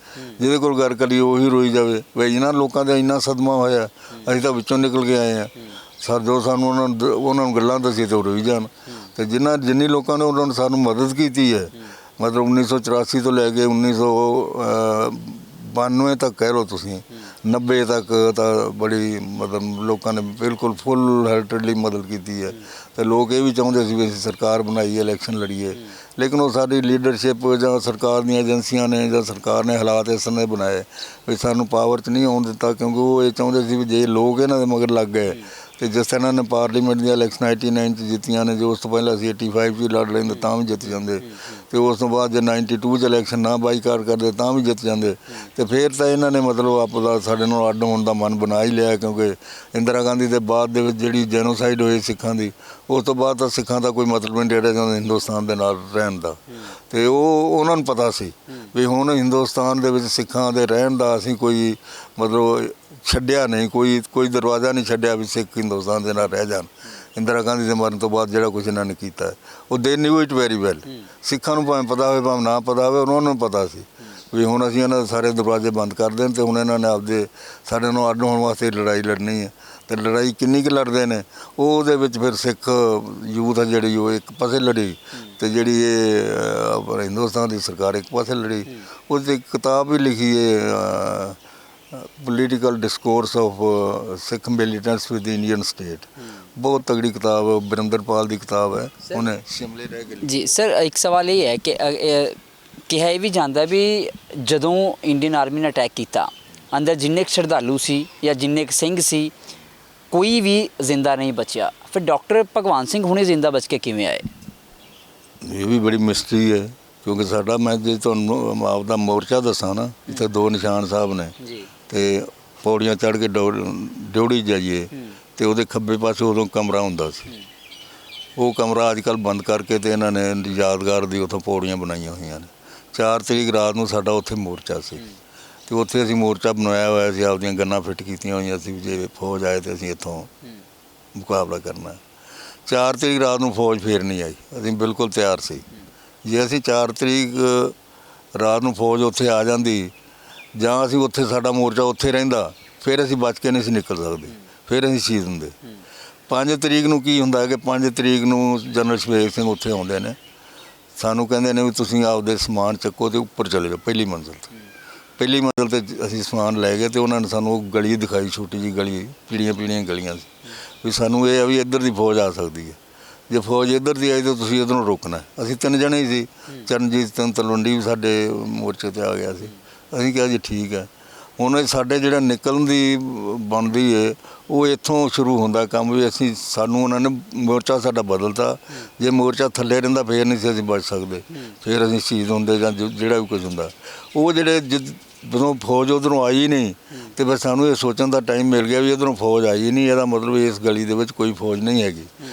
ਜਿਹਦੇ ਕੋਲ ਗੱਲ ਕਰੀਏ ਉਹੀ ਰੋਈ ਜਾਵੇ। ਵੀ ਇਹਨਾਂ ਲੋਕਾਂ ਦਾ ਇੰਨਾ ਸਦਮਾ ਹੋਇਆ, ਅਸੀਂ ਤਾਂ ਵਿੱਚੋਂ ਨਿਕਲ ਕੇ ਆਏ ਹਾਂ। ਜੋ ਸਾਨੂੰ ਉਹਨਾਂ ਨੂੰ ਗੱਲਾਂ ਦੱਸੀ ਤੇ ਉਹ ਰੋਈ ਜਾਣ। ਅਤੇ ਜਿੰਨੀ ਲੋਕਾਂ ਨੇ ਉਹਨਾਂ ਨੇ ਸਾਨੂੰ ਮਦਦ ਕੀਤੀ ਹੈ, ਮਤਲਬ 1984 ਤੋਂ ਲੈ ਕੇ 1992 ਤੱਕ ਕਹਿ ਲਓ ਤੁਸੀਂ, 90 ਤੱਕ ਤਾਂ ਬੜੀ ਮਤਲਬ ਲੋਕਾਂ ਨੇ ਬਿਲਕੁਲ ਫੁੱਲ ਹਾਰਟਡਲੀ ਮਦਦ ਕੀਤੀ ਹੈ। ਅਤੇ ਲੋਕ ਇਹ ਵੀ ਚਾਹੁੰਦੇ ਸੀ ਵੀ ਅਸੀਂ ਸਰਕਾਰ ਬਣਾਈਏ, ਇਲੈਕਸ਼ਨ ਲੜੀਏ, ਲੇਕਿਨ ਉਹ ਸਾਡੀ ਲੀਡਰਸ਼ਿਪ ਜਾਂ ਸਰਕਾਰ ਦੀਆਂ ਏਜੰਸੀਆਂ ਨੇ ਜਾਂ ਸਰਕਾਰ ਨੇ ਹਾਲਾਤ ਇਸ ਤਰ੍ਹਾਂ ਦੇ ਬਣਾਏ ਵੀ ਸਾਨੂੰ ਪਾਵਰ 'ਚ ਨਹੀਂ ਆਉਣ ਦਿੱਤਾ, ਕਿਉਂਕਿ ਉਹ ਇਹ ਚਾਹੁੰਦੇ ਸੀ ਵੀ ਜੇ ਲੋਕ ਇਹਨਾਂ ਦੇ ਮਗਰ ਲੱਗ ਗਏ ਅਤੇ ਜਿਸ ਤਰ੍ਹਾਂ ਇਹਨਾਂ ਨੇ ਪਾਰਲੀਮੈਂਟ ਦੀਆਂ ਇਲੈਕਸ਼ਨ 89 'ਚ ਜਿੱਤੀਆਂ ਨੇ, ਜੋ ਉਸ ਤੋਂ ਪਹਿਲਾਂ ਅਸੀਂ 85 'ਚ ਲੜ ਲੈਂਦੇ ਤਾਂ ਵੀ ਜਿੱਤ ਜਾਂਦੇ, ਅਤੇ ਉਸ ਤੋਂ ਬਾਅਦ ਜੇ 92 'ਚ ਇਲੈਕਸ਼ਨ ਨਾ ਬਾਈਕਾਟ ਕਰਦੇ ਤਾਂ ਵੀ ਜਿੱਤ ਜਾਂਦੇ। ਅਤੇ ਫਿਰ ਤਾਂ ਇਹਨਾਂ ਨੇ ਮਤਲਬ ਆਪਦਾ ਸਾਡੇ ਨਾਲ ਅੱਡ ਹੋਣ ਦਾ ਮਨ ਬਣਾ ਹੀ ਲਿਆ, ਕਿਉਂਕਿ ਇੰਦਰਾ ਗਾਂਧੀ ਦੇ ਬਾਅਦ ਦੇ ਵਿੱਚ ਜਿਹੜੀ ਜੈਨੋਸਾਈਡ ਹੋਈ ਸਿੱਖਾਂ ਦੀ, ਉਸ ਤੋਂ ਬਾਅਦ ਤਾਂ ਸਿੱਖਾਂ ਦਾ ਕੋਈ ਮਤਲਬ ਨਹੀਂ ਰਿਹਾ ਜਾਂਦਾ ਹਿੰਦੁਸਤਾਨ ਦੇ ਨਾਲ ਰਹਿਣ ਦਾ। ਅਤੇ ਉਹਨਾਂ ਨੂੰ ਪਤਾ ਸੀ ਵੀ ਹੁਣ ਹਿੰਦੁਸਤਾਨ ਦੇ ਵਿੱਚ ਸਿੱਖਾਂ ਦੇ ਰਹਿਣ ਦਾ ਅਸੀਂ ਕੋਈ ਮਤਲਬ ਛੱਡਿਆ ਨਹੀਂ, ਕੋਈ ਦਰਵਾਜ਼ਾ ਨਹੀਂ ਛੱਡਿਆ ਵੀ ਸਿੱਖ ਹਿੰਦੁਸਤਾਨ ਦੇ ਨਾਲ ਰਹਿ ਜਾਣ। ਇੰਦਰਾ ਗਾਂਧੀ ਦੇ ਮਰਨ ਤੋਂ ਬਾਅਦ ਜਿਹੜਾ ਕੁਝ ਇਹਨਾਂ ਨੇ ਕੀਤਾ ਉਹ ਦੇ ਨਿਊ ਇਟ ਵੈਰੀ ਵੈਲ। ਸਿੱਖਾਂ ਨੂੰ ਭਾਵੇਂ ਪਤਾ ਹੋਵੇ ਭਾਵੇਂ ਨਾ ਪਤਾ ਹੋਵੇ, ਉਹਨਾਂ ਨੂੰ ਪਤਾ ਸੀ ਵੀ ਹੁਣ ਅਸੀਂ ਇਹਨਾਂ ਦੇ ਸਾਰੇ ਦਰਵਾਜ਼ੇ ਬੰਦ ਕਰ ਦੇਣ ਅਤੇ ਹੁਣ ਇਹਨਾਂ ਨੇ ਆਪਦੇ ਸਾਡੇ ਨੂੰ ਅੱਡ ਹੋਣ ਵਾਸਤੇ ਲੜਾਈ ਲੜਨੀ ਹੈ। ਅਤੇ ਲੜਾਈ ਕਿੰਨੀ ਕੁ ਲੜਦੇ ਨੇ ਉਹਦੇ ਵਿੱਚ ਫਿਰ ਸਿੱਖ ਯੂਥ ਆ ਜਿਹੜੀ ਉਹ ਇੱਕ ਪਾਸੇ ਲੜੀ, ਅਤੇ ਜਿਹੜੀ ਇਹ ਹਿੰਦੁਸਤਾਨ ਦੀ ਸਰਕਾਰ ਇੱਕ ਪਾਸੇ ਲੜੀ। ਉਹਦੀ 'ਤੇ ਇੱਕ ਕਿਤਾਬ ਵੀ ਲਿਖੀ ਹੈ, political discourse of Sikh militants with Indian state. ਬਹੁਤ ਤਗੜੀ ਕਿਤਾਬ ਹੈ, ਬਰਿੰਦਰਪਾਲ ਦੀ ਕਿਤਾਬ ਹੈ, ਉਹਨੇ ਸ਼ਿਮਲੇ ਰਹਿ ਕੇ। ਜੀ ਸਰ, ਇੱਕ ਸਵਾਲ ਇਹ ਹੈ ਕਿ ਕਿਹਾ ਇਹ ਵੀ ਜਾਂਦਾ ਵੀ ਜਦੋਂ ਇੰਡੀਅਨ ਆਰਮੀ ਨੇ ਅਟੈਕ ਕੀਤਾ ਅੰਦਰ ਜਿੰਨੇ ਕੁ ਸ਼ਰਧਾਲੂ ਸੀ ਜਾਂ ਜਿੰਨੇ ਕੁ ਸਿੰਘ ਸੀ, ਕੋਈ ਵੀ ਜ਼ਿੰਦਾ ਨਹੀਂ ਬਚਿਆ। ਫਿਰ ਡਾਕਟਰ ਭਗਵਾਨ ਸਿੰਘ ਹੁਣੇ ਜ਼ਿੰਦਾ ਬਚ ਕੇ ਕਿਵੇਂ ਆਏ? ਇਹ ਵੀ ਬੜੀ ਮਿਸਟਰੀ ਹੈ, ਕਿਉਂਕਿ ਸਾਡਾ, ਮੈਂ ਜੇ ਤੁਹਾਨੂੰ ਆਪਦਾ ਮੋਰਚਾ ਦੱਸਾਂ ਨਾ, ਇੱਥੇ 2 ਨਿਸ਼ਾਨ ਸਾਹਿਬ ਨੇ ਜੀ। ਤੇ ਪੌੜੀਆਂ ਚੜ੍ਹ ਕੇ ਡਿਉੜੀ ਜਾਈਏ ਤੇ ਉਹਦੇ ਖੱਬੇ ਪਾਸੇ ਉਦੋਂ ਕਮਰਾ ਹੁੰਦਾ ਸੀ। ਉਹ ਕਮਰਾ ਅੱਜ ਕੱਲ੍ਹ ਬੰਦ ਕਰਕੇ ਤੇ ਇਹਨਾਂ ਨੇ ਯਾਦਗਾਰ ਦੀ ਉੱਥੋਂ ਪੌੜੀਆਂ ਬਣਾਈਆਂ ਹੋਈਆਂ ਨੇ। 4 ਤਰੀਕ ਰਾਤ ਨੂੰ ਸਾਡਾ ਉੱਥੇ ਮੋਰਚਾ ਸੀ ਤੇ ਉੱਥੇ ਅਸੀਂ ਮੋਰਚਾ ਬਣਾਇਆ ਹੋਇਆ ਸੀ, ਆਪਦੀਆਂ ਗੰਨਾਂ ਫਿੱਟ ਕੀਤੀਆਂ ਹੋਈਆਂ ਸੀ, ਜੇ ਫੌਜ ਆਏ ਤੇ ਅਸੀਂ ਇੱਥੋਂ ਮੁਕਾਬਲਾ ਕਰਨਾ। 4 ਤਰੀਕ ਰਾਤ ਨੂੰ ਫੌਜ ਫੇਰ ਨਹੀਂ ਆਈ, ਅਸੀਂ ਬਿਲਕੁਲ ਤਿਆਰ ਸੀ। ਜੇ ਅਸੀਂ 4 ਤਰੀਕ ਰਾਤ ਨੂੰ ਫੌਜ ਉੱਥੇ ਆ ਜਾਂਦੀ ਜਾਂ ਅਸੀਂ ਉੱਥੇ, ਸਾਡਾ ਮੋਰਚਾ ਉੱਥੇ ਰਹਿੰਦਾ, ਫਿਰ ਅਸੀਂ ਬਚ ਕੇ ਨਹੀਂ ਸੀ ਨਿਕਲ ਸਕਦੇ, ਫਿਰ ਅਸੀਂ ਸ਼ਹੀਦ ਹੁੰਦੇ। 5 ਤਰੀਕ ਨੂੰ ਕੀ ਹੁੰਦਾ ਕਿ 5 ਤਰੀਕ ਨੂੰ ਜਨਰਲ ਸ਼ਵੇਕ ਸਿੰਘ ਉੱਥੇ ਆਉਂਦੇ ਨੇ, ਸਾਨੂੰ ਕਹਿੰਦੇ ਨੇ ਵੀ ਤੁਸੀਂ ਆਪਦੇ ਸਮਾਨ ਚੱਕੋ ਤੇ ਉੱਪਰ ਚਲੇ ਜਾਓ ਪਹਿਲੀ ਮੰਜ਼ਿਲ 'ਤੇ। ਪਹਿਲੀ ਮੰਜ਼ਿਲ 'ਤੇ ਅਸੀਂ ਸਮਾਨ ਲੈ ਗਏ ਤੇ ਉਹਨਾਂ ਨੇ ਸਾਨੂੰ ਉਹ ਗਲੀ ਦਿਖਾਈ, ਛੋਟੀ ਜਿਹੀ ਗਲੀ, ਪੀੜੀਆਂ ਗਲੀਆਂ ਸੀ, ਵੀ ਸਾਨੂੰ ਇਹ ਆ ਵੀ ਇੱਧਰ ਦੀ ਫੌਜ ਆ ਸਕਦੀ ਹੈ, ਜੇ ਫੌਜ ਇੱਧਰ ਦੀ ਆਈ ਤਾਂ ਤੁਸੀਂ ਇੱਧਰੋਂ ਰੋਕਣਾ। ਅਸੀਂ 3 ਜਣੇ ਹੀ ਸੀ, ਚਰਨਜੀਤ ਸਿੰਘ ਤਲਵੰਡੀ ਵੀ ਸਾਡੇ ਮੋਰਚੇ 'ਤੇ ਆ ਗਿਆ ਸੀ। ਅਸੀਂ ਕਿਹਾ ਜੀ ਠੀਕ ਹੈ। ਹੁਣ ਸਾਡੇ ਜਿਹੜਾ ਨਿਕਲਣ ਦੀ ਬਣਦੀ ਹੈ ਉਹ ਇੱਥੋਂ ਸ਼ੁਰੂ ਹੁੰਦਾ ਕੰਮ, ਵੀ ਅਸੀਂ, ਸਾਨੂੰ ਉਹਨਾਂ ਨੇ ਮੋਰਚਾ ਸਾਡਾ ਬਦਲਤਾ। ਜੇ ਮੋਰਚਾ ਥੱਲੇ ਰਹਿੰਦਾ ਫੇਰ ਨਹੀਂ ਸੀ ਅਸੀਂ ਬਚ ਸਕਦੇ, ਫਿਰ ਅਸੀਂ ਸ਼ਹੀਦ ਹੁੰਦੇ ਜਾਂ ਜਿਹੜਾ ਵੀ ਕੁਝ ਹੁੰਦਾ। ਉਹ ਜਿਹੜੇ ਜਦੋਂ ਫੌਜ ਉੱਧਰੋਂ ਆਈ ਨਹੀਂ ਤੇ ਫਿਰ ਸਾਨੂੰ ਇਹ ਸੋਚਣ ਦਾ ਟਾਈਮ ਮਿਲ ਗਿਆ ਵੀ ਇੱਧਰੋਂ ਫੌਜ ਆਈ ਨਹੀਂ, ਇਹਦਾ ਮਤਲਬ ਇਸ ਗਲੀ ਦੇ ਵਿੱਚ ਕੋਈ ਫੌਜ ਨਹੀਂ ਹੈਗੀ।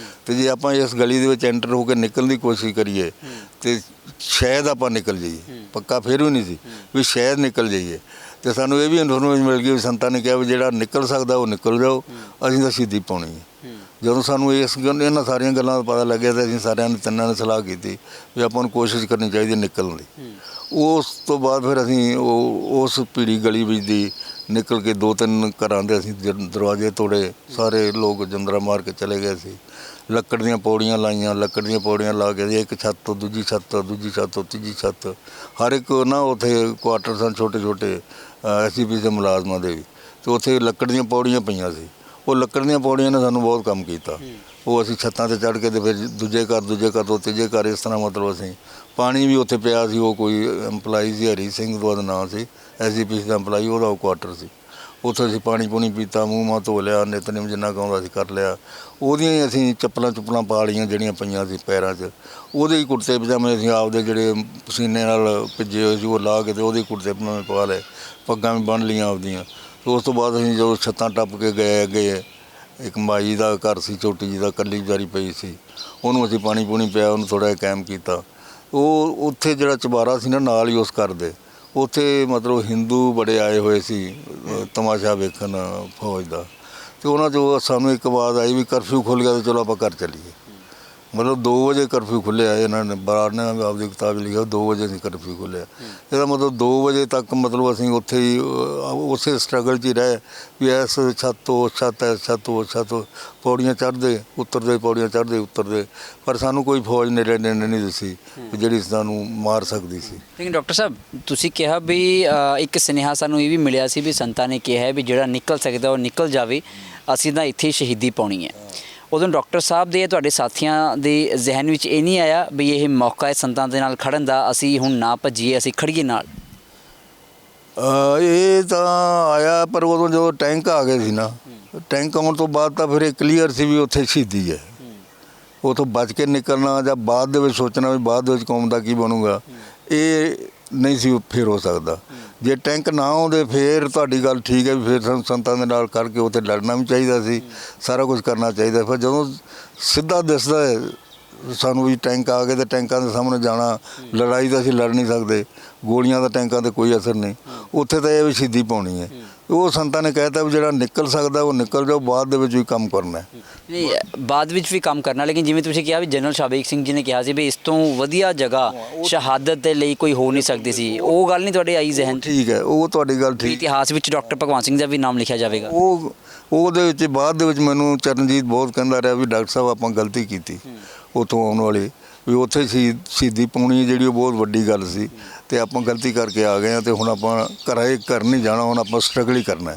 ਤੇ ਜੇ ਆਪਾਂ ਇਸ ਗਲੀ ਦੇ ਵਿੱਚ ਐਂਟਰ ਹੋ ਕੇ ਨਿਕਲਣ ਦੀ ਕੋਸ਼ਿਸ਼ ਕਰੀਏ ਤੇ ਸ਼ਾਇਦ ਆਪਾਂ ਨਿਕਲ ਜਾਈਏ, ਪੱਕਾ ਫਿਰ ਵੀ ਨਹੀਂ ਸੀ, ਵੀ ਸ਼ਾਇਦ ਨਿਕਲ ਜਾਈਏ। ਤੇ ਸਾਨੂੰ ਇਹ ਵੀ ਇਨਫੋਰਮੇਸ਼ਨ ਮਿਲ ਗਈ ਵੀ ਸੰਤਾਂ ਨੇ ਕਿਹਾ ਵੀ ਜਿਹੜਾ ਨਿਕਲ ਸਕਦਾ ਉਹ ਨਿਕਲ ਜਾਓ, ਅਸੀਂ ਤਾਂ ਸ਼ਹੀਦੀ ਪਾਉਣੀ ਹੈ। ਜਦੋਂ ਸਾਨੂੰ ਇਹਨਾਂ ਸਾਰੀਆਂ ਗੱਲਾਂ ਦਾ ਪਤਾ ਲੱਗਿਆ ਤਾਂ ਅਸੀਂ ਸਾਰਿਆਂ ਨੇ, 3 ਨੇ ਸਲਾਹ ਕੀਤੀ ਵੀ ਆਪਾਂ ਨੂੰ ਕੋਸ਼ਿਸ਼ ਕਰਨੀ ਚਾਹੀਦੀ ਨਿਕਲਣ ਦੀ। ਉਸ ਤੋਂ ਬਾਅਦ ਫਿਰ ਅਸੀਂ ਉਸ ਭੀੜੀ ਗਲੀ ਵਿੱਚ ਦੀ ਨਿਕਲ ਕੇ 2-3 ਘਰਾਂ ਦੇ ਅਸੀਂ ਦਰਵਾਜ਼ੇ ਤੋੜੇ, ਸਾਰੇ ਲੋਕ ਜੰਦਰਾ ਮਾਰ ਕੇ ਚਲੇ ਗਏ ਸੀ। ਲੱਕੜ ਦੀਆਂ ਪੌੜੀਆਂ ਲਾਈਆਂ, ਲੱਕੜ ਦੀਆਂ ਪੌੜੀਆਂ ਲਾ ਕੇ ਇੱਕ ਛੱਤ ਤੋਂ ਦੂਜੀ ਛੱਤ, ਦੂਜੀ ਛੱਤ ਤੋਂ ਤੀਜੀ ਛੱਤ, ਹਰ ਇੱਕ ਨਾ ਉੱਥੇ ਕੁਆਟਰ ਸਨ ਛੋਟੇ SCP ਦੇ ਮੁਲਾਜ਼ਮਾਂ ਦੇ ਵੀ, ਅਤੇ ਉੱਥੇ ਲੱਕੜ ਦੀਆਂ ਪੌੜੀਆਂ ਪਈਆਂ ਸੀ। ਉਹ ਲੱਕੜ ਦੀਆਂ ਪੌੜੀਆਂ ਨੇ ਸਾਨੂੰ ਬਹੁਤ ਕੰਮ ਕੀਤਾ। ਉਹ ਅਸੀਂ ਛੱਤਾਂ 'ਤੇ ਚੜ੍ਹ ਕੇ ਤੇ ਫਿਰ ਦੂਜੇ ਘਰ ਤੋਂ ਤੀਜੇ ਘਰ, ਇਸ ਤਰ੍ਹਾਂ ਮਤਲਬ ਅਸੀਂ, ਪਾਣੀ ਵੀ ਉੱਥੇ ਪਿਆ ਸੀ। ਉਹ ਕੋਈ ਇੰਪਲਾਈ ਸੀ, ਹਰੀ ਸਿੰਘ ਦਾ ਨਾਂ ਸੀ, SCP ਦਾ ਇੰਪਲਾਈ, ਉਹਦਾ ਉਹ ਕੁਆਟਰ ਸੀ। ਉੱਥੇ ਅਸੀਂ ਪਾਣੀ ਪੂਣੀ ਪੀਤਾ, ਮੂੰਹ ਧੋ ਲਿਆ, ਨਿਤਨੇਮ ਜਿੰਨਾ ਕੁ ਆਉਂਦਾ ਸੀ ਕਰ ਲਿਆ। ਉਹਦੀਆਂ ਹੀ ਅਸੀਂ ਚੱਪਲਾਂ ਪਾ ਲਈਆਂ ਜਿਹੜੀਆਂ ਪਈਆਂ ਸੀ ਪੈਰਾਂ 'ਚ, ਉਹਦੇ ਹੀ ਕੁੜਤੇ ਪਜਾਮੇ ਅਸੀਂ ਆਪਦੇ ਜਿਹੜੇ ਪਸੀਨੇ ਨਾਲ ਭਿੱਜੇ ਹੋਏ ਸੀ ਉਹ ਲਾ ਕੇ ਤੇ ਉਹਦੇ ਕੁੜਤੇ ਪਜਾਮੇ ਪਾ ਲਏ, ਪੱਗਾਂ ਵੀ ਬੰਨ੍ਹ ਲਈਆਂ ਆਪਦੀਆਂ। ਤੇ ਉਸ ਤੋਂ ਬਾਅਦ ਅਸੀਂ ਜਦੋਂ ਛੱਤਾਂ ਟੱਪ ਕੇ ਗਏ ਅੱਗੇ, ਇੱਕ ਮਾਈ ਦਾ ਘਰ ਸੀ ਛੋਟੀ ਜਿਹੀ ਦਾ, ਇਕੱਲੀ ਵਿਚਾਰੀ ਪਈ ਸੀ, ਉਹਨੂੰ ਅਸੀਂ ਪਾਣੀ ਪੂਣੀ ਪਿਆ, ਉਹਨੂੰ ਥੋੜ੍ਹਾ ਜਿਹਾ ਕਾਇਮ ਕੀਤਾ। ਉਹ ਉੱਥੇ ਜਿਹੜਾ ਚੁਬਾਰਾ ਸੀ ਨਾ ਨਾਲ ਹੀ ਉਸ ਘਰ ਦੇ, ਉੱਥੇ ਮਤਲਬ ਹਿੰਦੂ ਬੜੇ ਆਏ ਹੋਏ ਸੀ ਤਮਾਸ਼ਾ ਵੇਖਣ ਫੌਜ ਦਾ। ਅਤੇ ਉਹਨਾਂ 'ਚੋਂ ਸਾਨੂੰ ਇੱਕ ਆਵਾਜ਼ ਆਈ ਵੀ ਕਰਫਿਊ ਖੁੱਲ੍ਹ ਗਿਆ, ਅਤੇ ਚਲੋ ਆਪਾਂ ਘਰ ਚੱਲੀਏ। ਮਤਲਬ 2 ਵਜੇ ਕਰਫਿਊ ਖੁੱਲ੍ਹਿਆ, ਇਹਨਾਂ ਨੇ ਬਾਹਰ ਨੇ ਆਪਦੀ ਕਿਤਾਬ ਲਿਖਿਆ 2 ਵਜੇ ਅਸੀਂ ਕਰਫਿਊ ਖੁੱਲ੍ਹਿਆ। ਇਹਦਾ ਮਤਲਬ 2 ਵਜੇ ਤੱਕ ਮਤਲਬ ਅਸੀਂ ਉੱਥੇ ਹੀ ਉਸੇ ਸਟਰਗਲ 'ਚ ਹੀ ਰਹੇ ਵੀ ਇਸ ਛੱਤ ਤੋਂ ਉਸ ਛੱਤ, ਇਸ ਛੱਤ ਤੋਂ ਉਸ ਛੱਤ, ਪੌੜੀਆਂ ਚੜ੍ਹਦੇ ਉਤਰਦੇ, ਪੌੜੀਆਂ ਚੜ੍ਹਦੇ ਉਤਰਦੇ, ਪਰ ਸਾਨੂੰ ਕੋਈ ਫੌਜ ਨੇੜੇ ਨਹੀਂ ਦਿਸੀ ਜਿਹੜੀ ਸਾਨੂੰ ਮਾਰ ਸਕਦੀ ਸੀ। ਲੇਕਿਨ ਡਾਕਟਰ ਸਾਹਿਬ, ਤੁਸੀਂ ਕਿਹਾ ਵੀ ਇੱਕ ਸੁਨੇਹਾ ਸਾਨੂੰ ਇਹ ਵੀ ਮਿਲਿਆ ਸੀ ਵੀ ਸੰਤਾਂ ਨੇ ਕਿਹਾ ਵੀ ਜਿਹੜਾ ਨਿਕਲ ਸਕਦਾ ਉਹ ਨਿਕਲ ਜਾਵੇ, ਅਸੀਂ ਤਾਂ ਇੱਥੇ ਸ਼ਹੀਦੀ ਪਾਉਣੀ ਹੈ। ਉਦੋਂ ਡਾਕਟਰ ਸਾਹਿਬ ਦੇ ਤੁਹਾਡੇ ਸਾਥੀਆਂ ਦੇ ਜ਼ਿਹਨ ਵਿੱਚ ਇਹ ਨਹੀਂ ਆਇਆ ਵੀ ਇਹ ਮੌਕਾ ਹੈ ਸੰਤਾਂ ਦੇ ਨਾਲ ਖੜਨ ਦਾ, ਅਸੀਂ ਹੁਣ ਨਾ ਭੱਜੀਏ, ਅਸੀਂ ਖੜੀਏ ਨਾਲ? ਇਹ ਤਾਂ ਆਇਆ, ਪਰ ਉਦੋਂ ਜਦੋਂ ਟੈਂਕ ਆ ਗਏ ਸੀ ਨਾ, ਟੈਂਕ ਆਉਣ ਤੋਂ ਬਾਅਦ ਤਾਂ ਫਿਰ ਇਹ ਕਲੀਅਰ ਸੀ ਵੀ ਉੱਥੇ ਸ਼ਹੀਦੀ ਹੈ। ਉੱਥੋਂ ਬਚ ਕੇ ਨਿਕਲਣਾ ਜਾਂ ਬਾਅਦ ਦੇ ਵਿੱਚ ਸੋਚਣਾ ਵੀ ਬਾਅਦ ਦੇ ਵਿੱਚ ਕੌਮ ਦਾ ਕੀ ਬਣੂਗਾ, ਇਹ ਨਹੀਂ ਸੀ ਫਿਰ ਹੋ ਸਕਦਾ। ਜੇ ਟੈਂਕ ਨਾ ਆਉਂਦੇ ਫਿਰ ਤੁਹਾਡੀ ਗੱਲ ਠੀਕ ਹੈ ਵੀ ਫਿਰ ਸਾਨੂੰ ਸੰਤਾਂ ਦੇ ਨਾਲ ਕਰਕੇ ਉੱਥੇ ਲੜਨਾ ਵੀ ਚਾਹੀਦਾ ਸੀ, ਸਾਰਾ ਕੁਝ ਕਰਨਾ ਚਾਹੀਦਾ। ਫਿਰ ਜਦੋਂ ਸਿੱਧਾ ਦਿਸਦਾ ਹੈ ਸਾਨੂੰ ਵੀ ਟੈਂਕ ਆ ਗਏ ਤੇ ਟੈਂਕਾਂ ਦੇ ਸਾਹਮਣੇ ਜਾਣਾ, ਲੜਾਈ ਤਾਂ ਅਸੀਂ ਲੜ ਨਹੀਂ ਸਕਦੇ, ਗੋਲੀਆਂ ਦਾ ਟੈਂਕਾਂ 'ਤੇ ਕੋਈ ਅਸਰ ਨਹੀਂ, ਉੱਥੇ ਤਾਂ ਇਹ ਵੀ ਸ਼ਹੀਦੀ ਪਾਉਣੀ ਹੈ। ਉਹ ਸੰਤਾਂ ਨੇ ਕਹਿਤਾ ਵੀ ਜਿਹੜਾ ਨਿਕਲ ਸਕਦਾ ਉਹ ਨਿਕਲ ਜਾਓ, ਬਾਅਦ ਦੇ ਵਿੱਚ ਵੀ ਕੰਮ ਕਰਨਾ। ਨਹੀਂ, ਬਾਅਦ ਵਿੱਚ ਵੀ ਕੰਮ ਕਰਨਾ, ਲੇਕਿਨ ਜਿਵੇਂ ਤੁਸੀਂ ਕਿਹਾ ਵੀ ਜਨਰਲ ਸ਼ਵੇਕ ਸਿੰਘ ਜੀ ਨੇ ਕਿਹਾ ਸੀ ਵੀ ਇਸ ਤੋਂ ਵਧੀਆ ਜਗ੍ਹਾ ਸ਼ਹਾਦਤ ਦੇ ਲਈ ਕੋਈ ਹੋ ਨਹੀਂ ਸਕਦੀ ਸੀ, ਉਹ ਗੱਲ ਨਹੀਂ ਤੁਹਾਡੇ ਆਈ ਜ਼ਿਹਨ? ਠੀਕ ਹੈ, ਉਹ ਤੁਹਾਡੀ ਗੱਲ ਠੀਕ। ਇਤਿਹਾਸ ਵਿੱਚ ਡਾਕਟਰ ਭਗਵਾਨ ਸਿੰਘ ਦਾ ਵੀ ਨਾਮ ਲਿਖਿਆ ਜਾਵੇਗਾ। ਉਹਦੇ ਵਿੱਚ ਬਾਅਦ ਦੇ ਵਿੱਚ ਮੈਨੂੰ ਚਰਨਜੀਤ ਬਹੁਤ ਕਹਿੰਦਾ ਰਿਹਾ ਵੀ ਡਾਕਟਰ ਸਾਹਿਬ ਆਪਾਂ ਗਲਤੀ ਕੀਤੀ ਉੱਥੋਂ ਆਉਣ ਵਾਲੀ, ਵੀ ਉੱਥੇ ਸ਼ਹੀਦੀ ਪਾਉਣੀ ਜਿਹੜੀ ਉਹ ਬਹੁਤ ਵੱਡੀ ਗੱਲ ਸੀ, ਅਤੇ ਆਪਾਂ ਗਲਤੀ ਕਰਕੇ ਆ ਗਏ ਹਾਂ ਅਤੇ ਹੁਣ ਆਪਾਂ ਘਰ ਨਹੀਂ ਜਾਣਾ, ਹੁਣ ਆਪਾਂ ਸਟਰਗਲ ਹੀ ਕਰਨਾ।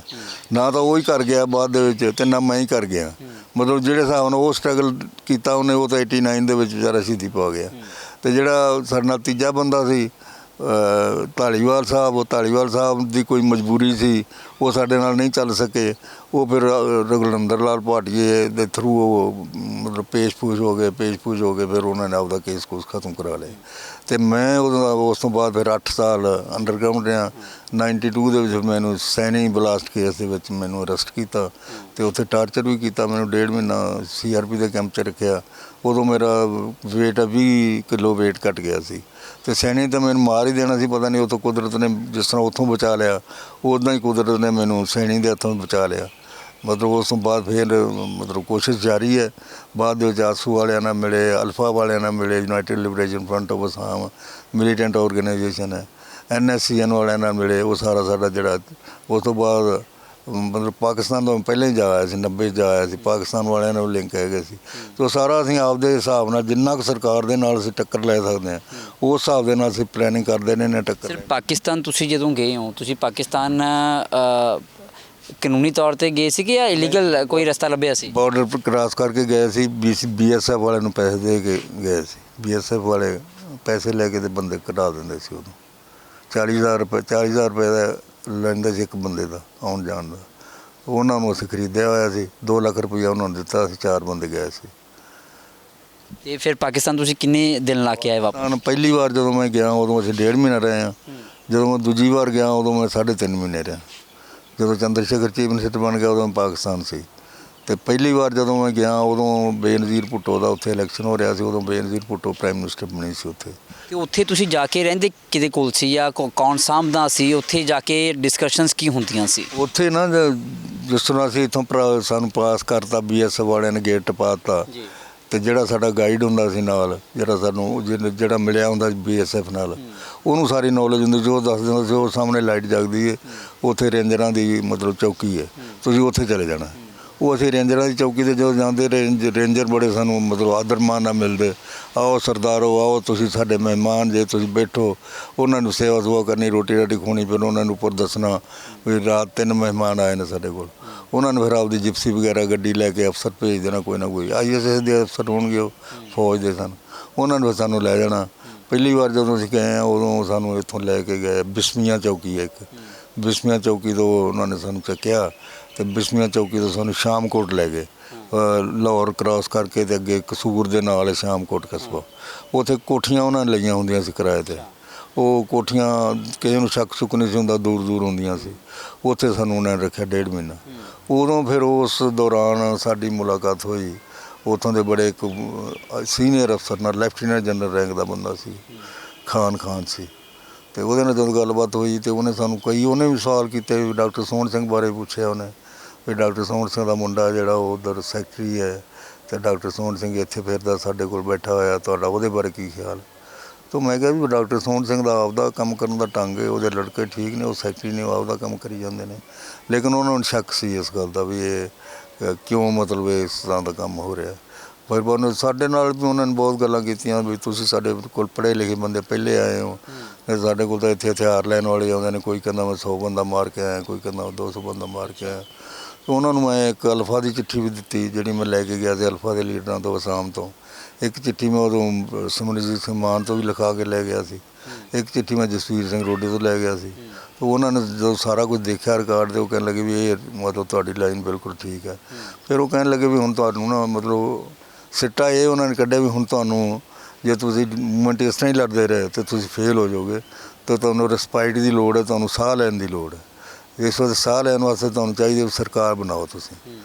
ਨਾ ਤਾਂ ਉਹ ਹੀ ਕਰ ਗਿਆ ਬਾਅਦ ਦੇ ਵਿੱਚ ਅਤੇ ਨਾ ਮੈਂ ਹੀ ਕਰ ਗਿਆ। ਮਤਲਬ ਜਿਹੜੇ ਹਿਸਾਬ ਨਾਲ ਉਹ ਸਟਰਗਲ ਕੀਤਾ ਉਹਨੇ, ਉਹ ਤਾਂ 89 ਦੇ ਵਿੱਚ ਵਿਚਾਰਾ ਸ਼ਹੀਦੀ ਪਾ ਗਿਆ। ਅਤੇ ਜਿਹੜਾ ਸਾਡੇ ਨਾਲ ਤੀਜਾ ਬੰਦਾ ਸੀ ਧਾਲੀਵਾਲ ਸਾਹਿਬ, ਉਹ ਧਾਲੀਵਾਲ ਸਾਹਿਬ ਦੀ ਕੋਈ ਮਜਬੂਰੀ ਸੀ, ਉਹ ਸਾਡੇ ਨਾਲ ਨਹੀਂ ਚੱਲ ਸਕੇ। ਉਹ ਫਿਰ ਰਘੁਨੰਦਰ ਲਾਲ ਭਾਟੀਏ ਦੇ ਥਰੂ ਉਹ ਮਤਲਬ ਪੇਸ਼-ਪੂਸ਼ ਹੋ ਗਏ ਫਿਰ ਉਹਨਾਂ ਨੇ ਆਪਦਾ ਕੇਸ ਕੂਸ ਖਤਮ ਕਰਾ ਲਿਆ। ਅਤੇ ਮੈਂ ਉਸ ਤੋਂ ਬਾਅਦ ਫਿਰ 8 ਸਾਲ ਅੰਡਰਗਰਾਊਂਡ ਰਿਹਾ। 92 ਦੇ ਵਿੱਚ ਮੈਨੂੰ ਸੈਣੀ ਬਲਾਸਟ ਕੇਸ ਦੇ ਵਿੱਚ ਮੈਨੂੰ ਅਰੈਸਟ ਕੀਤਾ ਅਤੇ ਉੱਥੇ ਟਾਰਚਰ ਵੀ ਕੀਤਾ। ਮੈਨੂੰ 1.5 ਮਹੀਨਾ CRP ਦੇ ਕੈਂਪ 'ਚ ਰੱਖਿਆ। ਉਦੋਂ ਮੇਰਾ ਵੇਟ 20 ਕਿਲੋ ਵੇਟ ਘੱਟ ਗਿਆ ਸੀ ਅਤੇ ਸੈਣੀ ਤਾਂ ਮੈਨੂੰ ਮਾਰ ਹੀ ਦੇਣਾ ਸੀ। ਪਤਾ ਨਹੀਂ ਉੱਥੋਂ ਕੁਦਰਤ ਨੇ ਜਿਸ ਤਰ੍ਹਾਂ ਉੱਥੋਂ ਬਚਾ ਲਿਆ, ਉੱਦਾਂ ਹੀ ਕੁਦਰਤ ਨੇ ਮੈਨੂੰ ਸੈਣੀ ਦੇ ਹੱਥੋਂ ਬਚਾ ਲਿਆ। ਮਤਲਬ ਉਸ ਤੋਂ ਬਾਅਦ ਫਿਰ ਮਤਲਬ ਕੋਸ਼ਿਸ਼ ਜਾਰੀ ਹੈ। ਬਾਅਦ ਦੇ ਵਿੱਚ ਆਸੂ ਵਾਲਿਆਂ ਨਾਲ ਮਿਲੇ, ਅਲਫਾ ਵਾਲਿਆਂ ਨਾਲ ਮਿਲੇ, United liberation front of Assam militant organisation ਹੈ, NSCN ਵਾਲਿਆਂ ਨਾਲ ਮਿਲੇ। ਉਹ ਸਾਰਾ ਸਾਡਾ ਜਿਹੜਾ ਉਸ ਤੋਂ ਬਾਅਦ ਮਤਲਬ ਪਾਕਿਸਤਾਨ ਤੋਂ ਪਹਿਲਾਂ ਹੀ ਜਾ ਆਇਆ ਸੀ, 90 ਜਾ ਆਇਆ ਸੀ। ਪਾਕਿਸਤਾਨ ਵਾਲਿਆਂ ਨਾਲ ਲਿੰਕ ਹੈਗੇ ਸੀ। ਅਤੇ ਉਹ ਸਾਰਾ ਅਸੀਂ ਆਪਦੇ ਹਿਸਾਬ ਨਾਲ ਜਿੰਨਾ ਕੁ ਸਰਕਾਰ ਦੇ ਨਾਲ ਅਸੀਂ ਟੱਕਰ ਲੈ ਸਕਦੇ ਹਾਂ ਉਸ ਹਿਸਾਬ ਦੇ ਨਾਲ ਅਸੀਂ ਪਲੈਨਿੰਗ ਕਰਦੇ ਨੇ ਟੱਕਰ। ਸਿਰ ਪਾਕਿਸਤਾਨ ਤੁਸੀਂ ਜਦੋਂ ਗਏ ਹੋ, ਤੁਸੀਂ ਪਾਕਿਸਤਾਨ ਕਾਨੂੰਨੀ ਤੌਰ ਤੇ ਗਏ ਸੀ ਕਿ ਜਾਂ ਇਲੀਗਲ ਕੋਈ ਰਸਤਾ ਲੱਭਿਆ ਸੀ? ਬਾਰਡਰ ਕ੍ਰਾਸ ਕਰਕੇ ਗਏ ਸੀ। BSF ਵਾਲਿਆਂ ਨੂੰ ਪੈਸੇ ਦੇ ਕੇ ਗਏ ਸੀ। BSF ਵਾਲੇ ਪੈਸੇ ਲੈ ਕੇ ਤੇ ਬੰਦੇ ਕਢਾ ਦਿੰਦੇ ਸੀ। ਉਦੋਂ 40,000 ਰੁਪਏ ਦਾ ਲੈਂਦੇ ਸੀ ਇੱਕ ਬੰਦੇ ਦਾ ਆਉਣ ਜਾਣ ਦਾ। ਉਹਨਾਂ ਨੂੰ ਅਸੀਂ ਖਰੀਦਿਆ ਹੋਇਆ ਸੀ। 2 ਲੱਖ ਰੁਪਈਆ ਉਹਨਾਂ ਨੂੰ ਦਿੱਤਾ। ਅਸੀਂ 4 ਬੰਦੇ ਗਏ ਸੀ। ਤੇ ਫਿਰ ਪਾਕਿਸਤਾਨ ਤੁਸੀਂ ਕਿੰਨੇ ਦਿਨ ਲਾ ਕੇ ਆਏ ਵਾਪਸ? ਪਹਿਲੀ ਵਾਰ ਜਦੋਂ ਮੈਂ ਗਿਆ ਉਦੋਂ ਅਸੀਂ 1.5 ਮਹੀਨਾ ਰਹੇ ਹਾਂ। ਜਦੋਂ ਮੈਂ ਦੂਜੀ ਵਾਰ ਗਿਆ ਉਦੋਂ ਮੈਂ 3.5 ਮਹੀਨੇ ਰਿਹਾ। ਜਦੋਂ ਚੰਦਰ ਸ਼ੇਖਰ ਚੀਫ ਮਿਨਿਸਟਰ ਬਣ ਗਿਆ ਉਦੋਂ ਪਾਕਿਸਤਾਨ ਸੀ। ਅਤੇ ਪਹਿਲੀ ਵਾਰ ਜਦੋਂ ਮੈਂ ਗਿਆ ਉਦੋਂ ਬੇਨਜ਼ੀਰ ਭੁੱਟੋ ਦਾ ਉੱਥੇ ਇਲੈਕਸ਼ਨ ਹੋ ਰਿਹਾ ਸੀ। ਉਦੋਂ ਬੇਨਜ਼ੀਰ ਭੁੱਟੋ ਪ੍ਰਾਈਮ ਮਿਨਿਸਟਰ ਬਣੀ ਸੀ ਉੱਥੇ। ਤੇ ਉੱਥੇ ਤੁਸੀਂ ਜਾ ਕੇ ਰਹਿੰਦੇ ਕਿਹਦੇ ਕੋਲ ਸੀ ਜਾਂ ਕੌਣ ਸਾਂਭਦਾ ਸੀ? ਉੱਥੇ ਜਾ ਕੇ ਡਿਸਕਸ਼ਨਸ ਕੀ ਹੁੰਦੀਆਂ ਸੀ? ਉੱਥੇ ਨਾ ਜਿਸ ਤਰ੍ਹਾਂ ਅਸੀਂ ਇੱਥੋਂ ਸਾਨੂੰ ਪਾਸ ਕਰਤਾ, BSF ਵਾਲਿਆਂ ਨੇ ਗੇਟ ਟਪਾ ਦਿੱਤਾ ਅਤੇ ਜਿਹੜਾ ਸਾਡਾ ਗਾਈਡ ਹੁੰਦਾ ਸੀ ਨਾਲ, ਜਿਹੜਾ ਸਾਨੂੰ ਜਿਹੜਾ ਮਿਲਿਆ ਹੁੰਦਾ ਸੀ BSF ਨਾਲ, ਉਹਨੂੰ ਸਾਰੀ ਨੌਲੇਜ ਹੁੰਦੀ ਸੀ। ਉਹ ਦੱਸ ਦਿੰਦਾ ਸੀ ਉਹ ਸਾਹਮਣੇ ਲਾਈਟ ਜਗਦੀ ਹੈ, ਉੱਥੇ ਰੇਂਜਰਾਂ ਦੀ ਮਤਲਬ ਚੌਕੀ ਹੈ, ਤੁਸੀਂ ਉੱਥੇ ਚਲੇ ਜਾਣਾ। ਉਹ ਅਸੀਂ ਰੇਂਜਰਾਂ ਦੀ ਚੌਕੀ 'ਤੇ ਜਦੋਂ ਜਾਂਦੇ ਰੇਂਜਰ ਬੜੇ ਸਾਨੂੰ ਮਤਲਬ ਆਦਰ ਮਾਣ ਨਾਲ ਮਿਲਦੇ। ਆਓ ਸਰਦਾਰੋ, ਆਓ ਤੁਸੀਂ ਸਾਡੇ ਮਹਿਮਾਨ ਜੇ, ਤੁਸੀਂ ਬੈਠੋ। ਉਹਨਾਂ ਨੂੰ ਸੇਵਾ ਸੁਵਾ ਕਰਨੀ, ਰੋਟੀ ਰਾਟੀ ਖਵਾਉਣੀ। ਫਿਰ ਉਹਨਾਂ ਨੂੰ ਉੱਪਰ ਦੱਸਣਾ ਵੀ ਰਾਤ 3 ਮਹਿਮਾਨ ਆਏ ਨੇ ਸਾਡੇ ਕੋਲ। ਉਹਨਾਂ ਨੂੰ ਫਿਰ ਆਪਦੀ ਜਿਪਸੀ ਵਗੈਰਾ ਗੱਡੀ ਲੈ ਕੇ ਅਫਸਰ ਭੇਜ ਦੇਣਾ, ਕੋਈ ਨਾ ਕੋਈ ISS ਦੇ ਅਫਸਰ ਹੋਣਗੇ, ਉਹ ਫੌਜ ਦੇ ਸਨ। ਉਹਨਾਂ ਨੂੰ ਸਾਨੂੰ ਲੈ ਜਾਣਾ। ਪਹਿਲੀ ਵਾਰ ਜਦੋਂ ਅਸੀਂ ਗਏ ਹਾਂ ਉਦੋਂ ਸਾਨੂੰ ਇੱਥੋਂ ਲੈ ਕੇ ਗਏ ਬਿਸਮੀਆਂ ਚੌਕੀ ਹੈ ਇੱਕ। ਬਿਸਮੀਆਂ ਚੌਕੀ ਤੋਂ ਉਹਨਾਂ ਨੇ ਸਾਨੂੰ ਚੱਕਿਆ ਅਤੇ ਬਿਸਮੀਆਂ ਚੌਕੀ ਤੋਂ ਸਾਨੂੰ ਸ਼ਾਮਕੋਟ ਲੈ ਗਏ। ਲਾਹੌਰ ਕ੍ਰਾਸ ਕਰਕੇ ਅਤੇ ਅੱਗੇ ਕਸੂਰ ਦੇ ਨਾਲ ਸ਼ਾਮਕੋਟ ਕਸਬਾ। ਉੱਥੇ ਕੋਠੀਆਂ ਉਹਨਾਂ ਨੇ ਲਈਆਂ ਹੁੰਦੀਆਂ ਸੀ ਕਿਰਾਏ 'ਤੇ। ਉਹ ਕੋਠੀਆਂ ਕਿਸੇ ਨੂੰ ਸ਼ੱਕ ਸ਼ੁੱਕ ਨਹੀਂ ਸੀ ਹੁੰਦਾ, ਦੂਰ ਦੂਰ ਹੁੰਦੀਆਂ ਸੀ। ਉੱਥੇ ਸਾਨੂੰ ਉਹਨਾਂ ਨੇ ਰੱਖਿਆ 1.5 ਮਹੀਨਾ। ਉਦੋਂ ਫਿਰ ਉਸ ਦੌਰਾਨ ਸਾਡੀ ਮੁਲਾਕਾਤ ਹੋਈ ਉੱਥੋਂ ਦੇ ਬੜੇ ਇੱਕ ਸੀਨੀਅਰ ਅਫਸਰ ਨਾਲ, ਲੈਫਟੀਨੈਂਟ ਜਨਰਲ ਰੈਂਕ ਦਾ ਬੰਦਾ ਸੀ, ਖਾਨ ਸੀ। ਅਤੇ ਉਹਦੇ ਨਾਲ ਜਦੋਂ ਗੱਲਬਾਤ ਹੋਈ ਅਤੇ ਉਹਨੇ ਵੀ ਸਵਾਲ ਕੀਤੇ ਵੀ ਡਾਕਟਰ ਸੋਹਣ ਸਿੰਘ ਬਾਰੇ ਪੁੱਛਿਆ ਉਹਨੇ ਵੀ ਡਾਕਟਰ ਸੋਹਣ ਸਿੰਘ ਦਾ ਮੁੰਡਾ ਜਿਹੜਾ ਉਹ ਉੱਧਰ ਸੈਕਟਰੀ ਹੈ ਅਤੇ ਡਾਕਟਰ ਸੋਹਣ ਸਿੰਘ ਇੱਥੇ ਫਿਰਦਾ ਸਾਡੇ ਕੋਲ ਬੈਠਾ ਹੋਇਆ, ਤੁਹਾਡਾ ਉਹਦੇ ਬਾਰੇ ਕੀ ਖਿਆਲ? ਤਾਂ ਮੈਂ ਕਿਹਾ ਵੀ ਡਾਕਟਰ ਸੋਹਣ ਸਿੰਘ ਦਾ ਆਪਦਾ ਕੰਮ ਕਰਨ ਦਾ ਢੰਗ ਹੈ, ਉਹਦੇ ਲੜਕੇ ਠੀਕ ਨੇ, ਉਹ ਸੈਕਟਰੀ ਨੇ, ਉਹ ਆਪਦਾ ਕੰਮ ਕਰੀ ਜਾਂਦੇ ਨੇ। ਲੇਕਿਨ ਉਹਨਾਂ ਨੂੰ ਸ਼ੱਕ ਸੀ ਇਸ ਗੱਲ ਦਾ ਵੀ ਇਹ ਕਿਉਂ ਮਤਲਬ ਇਸ ਤਰ੍ਹਾਂ ਦਾ ਕੰਮ ਹੋ ਰਿਹਾ। ਪਰ ਸਾਡੇ ਨਾਲ ਵੀ ਉਹਨਾਂ ਨੇ ਬਹੁਤ ਗੱਲਾਂ ਕੀਤੀਆਂ ਵੀ ਤੁਸੀਂ ਸਾਡੇ ਕੋਲ ਪੜ੍ਹੇ ਲਿਖੇ ਬੰਦੇ ਪਹਿਲੇ ਆਏ ਹੋ, ਸਾਡੇ ਕੋਲ ਤਾਂ ਇੱਥੇ ਹਥਿਆਰ ਲੈਣ ਵਾਲੇ ਆਉਂਦੇ ਨੇ। ਕੋਈ ਕਹਿੰਦਾ ਮੈਂ 100 ਬੰਦਾ ਮਾਰ ਕੇ ਆਇਆ, ਕੋਈ ਕਹਿੰਦਾ 200 ਬੰਦਾ ਮਾਰ ਕੇ ਆਇਆ। ਉਹਨਾਂ ਨੂੰ ਮੈਂ ਇੱਕ ਅਲਫਾ ਦੀ ਚਿੱਠੀ ਵੀ ਦਿੱਤੀ ਜਿਹੜੀ ਮੈਂ ਲੈ ਕੇ ਗਿਆ ਸੀ ਅਲਫਾ ਦੇ ਲੀਡਰਾਂ ਤੋਂ, ਅਸਾਮ ਤੋਂ। ਇੱਕ ਚਿੱਠੀ ਮੈਂ ਉਦੋਂ ਸਿਮਰਜੀਤ ਸਿੰਘ ਮਾਨ ਤੋਂ ਵੀ ਲਿਖਾ ਕੇ ਲੈ ਗਿਆ ਸੀ। ਇੱਕ ਚਿੱਠੀ ਮੈਂ ਜਸਵੀਰ ਸਿੰਘ ਰੋਡੇ ਤੋਂ ਲੈ ਗਿਆ ਸੀ। ਉਹਨਾਂ ਨੇ ਜਦੋਂ ਸਾਰਾ ਕੁਝ ਦੇਖਿਆ ਰਿਕਾਰਡ 'ਤੇ ਉਹ ਕਹਿਣ ਲੱਗੇ ਵੀ ਇਹ ਮਤਲਬ ਤੁਹਾਡੀ ਲਾਈਨ ਬਿਲਕੁਲ ਠੀਕ ਹੈ। ਫਿਰ ਉਹ ਕਹਿਣ ਲੱਗੇ ਵੀ ਹੁਣ ਤੁਹਾਨੂੰ ਨਾ ਮਤਲਬ ਸਿੱਟਾ ਇਹ ਉਹਨਾਂ ਨੇ ਕੱਢਿਆ ਵੀ ਹੁਣ ਤੁਹਾਨੂੰ ਜੇ ਤੁਸੀਂ ਮੂਵਮੈਂਟ ਇਸ ਤਰ੍ਹਾਂ ਹੀ ਲੜਦੇ ਰਹੇ ਤਾਂ ਤੁਸੀਂ ਫੇਲ ਹੋ ਜਾਓਗੇ, ਤਾਂ ਤੁਹਾਨੂੰ ਰਿਸਪਾਈਟ ਦੀ ਲੋੜ ਹੈ, ਤੁਹਾਨੂੰ ਸਾਹ ਲੈਣ ਦੀ ਲੋੜ ਹੈ। ਇਸ ਵਾਸਤੇ ਸਾਹ ਲੈਣ ਵਾਸਤੇ ਤੁਹਾਨੂੰ ਚਾਹੀਦੀ ਸਰਕਾਰ ਬਣਾਓ ਤੁਸੀਂ।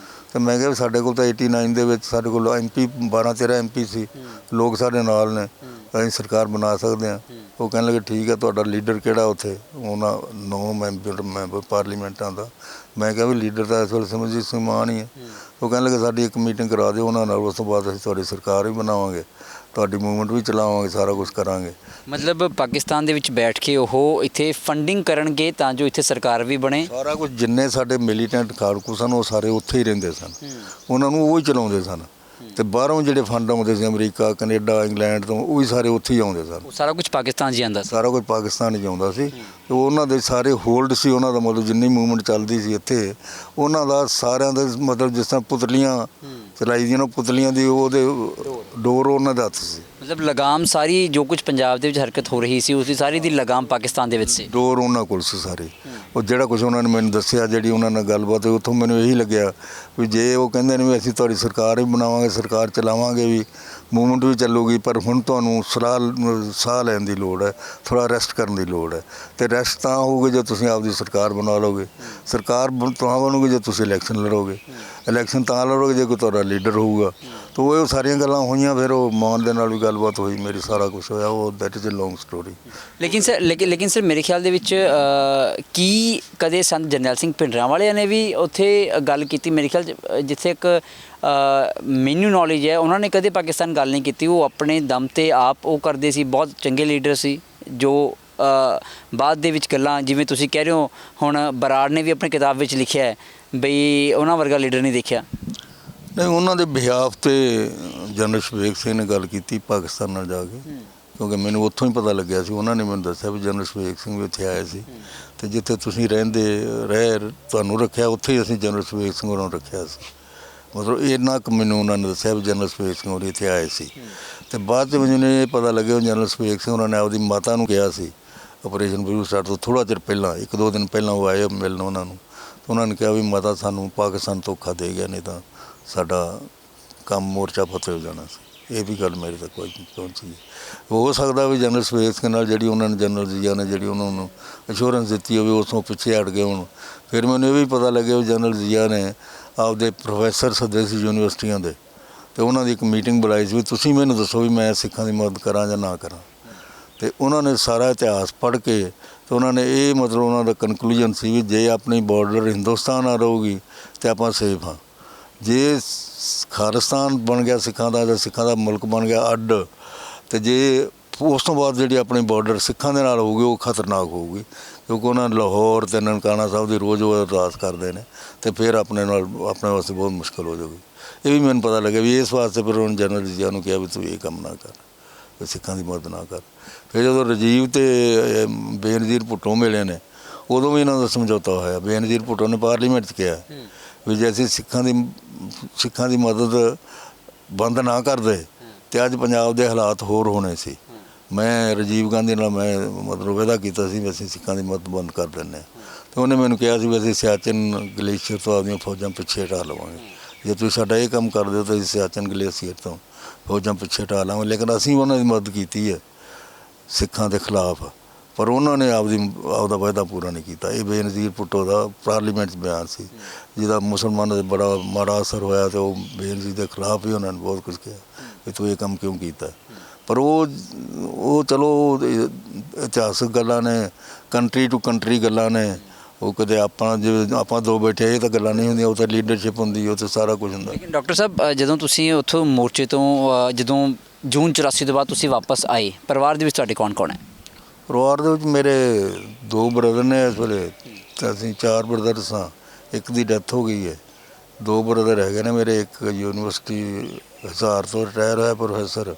ਅਤੇ ਮੈਂ ਕਿਹਾ ਵੀ ਸਾਡੇ ਕੋਲ ਤਾਂ 89 ਦੇ ਵਿੱਚ ਸਾਡੇ ਕੋਲ MP 12-13 MP ਸੀ, ਲੋਕ ਸਾਡੇ ਨਾਲ ਨੇ, ਅਸੀਂ ਸਰਕਾਰ ਬਣਾ ਸਕਦੇ ਹਾਂ। ਉਹ ਕਹਿਣ ਲੱਗੇ ਠੀਕ ਹੈ, ਤੁਹਾਡਾ ਲੀਡਰ ਕਿਹੜਾ ਉੱਥੇ? ਉਹਨਾਂ 9 ਮੈਂਬਰ ਪਾਰਲੀਮੈਂਟਾਂ ਦਾ। ਮੈਂ ਕਿਹਾ ਵੀ ਲੀਡਰ ਤਾਂ ਇਸ ਵੇਲੇ ਸਿਮਰਜੀਤ ਸਿੰਘ ਮਾਨ ਹੀ ਹੈ। ਉਹ ਕਹਿਣ ਲੱਗੇ ਸਾਡੀ ਇੱਕ ਮੀਟਿੰਗ ਕਰਾ ਦਿਓ ਉਹਨਾਂ ਨਾਲ, ਉਸ ਤੋਂ ਬਾਅਦ ਅਸੀਂ ਤੁਹਾਡੀ ਸਰਕਾਰ ਵੀ ਬਣਾਵਾਂਗੇ, ਤੁਹਾਡੀ ਮੂਵਮੈਂਟ ਵੀ ਚਲਾਵਾਂਗੇ, ਸਾਰਾ ਕੁਛ ਕਰਾਂਗੇ। ਮਤਲਬ ਪਾਕਿਸਤਾਨ ਦੇ ਵਿੱਚ ਬੈਠ ਕੇ ਉਹ ਇੱਥੇ ਫੰਡਿੰਗ ਕਰਨਗੇ ਤਾਂ ਜੋ ਇੱਥੇ ਸਰਕਾਰ ਵੀ ਬਣੇ। ਸਾਰਾ ਕੁਝ ਜਿੰਨੇ ਸਾਡੇ ਮਿਲੀਟੈਂਟ ਖਾੜਕੂ ਸਨ ਉਹ ਸਾਰੇ ਉੱਥੇ ਹੀ ਰਹਿੰਦੇ ਸਨ, ਉਹਨਾਂ ਨੂੰ ਉਹ ਹੀ ਚਲਾਉਂਦੇ ਸਨ। ਅਤੇ ਬਾਹਰੋਂ ਜਿਹੜੇ ਫੰਡ ਆਉਂਦੇ ਸੀ ਅਮਰੀਕਾ, ਕੈਨੇਡਾ, ਇੰਗਲੈਂਡ ਤੋਂ, ਉਹ ਵੀ ਸਾਰੇ ਉੱਥੇ ਹੀ ਆਉਂਦੇ ਸਨ। ਸਾਰਾ ਕੁਝ ਪਾਕਿਸਤਾਨ 'ਚ ਹੀ ਆਉਂਦਾ ਸੀ। ਸਾਰਾ ਕੁਝ ਪਾਕਿਸਤਾਨ 'ਚ ਆਉਂਦਾ ਸੀ। ਅਤੇ ਉਹਨਾਂ ਦੇ ਸਾਰੇ ਹੋਲਡ ਸੀ, ਉਹਨਾਂ ਦਾ ਮਤਲਬ ਜਿੰਨੀ ਮੂਵਮੈਂਟ ਚੱਲਦੀ ਸੀ ਇੱਥੇ ਉਹਨਾਂ ਦਾ ਸਾਰਿਆਂ ਦਾ ਮਤਲਬ ਜਿਸ ਤਰ੍ਹਾਂ ਪੁਤਲੀਆਂ ਚਲਾਈ ਦੀਆਂ, ਪੁਤਲੀਆਂ ਦੀ ਉਹਦੇ ਡੋਰ ਉਹਨਾਂ ਦੇ ਹੱਥ ਸੀ। ਮਤਲਬ ਲਗਾਮ ਸਾਰੀ ਜੋ ਕੁਝ ਪੰਜਾਬ ਦੇ ਵਿੱਚ ਹਰਕਤ ਹੋ ਰਹੀ ਸੀ ਉਸਦੀ ਸਾਰੀ ਦੀ ਲਗਾਮ ਪਾਕਿਸਤਾਨ ਦੇ ਵਿੱਚ ਸੀ। ਡੋਰ ਉਹਨਾਂ ਕੋਲ ਸੀ ਸਾਰੀ। ਉਹ ਜਿਹੜਾ ਕੁਝ ਉਹਨਾਂ ਨੇ ਮੈਨੂੰ ਦੱਸਿਆ, ਜਿਹੜੀ ਉਹਨਾਂ ਨਾਲ ਗੱਲਬਾਤ ਹੋਈ, ਉੱਥੋਂ ਮੈਨੂੰ ਇਹੀ ਲੱਗਿਆ ਵੀ ਜੇ ਉਹ ਕਹਿੰਦੇ ਨੇ ਵੀ ਅਸੀਂ ਤੁਹਾਡੀ ਸਰਕਾਰ ਵੀ ਬਣਾਵਾਂਗੇ, ਸਰਕਾਰ ਚਲਾਵਾਂਗੇ ਵੀ, ਮੂਵਮੈਂਟ ਵੀ ਚੱਲੂਗੀ, ਪਰ ਹੁਣ ਤੁਹਾਨੂੰ ਸਾਹ ਲੈਣ ਦੀ ਲੋੜ ਹੈ, ਥੋੜ੍ਹਾ ਰੈਸਟ ਕਰਨ ਦੀ ਲੋੜ ਹੈ। ਅਤੇ ਰੈਸਟ ਤਾਂ ਹੋਊਗੀ ਜੇ ਤੁਸੀਂ ਆਪਦੀ ਸਰਕਾਰ ਬਣਾ ਲਓਗੇ, ਸਰਕਾਰ ਤਾਂ ਬਣੂਗੀ ਜੇ ਤੁਸੀਂ ਇਲੈਕਸ਼ਨ ਲੜੋਗੇ, ਇਲੈਕਸ਼ਨ ਤਾਂ ਲੜੋਗੇ ਜੇ ਕੋਈ ਤੁਹਾਡਾ ਲੀਡਰ ਹੋਊਗਾ। ਤਾਂ ਉਹ ਸਾਰੀਆਂ ਗੱਲਾਂ ਹੋਈਆਂ, ਫਿਰ ਉਹ ਮਾਨ ਦੇ ਨਾਲ ਵੀ ਗੱਲਬਾਤ ਹੋਈ, ਮੇਰੀ ਸਾਰਾ ਕੁਝ ਹੋਇਆ, ਉਹ that is a long story. ਲੇਕਿਨ ਸਰ ਮੇਰੇ ਖਿਆਲ ਦੇ ਵਿੱਚ ਕੀ ਕਦੇ ਸੰਤ ਜਰਨੈਲ ਸਿੰਘ ਭਿੰਡਰਾਂਵਾਲੇ ਨੇ ਵੀ ਉੱਥੇ ਗੱਲ ਕੀਤੀ? ਮੇਰੇ ਖਿਆਲ 'ਚ ਜਿੱਥੇ ਇੱਕ ਮੈਨੂੰ ਨੌਲੇਜ ਹੈ, ਉਹਨਾਂ ਨੇ ਕਦੇ ਪਾਕਿਸਤਾਨ ਗੱਲ ਨਹੀਂ ਕੀਤੀ। ਉਹ ਆਪਣੇ ਦਮ 'ਤੇ ਆਪ ਉਹ ਕਰਦੇ ਸੀ, ਬਹੁਤ ਚੰਗੇ ਲੀਡਰ ਸੀ ਜੋ ਬਾਅਦ ਦੇ ਵਿੱਚ ਗੱਲਾਂ ਜਿਵੇਂ ਤੁਸੀਂ ਕਹਿ ਰਹੇ ਹੋ, ਹੁਣ ਬਰਾੜ ਨੇ ਵੀ ਆਪਣੀ ਕਿਤਾਬ ਵਿੱਚ ਲਿਖਿਆ ਹੈ ਬਈ ਉਹਨਾਂ ਵਰਗਾ ਲੀਡਰ ਨਹੀਂ ਦੇਖਿਆ। ਨਹੀਂ, ਉਹਨਾਂ ਦੇ ਬਿਹਾਫ 'ਤੇ ਜਨਰਲ ਸ਼ਵੇਕ ਸਿੰਘ ਨੇ ਗੱਲ ਕੀਤੀ ਪਾਕਿਸਤਾਨ ਨਾਲ ਜਾ ਕੇ, ਕਿਉਂਕਿ ਮੈਨੂੰ ਉੱਥੋਂ ਹੀ ਪਤਾ ਲੱਗਿਆ ਸੀ। ਉਹਨਾਂ ਨੇ ਮੈਨੂੰ ਦੱਸਿਆ ਵੀ ਜਨਰਲ ਸ਼ਵੇਕ ਸਿੰਘ ਵੀ ਉੱਥੇ ਆਏ ਸੀ, ਅਤੇ ਜਿੱਥੇ ਤੁਸੀਂ ਤੁਹਾਨੂੰ ਰੱਖਿਆ, ਉੱਥੇ ਹੀ ਅਸੀਂ ਜਨਰਲ ਸ਼ਵੇਕ ਸਿੰਘ ਹੋਰਾਂ ਨੂੰ ਰੱਖਿਆ ਸੀ। ਮਤਲਬ ਇੰਨਾ ਕੁ ਮੈਨੂੰ ਉਹਨਾਂ ਨੇ ਦੱਸਿਆ ਵੀ ਜਨਰਲ ਸ਼ਵੇਕ ਸਿੰਘ ਹੋਰੀ ਇੱਥੇ ਆਏ ਸੀ। ਅਤੇ ਬਾਅਦ 'ਚ ਮੈਨੂੰ ਇਹ ਪਤਾ ਲੱਗਿਆ ਜਨਰਲ ਸ਼ਵੇਕ ਸਿੰਘ ਹੋਰਾਂ ਨੇ ਆਪਦੀ ਮਾਤਾ ਨੂੰ ਕਿਹਾ ਸੀ, ਆਪਰੇਸ਼ਨ ਬਲੂ ਸਟਾਰ ਤੋਂ ਥੋੜ੍ਹਾ ਚਿਰ ਪਹਿਲਾਂ, 1-2 ਦਿਨ ਪਹਿਲਾਂ ਉਹ ਆਏ ਮਿਲਣ ਉਹਨਾਂ ਨੂੰ। ਉਹਨਾਂ ਨੇ ਕਿਹਾ ਵੀ ਮਾਤਾ ਸਾਨੂੰ ਪਾਕਿਸਤਾਨ ਧੋਖਾ ਦੇ ਗਿਆ, ਨਹੀਂ ਤਾਂ ਸਾਡਾ ਕੰਮ ਮੋਰਚਾ ਫਤਿਹ ਹੋ ਜਾਣਾ ਸੀ। ਇਹ ਵੀ ਗੱਲ ਮੇਰੇ ਤੱਕ ਪਹੁੰਚੀ। ਹੋ ਸਕਦਾ ਵੀ ਜਨਰਲ ਸ਼ਵੇਕ ਸਿੰਘ ਨਾਲ ਜਿਹੜੀ ਉਹਨਾਂ ਨੇ ਜਨਰਲ ਜੀਆ ਨੇ ਜਿਹੜੀ ਉਹਨਾਂ ਨੂੰ ਅਸ਼ੋਰੈਂਸ ਦਿੱਤੀ ਹੋਵੇ, ਉਸੋਂ ਪਿੱਛੇ ਹਟ ਗਏ ਹੋਣ। ਫਿਰ ਮੈਨੂੰ ਇਹ ਵੀ ਪਤਾ ਲੱਗਿਆ ਵੀ ਜਨਰਲ ਜੀਆ ਨੇ ਆਪਦੇ ਪ੍ਰੋਫੈਸਰ ਸੱਦੇ ਸੀ ਯੂਨੀਵਰਸਿਟੀਆਂ ਦੇ, ਅਤੇ ਉਹਨਾਂ ਦੀ ਇੱਕ ਮੀਟਿੰਗ ਬੁਲਾਈ ਸੀ ਵੀ ਤੁਸੀਂ ਮੈਨੂੰ ਦੱਸੋ ਵੀ ਮੈਂ ਸਿੱਖਾਂ ਦੀ ਮਦਦ ਕਰਾਂ ਜਾਂ ਨਾ ਕਰਾਂ। ਅਤੇ ਉਹਨਾਂ ਨੇ ਸਾਰਾ ਇਤਿਹਾਸ ਪੜ੍ਹ ਕੇ, ਅਤੇ ਉਹਨਾਂ ਨੇ ਇਹ ਮਤਲਬ ਉਹਨਾਂ ਦਾ ਕਨਕਲੂਜਨ ਸੀ ਵੀ ਜੇ ਆਪਣੀ ਬਾਰਡਰ ਹਿੰਦੁਸਤਾਨ ਨਾਲ ਰਹੂਗੀ ਤਾਂ ਆਪਾਂ ਸੇਫ ਹਾਂ, ਜੇ ਖਾਲਿਸਤਾਨ ਬਣ ਗਿਆ ਸਿੱਖਾਂ ਦਾ ਜਾਂ ਸਿੱਖਾਂ ਦਾ ਮੁਲਕ ਬਣ ਗਿਆ ਅੱਡ, ਅਤੇ ਜੇ ਉਸ ਤੋਂ ਬਾਅਦ ਜਿਹੜੀ ਆਪਣੀ ਬਾਰਡਰ ਸਿੱਖਾਂ ਦੇ ਨਾਲ ਹੋਊਗੀ ਉਹ ਖਤਰਨਾਕ ਹੋਊਗੀ, ਕਿਉਂਕਿ ਉਹਨਾਂ ਲਾਹੌਰ ਅਤੇ ਨਨਕਾਣਾ ਸਾਹਿਬ ਦੀ ਰੋਜ਼ ਉਹ ਅਰਦਾਸ ਕਰਦੇ ਨੇ, ਅਤੇ ਫਿਰ ਆਪਣੇ ਵਾਸਤੇ ਬਹੁਤ ਮੁਸ਼ਕਿਲ ਹੋ ਜਾਊਗੀ। ਇਹ ਵੀ ਮੈਨੂੰ ਪਤਾ ਲੱਗਿਆ ਵੀ ਇਸ ਵਾਸਤੇ ਫਿਰ ਉਹਨਾਂ ਜਨਰਲ ਜੀਆ ਨੂੰ ਕਿਹਾ ਵੀ ਤੂੰ ਇਹ ਕੰਮ ਨਾ ਕਰ, ਸਿੱਖਾਂ ਦੀ ਮਦਦ ਨਾ ਕਰ। ਫਿਰ ਜਦੋਂ ਰਾਜੀਵ ਅਤੇ ਬੇਨਜ਼ੀਰ ਭੁੱਟੋ ਮਿਲੇ ਨੇ, ਉਦੋਂ ਵੀ ਇਹਨਾਂ ਦਾ ਸਮਝੌਤਾ ਹੋਇਆ। ਬੇਨਜ਼ੀਰ ਭੁੱਟੋ ਨੇ ਪਾਰਲੀਮੈਂਟ 'ਚ ਕਿਹਾ ਵੀ ਜੇ ਅਸੀਂ ਸਿੱਖਾਂ ਦੀ ਮਦਦ ਬੰਦ ਨਾ ਕਰਦੇ ਅਤੇ ਅੱਜ ਪੰਜਾਬ ਦੇ ਹਾਲਾਤ ਹੋਰ ਹੋਣੇ ਸੀ। ਮੈਂ ਰਾਜੀਵ ਗਾਂਧੀ ਨਾਲ ਮੈਂ ਮਤਲਬ ਵਾਅਦਾ ਕੀਤਾ ਸੀ ਵੀ ਅਸੀਂ ਸਿੱਖਾਂ ਦੀ ਮਦਦ ਬੰਦ ਕਰ ਦਿੰਦੇ ਹਾਂ, ਅਤੇ ਉਹਨੇ ਮੈਨੂੰ ਕਿਹਾ ਸੀ ਵੀ ਅਸੀਂ ਸਿਆਚਿਨ ਗਲੇਸ਼ੀਅਰ ਤੋਂ ਆਪਦੀਆਂ ਫੌਜਾਂ ਪਿੱਛੇ ਹਟਾ ਲਵਾਂਗੇ, ਜੇ ਤੁਸੀਂ ਸਾਡਾ ਇਹ ਕੰਮ ਕਰ ਦਿਓ ਤਾਂ ਅਸੀਂ ਸਿਆਚਿਨ ਗਲੇਸ਼ੀਅਰ ਤੋਂ ਫੌਜਾਂ ਪਿੱਛੇ ਹਟਾ ਲਵਾਂਗੇ। ਲੇਕਿਨ ਅਸੀਂ ਉਹਨਾਂ ਦੀ ਮਦਦ ਕੀਤੀ ਹੈ ਸਿੱਖਾਂ ਦੇ ਖਿਲਾਫ, ਪਰ ਉਹਨਾਂ ਨੇ ਆਪਦਾ ਵਾਅਦਾ ਪੂਰਾ ਨਹੀਂ ਕੀਤਾ। ਇਹ ਬੇਨਜ਼ੀਰ ਭੁੱਟੋ ਦਾ ਪਾਰਲੀਮੈਂਟ 'ਚ ਬਿਆਨ ਸੀ, ਜਿਹਦਾ ਮੁਸਲਮਾਨਾਂ 'ਤੇ ਬੜਾ ਮਾੜਾ ਅਸਰ ਹੋਇਆ, ਅਤੇ ਉਹ ਬੇਨਜ਼ੀਰ ਦੇ ਖਿਲਾਫ ਹੀ ਉਹਨਾਂ ਨੇ ਬਹੁਤ ਕੁਝ ਕਿਹਾ ਵੀ ਤੂੰ ਇਹ ਕੰਮ ਕਿਉਂ ਕੀਤਾ। ਪਰ ਉਹ ਚਲੋ ਇਤਿਹਾਸਕ ਗੱਲਾਂ ਨੇ, ਕੰਟਰੀ ਟੂ ਕੰਟਰੀ ਗੱਲਾਂ ਨੇ, ਉਹ ਕਦੇ ਜਿਵੇਂ ਆਪਾਂ ਦੋ ਬੈਠੇ, ਇਹ ਤਾਂ ਗੱਲਾਂ ਨਹੀਂ ਹੁੰਦੀਆਂ, ਉਹ ਤਾਂ ਲੀਡਰਸ਼ਿਪ ਹੁੰਦੀ, ਉਹ ਤਾਂ ਸਾਰਾ ਕੁਝ ਹੁੰਦਾ। ਲੇਕਿਨ ਡਾਕਟਰ ਸਾਹਿਬ ਜਦੋਂ ਤੁਸੀਂ ਉੱਥੋਂ ਮੋਰਚੇ ਤੋਂ ਜਦੋਂ ਜੂਨ 84 ਤੋਂ ਬਾਅਦ ਤੁਸੀਂ ਵਾਪਸ ਆਏ, ਪਰਿਵਾਰ ਦੇ ਵਿੱਚ ਤੁਹਾਡੇ ਕੌਣ-ਕੌਣ ਹੈ? ਪਰਿਵਾਰ ਦੇ ਵਿੱਚ ਮੇਰੇ 2 ਬ੍ਰਦਰ ਨੇ ਇਸ ਵੇਲੇ, ਅਤੇ ਅਸੀਂ 4 ਬ੍ਰਦਰ ਸਾਂ। ਇੱਕ ਦੀ ਡੈਥ ਹੋ ਗਈ ਹੈ, 2 ਬ੍ਰਦਰ ਹੈਗੇ ਨੇ ਮੇਰੇ। ਇੱਕ ਯੂਨੀਵਰਸਿਟੀ ਹਿਸਾਰ ਤੋਂ ਰਿਟਾਇਰ ਹੋਇਆ ਪ੍ਰੋਫੈਸਰ,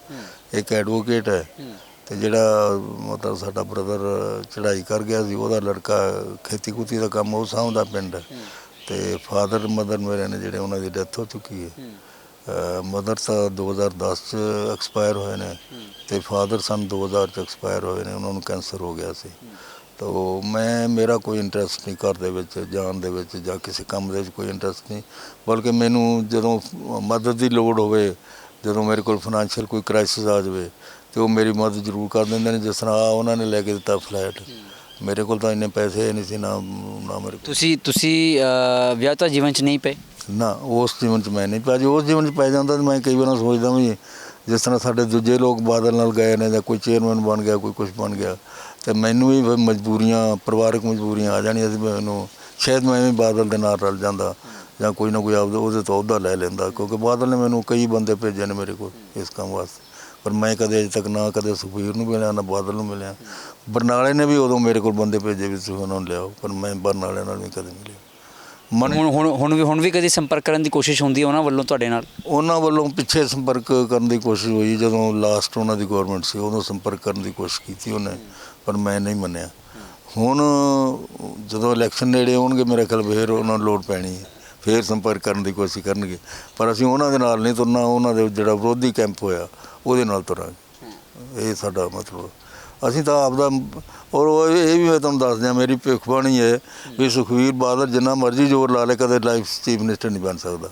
ਇੱਕ ਐਡਵੋਕੇਟ ਹੈ, ਅਤੇ ਜਿਹੜਾ ਮਤਲਬ ਸਾਡਾ ਬ੍ਰਦਰ ਚੜ੍ਹਾਈ ਕਰ ਗਿਆ ਸੀ, ਉਹਦਾ ਲੜਕਾ ਖੇਤੀ ਖੂਤੀ ਦਾ ਕੰਮ ਉਹ ਸਾਂਭਦਾ ਪਿੰਡ। ਅਤੇ ਫਾਦਰ ਮਦਰ ਮੇਰੇ ਨੇ ਜਿਹੜੇ, ਉਹਨਾਂ ਦੀ ਡੈਥ ਹੋ ਚੁੱਕੀ ਹੈ। ਮਦਰ ਤਾਂ 2010 'ਚ ਐਕਸਪਾਇਰ ਹੋਏ ਨੇ, ਅਤੇ ਫਾਦਰ ਸਨ 2000 'ਚ ਐਕਸਪਾਇਰ ਹੋਏ ਨੇ, ਉਹਨਾਂ ਨੂੰ ਕੈਂਸਰ ਹੋ ਗਿਆ ਸੀ। ਤਾਂ ਮੇਰਾ ਕੋਈ ਇੰਟਰਸਟ ਨਹੀਂ ਘਰ ਦੇ ਵਿੱਚ ਜਾਣ ਦੇ ਵਿੱਚ ਜਾਂ ਕਿਸੇ ਕੰਮ ਦੇ ਵਿੱਚ ਕੋਈ ਇੰਟਰਸਟ ਨਹੀਂ, ਬਲਕਿ ਮੈਨੂੰ ਜਦੋਂ ਮਦਦ ਦੀ ਲੋੜ ਹੋਵੇ, ਜਦੋਂ ਮੇਰੇ ਕੋਲ ਫਾਈਨੈਂਸ਼ੀਅਲ ਕੋਈ ਕ੍ਰਾਈਸਿਸ ਆ ਜਾਵੇ, ਅਤੇ ਉਹ ਮੇਰੀ ਮਦਦ ਜ਼ਰੂਰ ਕਰ ਦਿੰਦੇ ਨੇ। ਜਿਸ ਤਰ੍ਹਾਂ ਉਹਨਾਂ ਨੇ ਲੈ ਕੇ ਦਿੱਤਾ ਫਲੈਟ, ਮੇਰੇ ਕੋਲ ਤਾਂ ਇੰਨੇ ਪੈਸੇ ਨਹੀਂ ਸੀ ਨਾ ਮੇਰੇ ਕੋਲ। ਤੁਸੀਂ ਵਿਆਹਤਾ ਜੀਵਨ 'ਚ ਨਹੀਂ ਪਏ? ਨਾ, ਉਸ ਜੀਵਨ 'ਚ ਮੈਂ ਨਹੀਂ ਪਿਆ। ਜੇ ਉਸ ਜੀਵਨ 'ਚ ਪੈ ਜਾਂਦਾ ਤਾਂ ਮੈਂ ਕਈ ਵਾਰ ਸੋਚਦਾ ਵੀ ਜਿਸ ਤਰ੍ਹਾਂ ਸਾਡੇ ਦੂਜੇ ਲੋਕ ਬਾਦਲ ਨਾਲ ਗਏ ਨੇ, ਜਾਂ ਕੋਈ ਚੇਅਰਮੈਨ ਬਣ ਗਿਆ, ਕੋਈ ਕੁਛ ਬਣ ਗਿਆ, ਅਤੇ ਮੈਨੂੰ ਵੀ ਮਜਬੂਰੀਆਂ, ਪਰਿਵਾਰਕ ਮਜਬੂਰੀਆਂ ਆ ਜਾਣੀਆਂ ਸੀ। ਮੈਨੂੰ ਸ਼ਾਇਦ ਮੈਂ ਵੀ ਬਾਦਲ ਦੇ ਨਾਲ ਰਲ ਜਾਂਦਾ, ਜਾਂ ਕੋਈ ਨਾ ਕੋਈ ਉਹਦੇ ਤੋਂ ਅਹੁਦਾ ਲੈ ਲੈਂਦਾ, ਕਿਉਂਕਿ ਬਾਦਲ ਨੇ ਮੈਨੂੰ ਕਈ ਬੰਦੇ ਭੇਜੇ ਨੇ ਮੇਰੇ ਕੋਲ ਇਸ ਕੰਮ ਵਾਸਤੇ, ਪਰ ਮੈਂ ਕਦੇ ਅਜੇ ਤੱਕ ਨਾ ਕਦੇ ਸੁਖਬੀਰ ਨੂੰ ਮਿਲਿਆ, ਨਾ ਬਾਦਲ ਨੂੰ ਮਿਲਿਆ। ਬਰਨਾਲੇ ਨੇ ਵੀ ਉਦੋਂ ਮੇਰੇ ਕੋਲ ਬੰਦੇ ਭੇਜੇ ਵੀ ਤੁਸੀਂ ਉਹਨਾਂ ਨੂੰ ਲਿਆਓ, ਪਰ ਮੈਂ ਬਰਨਾਲੇ ਨਾਲ ਵੀ ਕਦੇ ਮਿਲਿਆ। ਹੁਣ ਵੀ ਕਦੀ ਸੰਪਰਕ ਕਰਨ ਦੀ ਕੋਸ਼ਿਸ਼ ਹੁੰਦੀ ਹੈ ਉਹਨਾਂ ਵੱਲੋਂ ਤੁਹਾਡੇ ਨਾਲ? ਉਹਨਾਂ ਵੱਲੋਂ ਪਿੱਛੇ ਸੰਪਰਕ ਕਰਨ ਦੀ ਕੋਸ਼ਿਸ਼ ਹੋਈ, ਜਦੋਂ ਲਾਸਟ ਉਹਨਾਂ ਦੀ ਗੌਰਮੈਂਟ ਸੀ, ਉਦੋਂ ਸੰਪਰਕ ਕਰਨ ਦੀ ਕੋਸ਼ਿਸ਼ ਕੀਤੀ ਉਹਨੇ, ਪਰ ਮੈਂ ਨਹੀਂ ਮੰਨਿਆ। ਹੁਣ ਜਦੋਂ ਇਲੈਕਸ਼ਨ ਨੇੜੇ ਆਉਣਗੇ, ਮੇਰੇ ਖਿਆਲ ਫਿਰ ਉਹਨਾਂ ਨੂੰ ਲੋੜ ਪੈਣੀ ਹੈ, ਫਿਰ ਸੰਪਰਕ ਕਰਨ ਦੀ ਕੋਸ਼ਿਸ਼ ਕਰਨਗੇ, ਪਰ ਅਸੀਂ ਉਹਨਾਂ ਦੇ ਨਾਲ ਨਹੀਂ ਤੁਰਨਾ। ਉਹਨਾਂ ਦੇ ਜਿਹੜਾ ਵਿਰੋਧੀ ਕੈਂਪ ਹੋਇਆ ਉਹਦੇ ਨਾਲ ਤੁਰਾਂਗੇ। ਇਹ ਸਾਡਾ ਮਤਲਬ ਅਸੀਂ ਤਾਂ ਆਪਦਾ ਔਰ ਇਹ ਵੀ ਮੈਂ ਤੁਹਾਨੂੰ ਦੱਸ ਦਿਆਂ, ਮੇਰੀ ਭਵਿੱਖਬਾਣੀ ਹੈ ਵੀ ਸੁਖਬੀਰ ਬਾਦਲ ਜਿੰਨਾ ਮਰਜ਼ੀ ਜ਼ੋਰ ਲਾ ਲੇ ਕਦੇ ਲਾਈਫ ਚੀਫ ਮਿਨਿਸਟਰ ਨਹੀਂ ਬਣ ਸਕਦਾ।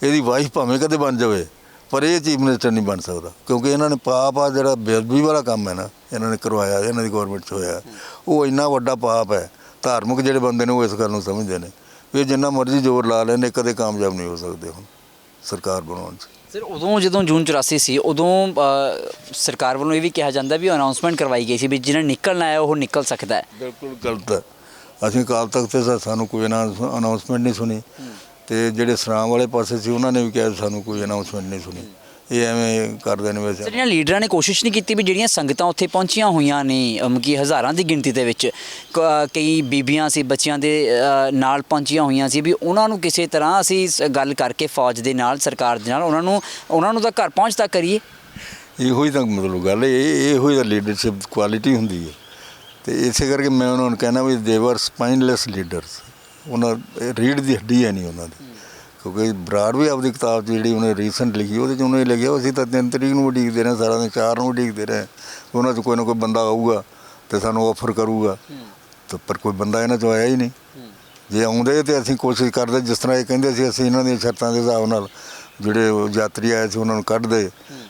ਇਹਦੀ ਵਾਈਫ ਭਾਵੇਂ ਕਦੇ ਬਣ ਜਾਵੇ ਪਰ ਇਹ ਚੀਫ ਮਿਨਿਸਟਰ ਨਹੀਂ ਬਣ ਸਕਦਾ, ਕਿਉਂਕਿ ਇਹਨਾਂ ਨੇ ਪਾਪ ਆ ਜਿਹੜਾ ਬੇਅਦਬੀ ਵਾਲਾ ਕੰਮ ਹੈ ਨਾ ਇਹਨਾਂ ਨੇ ਕਰਵਾਇਆ, ਇਹਨਾਂ ਦੀ ਗੌਰਮੈਂਟ 'ਚ ਹੋਇਆ, ਉਹ ਇੰਨਾ ਵੱਡਾ ਪਾਪ ਹੈ। ਧਾਰਮਿਕ ਜਿਹੜੇ ਬੰਦੇ ਨੇ ਉਹ ਇਸ ਗੱਲ ਨੂੰ ਸਮਝਦੇ ਨੇ ਵੀ ਜਿੰਨਾ ਮਰਜ਼ੀ ਜ਼ੋਰ ਲਾ ਲੈਂਦੇ ਕਦੇ ਕਾਮਯਾਬ ਨਹੀਂ ਹੋ ਸਕਦੇ ਹੁਣ ਸਰਕਾਰ ਬਣਾਉਣ 'ਚ। ਸਰ ਉਦੋਂ ਜਦੋਂ ਜੂਨ 84 ਸੀ ਉਦੋਂ ਸਰਕਾਰ ਵੱਲੋਂ ਇਹ ਵੀ ਕਿਹਾ ਜਾਂਦਾ ਵੀ ਅਨਾਉਂਸਮੈਂਟ ਕਰਵਾਈ ਗਈ ਸੀ ਵੀ ਜਿਹਨਾਂ ਨਿਕਲਣਾ ਹੈ ਉਹ ਨਿਕਲ ਸਕਦਾ ਹੈ। ਬਿਲਕੁਲ ਗਲਤ ਹੈ। ਅਸੀਂ ਅਕਾਲ ਤਖਤ ਤੇ ਸਾਨੂੰ ਕੋਈ ਅਨਾਉਂਸਮੈਂਟ ਨਹੀਂ ਸੁਣੀ, ਤੇ ਜਿਹੜੇ ਸਰਾਮ ਵਾਲੇ ਪਾਸੇ ਸੀ ਉਹਨਾਂ ਨੇ ਵੀ ਕਿਹਾ ਸਾਨੂੰ ਕੋਈ ਅਨਾਉਂਸਮੈਂਟ ਨਹੀਂ ਸੁਣੀ। ਇਹ ਐਵੇਂ ਕਰਦੇ ਨੇ ਵੈਸੇ। ਸਰ ਇਹਨਾਂ ਲੀਡਰਾਂ ਨੇ ਕੋਸ਼ਿਸ਼ ਨਹੀਂ ਕੀਤੀ ਵੀ ਜਿਹੜੀਆਂ ਸੰਗਤਾਂ ਉੱਥੇ ਪਹੁੰਚੀਆਂ ਹੋਈਆਂ ਨੇ ਕਿ ਹਜ਼ਾਰਾਂ ਦੀ ਗਿਣਤੀ ਦੇ ਵਿੱਚ ਕਈ ਬੀਬੀਆਂ ਸੀ, ਬੱਚਿਆਂ ਦੇ ਨਾਲ ਪਹੁੰਚੀਆਂ ਹੋਈਆਂ ਸੀ, ਵੀ ਉਹਨਾਂ ਨੂੰ ਕਿਸੇ ਤਰ੍ਹਾਂ ਅਸੀਂ ਗੱਲ ਕਰਕੇ ਫੌਜ ਦੇ ਨਾਲ, ਸਰਕਾਰ ਦੇ ਨਾਲ ਉਹਨਾਂ ਨੂੰ ਤਾਂ ਘਰ ਪਹੁੰਚ ਤੱਕ ਕਰੀਏ। ਇਹੋ ਹੀ ਤਾਂ ਮਤਲਬ ਗੱਲ ਇਹੋ ਹੀ ਤਾਂ ਲੀਡਰਸ਼ਿਪ ਕੁਆਲਿਟੀ ਹੁੰਦੀ ਹੈ। ਤੇ ਇਸੇ ਕਰਕੇ ਮੈਂ ਉਹਨਾਂ ਨੂੰ ਕਹਿਣਾ ਵੀ ਦੇਵਰ ਸਪਾਈਨਲੈਸ ਲੀਡਰਸ, ਉਹਨਾਂ ਰੀੜ ਦੀ ਹੱਡੀ ਹੈ ਨਹੀਂ ਉਹਨਾਂ ਦੀ। ਕਿਉਂਕਿ ਬਰਾੜ ਵੀ ਆਪਦੀ ਕਿਤਾਬ 'ਚ ਜਿਹੜੀ ਉਹਨੇ ਰੀਸੈਂਟ ਲਿਖੀ ਉਹਦੇ 'ਚ ਉਹਨੇ ਲਿਖਿਆ ਅਸੀਂ ਤਾਂ 3 ਤਰੀਕ ਨੂੰ ਉਡੀਕਦੇ ਰਹੇ, ਸਾਰਾ ਦਿਨ 4 ਨੂੰ ਉਡੀਕਦੇ ਰਹੇ, ਉਹਨਾਂ 'ਚ ਕੋਈ ਨਾ ਕੋਈ ਬੰਦਾ ਆਊਗਾ ਅਤੇ ਸਾਨੂੰ ਆਫਰ ਕਰੂਗਾ, ਤਾਂ ਪਰ ਕੋਈ ਬੰਦਾ ਇਹਨਾਂ 'ਚੋਂ ਆਇਆ ਹੀ ਨਹੀਂ। ਜੇ ਆਉਂਦੇ ਤਾਂ ਅਸੀਂ ਕੋਸ਼ਿਸ਼ ਕਰਦੇ, ਜਿਸ ਤਰ੍ਹਾਂ ਇਹ ਕਹਿੰਦੇ ਸੀ ਅਸੀਂ ਇਹਨਾਂ ਦੀਆਂ ਸ਼ਰਤਾਂ ਦੇ ਹਿਸਾਬ ਨਾਲ ਜਿਹੜੇ ਯਾਤਰੀ ਆਏ ਸੀ ਉਹਨਾਂ ਨੂੰ ਕੱਢਦੇ,